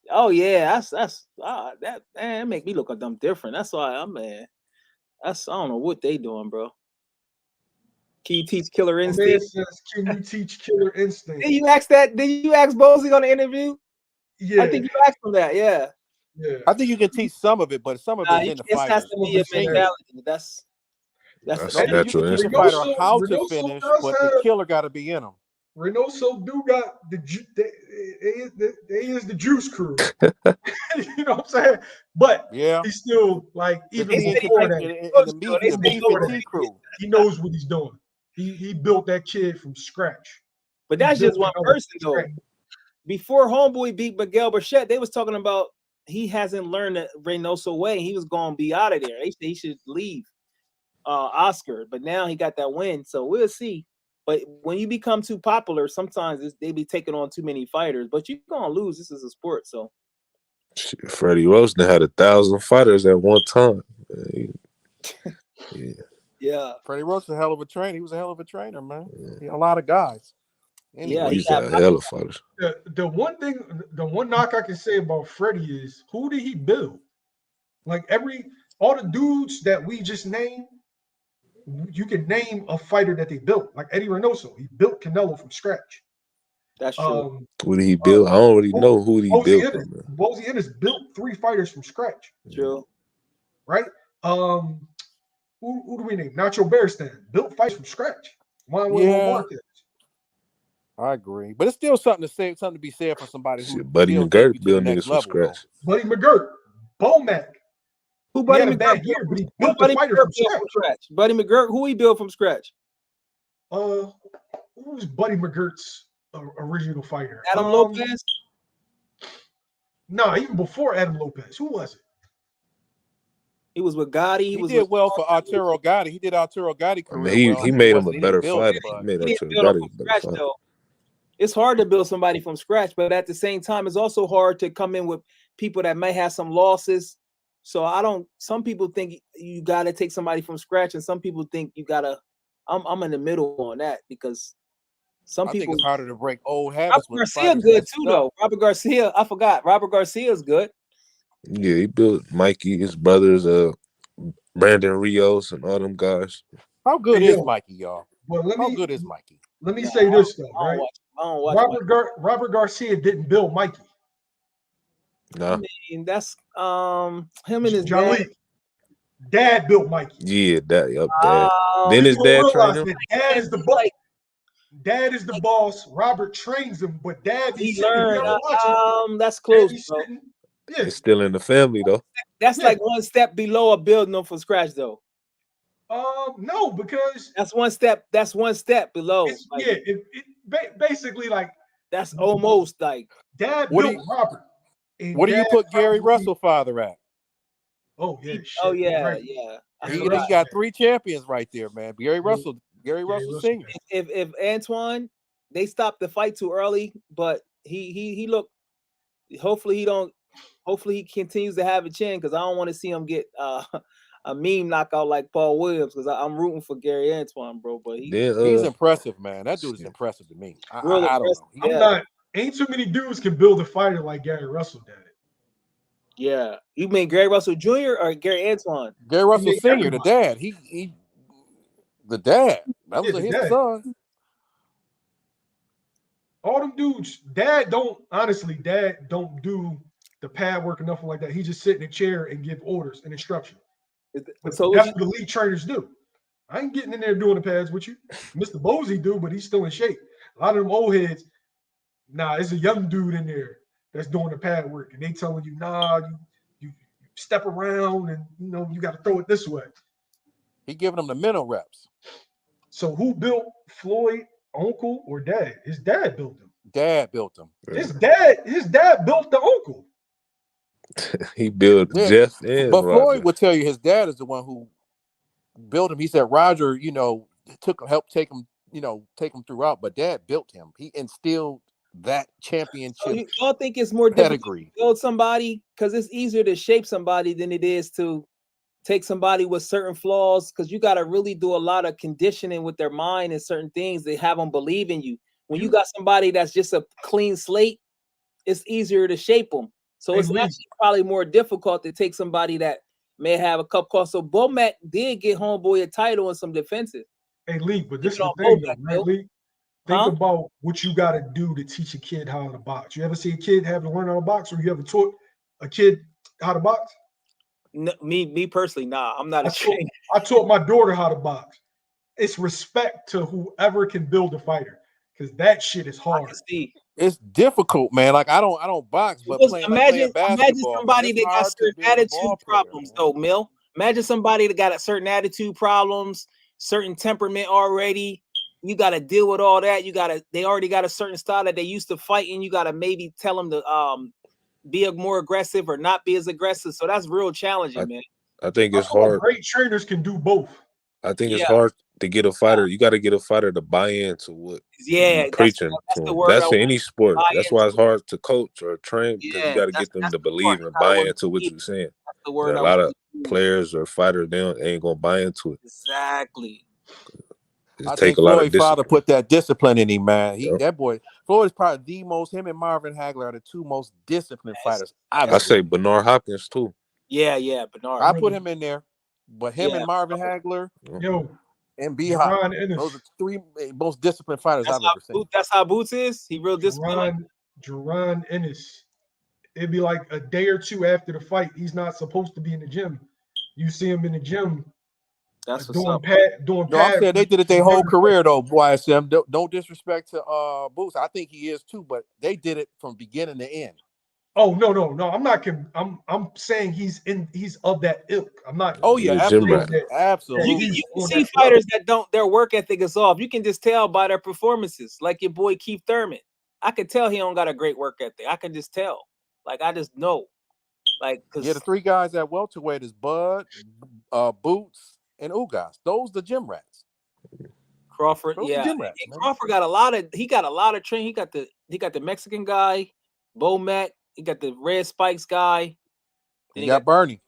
Oh yeah, that make me look at them different. That's why I don't know what they doing, bro. Can you teach killer instinct? Says, can you teach killer instinct? Did you ask that? Did you ask Bosley on the interview? Yeah, I think you asked him that. Yeah. I think you can teach some of it, but some of it's in the fight. Has to be a mentality. That's natural. You can teach a fighter how to finish, but the killer got to be in him. Reynoso do got they is the juice crew. You know what I'm saying? But he's still like even before that, crew. He knows what he's doing. He built that kid from scratch. But that's just one person though. Before Homeboy beat Miguel Burchett, they was talking about he hasn't learned the Reynoso way. He was going to be out of there. They said he should leave Oscar, but now he got that win, so we'll see. But when you become too popular, sometimes they be taking on too many fighters. But you're gonna lose. This is a sport, so. Freddie Rosen had 1,000 fighters at one time. Yeah. Freddie Rosen, a hell of a trainer. He was a hell of a trainer, man. He had a lot of guys. Anyway, he's a hell of fighters. The one knock I can say about Freddie is who did he build? Like all the dudes that we just named. You can name a fighter that they built, like Eddie Reynoso. He built Canelo from scratch. That's true. Who did he build? I don't really know who he built. Bozy Ennis built 3 fighters from scratch. True. Right? Who do we name? Nacho Bearstan built fights from scratch. Marquez. I agree, but it's still something to be said for somebody who Buddy McGirt built niggas from scratch. Buddy McGirt, Bomac. Who Buddy McGirt built from scratch? Buddy McGirt, who he built from scratch? Who was Buddy McGirt's original fighter? Adam Lopez? No, even before Adam Lopez. Who was it? He was with Gotti. He did well for Arturo Gotti. He did Arturo Gotti career. He made him a better fighter. He made Arturo Gotti a better fighter. It's hard to build somebody from scratch, but at the same time, it's also hard to come in with people that may have some losses. So some people think you got to take somebody from scratch, and some people think you got to. I'm in the middle on that because I think it's harder to break old habits. Robert Garcia good too, though. Robert Garcia, I forgot. Robert Garcia is good. Yeah, he built Mikey, his brothers, Brandon Rios, and all them guys. How good is Mikey, y'all? Well, How good is Mikey? Let me say this though, right? Robert Garcia didn't build Mikey. No. I mean, that's him and his dad. Dad built Mikey. Yeah, dad. Then his dad trained him. Dad is the boss. Dad is the boss. Robert trains him, but Dad he learned. That's close, bro. It's still in the family though. That's like one step below a building them from scratch, though. No, because that's one step. That's one step below. Basically like that's almost like Dad built Robert. What do you put Gary Russell father at? Oh yeah. Oh yeah, right. yeah. He got 3 champions right there, man. Gary Russell Sr. If Antoine, they stopped the fight too early, but he looked. Hopefully he continues to have a chin because I don't want to see him get a meme knockout like Paul Williams because I'm rooting for Gary Antoine, bro. But he's impressive, man. That dude is impressive to me. I don't know. Ain't too many dudes can build a fighter like Gary Russell did it. Yeah. You mean Gary Russell Jr. or Gary Antoine? Gary Russell Sr., the dad. The dad. That was his son. All them dudes, Dad don't do the pad work or nothing like that. He just sit in a chair and give orders and instructions. But So that's what the league trainers do. I ain't getting in there doing the pads with you. Mr. Bosey do, but he's still in shape. A lot of them old heads, nah, it's a young dude in there that's doing the pad work, and they telling you, nah, you step around and you got to throw it this way. He giving them the mental reps. So who built Floyd, uncle or dad? His dad built him. Dad built him. His dad built the uncle. He built Jeff and but Roger. Floyd would tell you his dad is the one who built him. He said Roger, helped take him throughout, but Dad built him. He instilled that championship. So y'all think it's more difficult to build somebody because it's easier to shape somebody than it is to take somebody with certain flaws, because you got to really do a lot of conditioning with their mind and certain things. They have them believe in you. When you got somebody that's just a clean slate, it's easier to shape them. So it's actually probably more difficult to take somebody that may have a cup cost. So Bomac did get homeboy a title and some defenses. Hey, Lee, but this is the thing, though, right, Lee? Think about what you got to do to teach a kid how to box. You ever see a kid have to learn how to box, or you ever taught a kid how to box? No, me personally, nah, I'm not a trainer. I taught my daughter how to box. It's respect to whoever can build a fighter, because that shit is hard. I can see. It's difficult, man. Like I don't box, but imagine somebody that got certain attitude problems, though, Mill. Imagine somebody that got a certain attitude problems, certain temperament already. You got to deal with all that. They already got a certain style that they used to fight, and you got to maybe tell them to be more aggressive or not be as aggressive. So that's real challenging, man. I think it's hard. Great trainers can do both. I think it's hard to get a fighter. You got to get a fighter to buy into what you're preaching. That's in any sport. That's why it's hard to coach or train, because you got to get them to believe and buy into what you're saying. A lot of players or fighters, they ain't gonna buy into it. Exactly. I think Floyd's father put that discipline in him, man. That boy, Floyd is probably him and Marvin Hagler are the two most disciplined fighters I've I say Bernard Hopkins too. Yeah, Bernard. I put him in there, but him and Marvin Hagler, and B-Hop, those are three most disciplined fighters I've ever seen. That's how Boots is. He real disciplined. Jerron Ennis. It'd be like a day or two after the fight. He's not supposed to be in the gym. You see him in the gym. That's doing what's pad. Doing no, I'm saying they did it their whole career though. YSM, don't disrespect to Boots. I think he is too, but they did it from beginning to end. Oh no! I'm not. I'm saying he's of that ilk. I'm not. Oh yeah, absolutely. You can see fighters that their work ethic is off. You can just tell by their performances. Like your boy Keith Thurman, I could tell he don't got a great work ethic. I can just tell. Like I just know. Like the three guys at welterweight is Bud, Boots, and Ugas. Those the gym rats. Crawford, Crawford got a lot of training. He got the Mexican guy, Bomac. He got the Red Spikes guy. He got Bernie.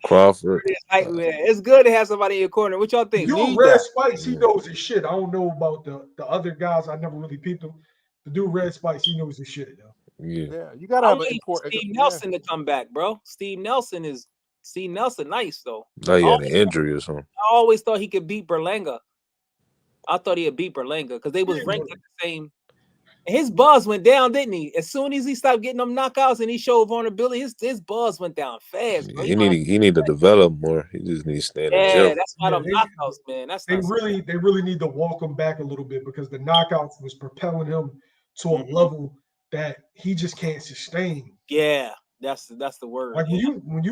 Crawford. It's good to have somebody in your corner. What y'all think? You Red Spikes, he knows his shit. I don't know about the other guys. I never really peeped them. The dude Red Spikes, he knows his shit, though. Yeah, you gotta have an important Steve Nelson to come back, bro. Steve Nelson, nice though. Oh, he had an injury or something. I always thought he could beat Berlanga. I thought he'd beat Berlanga because they was ranked at the same. And his buzz went down, didn't he? As soon as he stopped getting them knockouts and he showed vulnerability, his buzz went down fast. Bro. He need to develop more. He just needs to stay in the gym. Yeah, that's why them knockouts, man. They really need to walk him back a little bit, because the knockouts was propelling him to a level that he just can't sustain. Yeah, that's the word. Like when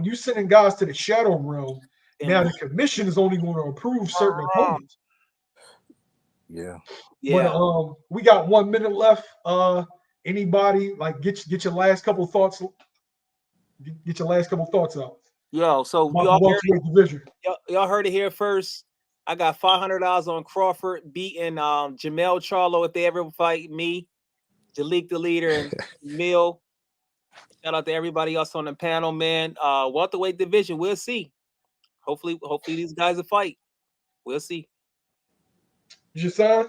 you sending guys to the shadow realm, now the commission is only going to approve certain opponents. Yeah. But we got 1 minute left. Anybody like get your last couple thoughts? Get your last couple thoughts out. Yo, so y'all heard it here first. I got $500 on Crawford beating Jamel Charlo if they ever fight me. Jalik the leader and Mill. Shout out to everybody else on the panel, man. Welterweight division, we'll see. Hopefully these guys will fight. We'll see. Is your sign?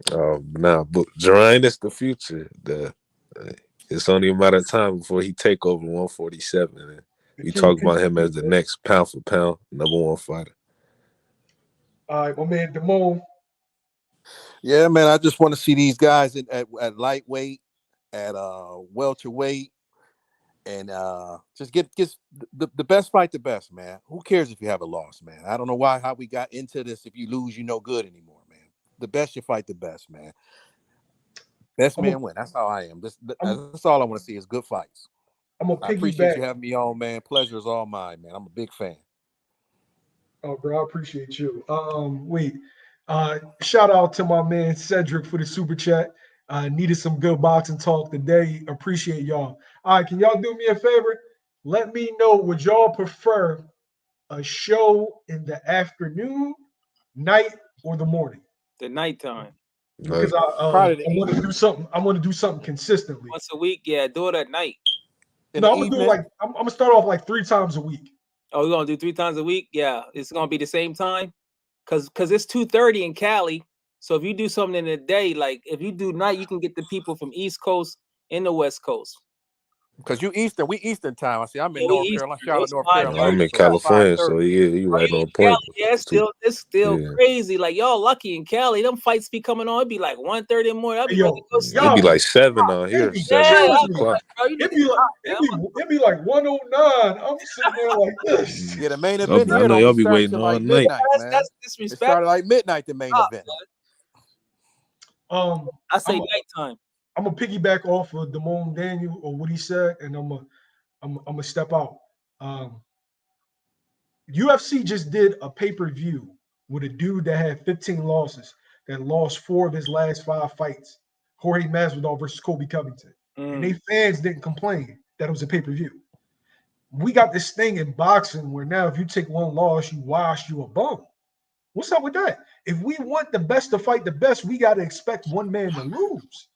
But Jermaine is the future. It's only a matter of time before he take over 147. And we talk about him as the next pound for pound #1 fighter. All right, my man Damone. Yeah, man. I just want to see these guys at lightweight, at welterweight, and just get the best fight the best, man. Who cares if you have a loss, man? I don't know how we got into this. If you lose, you no good anymore, man. The best you fight the best, man. Best man win. That's how I am. That's all I want to see is good fights. I'm gonna I appreciate piggyback. you having me on, man. Pleasure is all mine, man. I'm a big fan. Oh, bro, I appreciate you. Shout out to my man Cedric for the super chat. Needed some good boxing talk today. Appreciate y'all. All right, can y'all do me a favor? Let me know, would y'all prefer a show in the afternoon, night, or the morning? The nighttime. Because I want to do something. I want to do something consistently. Once a week, yeah. Do it at night. No, I'm gonna do like I'm gonna start off like 3 times a week. Oh, you're gonna do 3 times a week? Yeah, it's gonna be the same time. Cause it's 2:30 in Cali. So if you do something in the day, like if you do night, you can get the people from East Coast and the West Coast. Because we Eastern time. I see. I'm in North Carolina. Shout out North Yeah, Carolina. I'm in California, so yeah, you right on point. Yeah, it's still crazy. Like y'all lucky in Cali. Them fights be coming on. It'd be like 1:30 in the morning. I'd be ready to go sleep. It'd be like 7 out here. 7 o'clock. It'd be like 109. I'm sitting there like this. Yeah, the main event I here know don't y'all be start waiting till all like night. midnight, man. That's It disrespect. started like midnight. The main event. I say nighttime. I'm gonna piggyback off of Damone Daniel or what he said, and I'm gonna step out. UFC just did a pay-per-view with a dude that had 15 losses, that lost 4 of his last 5 fights. Jorge Masvidal versus Colby Covington. And they fans didn't complain that it was a pay-per-view. We got this thing in boxing where now if you take 1 loss, you wash, you a bum. What's up with that? If we want the best to fight the best, we got to expect one man to lose.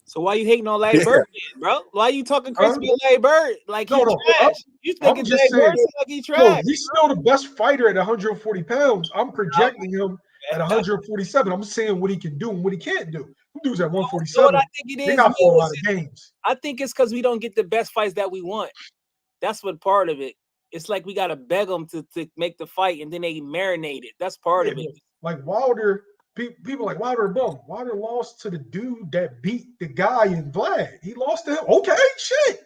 So why you hating on Larry Bird, bro? Why you talking crazy about Larry Bird? Like he trash. You thinking Larry Bird like he trash? No, he's still the best fighter at 140 pounds. I'm projecting him at 147. I'm saying what he can do and what he can't do. Who dudes at 147? What I think it is, they got for a lot of games. I think it's because we don't get the best fights that we want. That's what part of it. It's like we gotta beg them to make the fight, and then they marinate it. That's part of it. Like Wilder. People like Wilder bum. Wilder lost to the dude that beat the guy in Vlad. He lost to him. Okay, shit.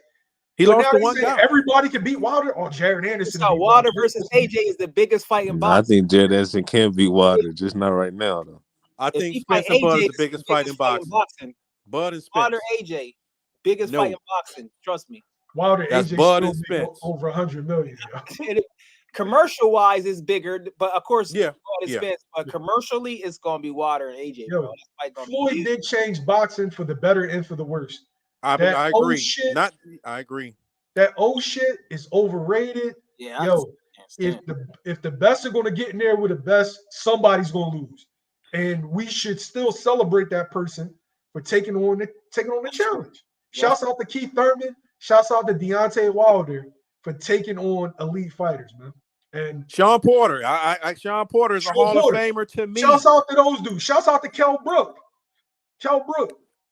He lost to one guy. Everybody can beat Wilder. Or Jared Anderson. Wilder versus AJ is the biggest fight in boxing. I think Jared Anderson can beat Wilder, just not right now though. I think Spence and Bud is the biggest fight in boxing. Bud and Spence. Wilder AJ, biggest fight in boxing. Trust me. Wilder That's AJ Bud and Spence. Over 100 million. Commercial wise is bigger, but of course, Spence, but commercially it's gonna be Wilder and AJ. Yo, Floyd did change boxing for the better and for the worse. I agree. I agree. That old shit is overrated. Yeah. If the best are gonna get in there with the best, somebody's gonna lose, and we should still celebrate that person for taking on the challenge. Shouts out to Keith Thurman. Shouts out to Deontay Wilder for taking on elite fighters, man. And Sean Porter, Sean Porter is a Hall of Famer to me. Shouts out to those dudes. Shouts out to Kell Brook.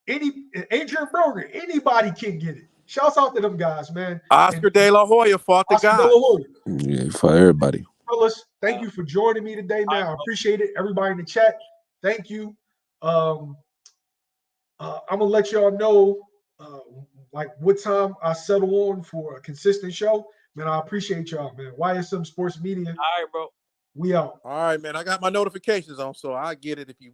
Adrian Broner, anybody can get it. Shouts out to them guys, man. Oscar De La Hoya fought the guy. Yeah, for everybody. Fellas, thank you for joining me today, man. I appreciate it. Everybody in the chat, thank you. I'm gonna let y'all know like what time I settle on for a consistent show. Man, I appreciate y'all, man. YSM Sports Media. All right, bro. We out. All right, man. I got my notifications on, so I get it if you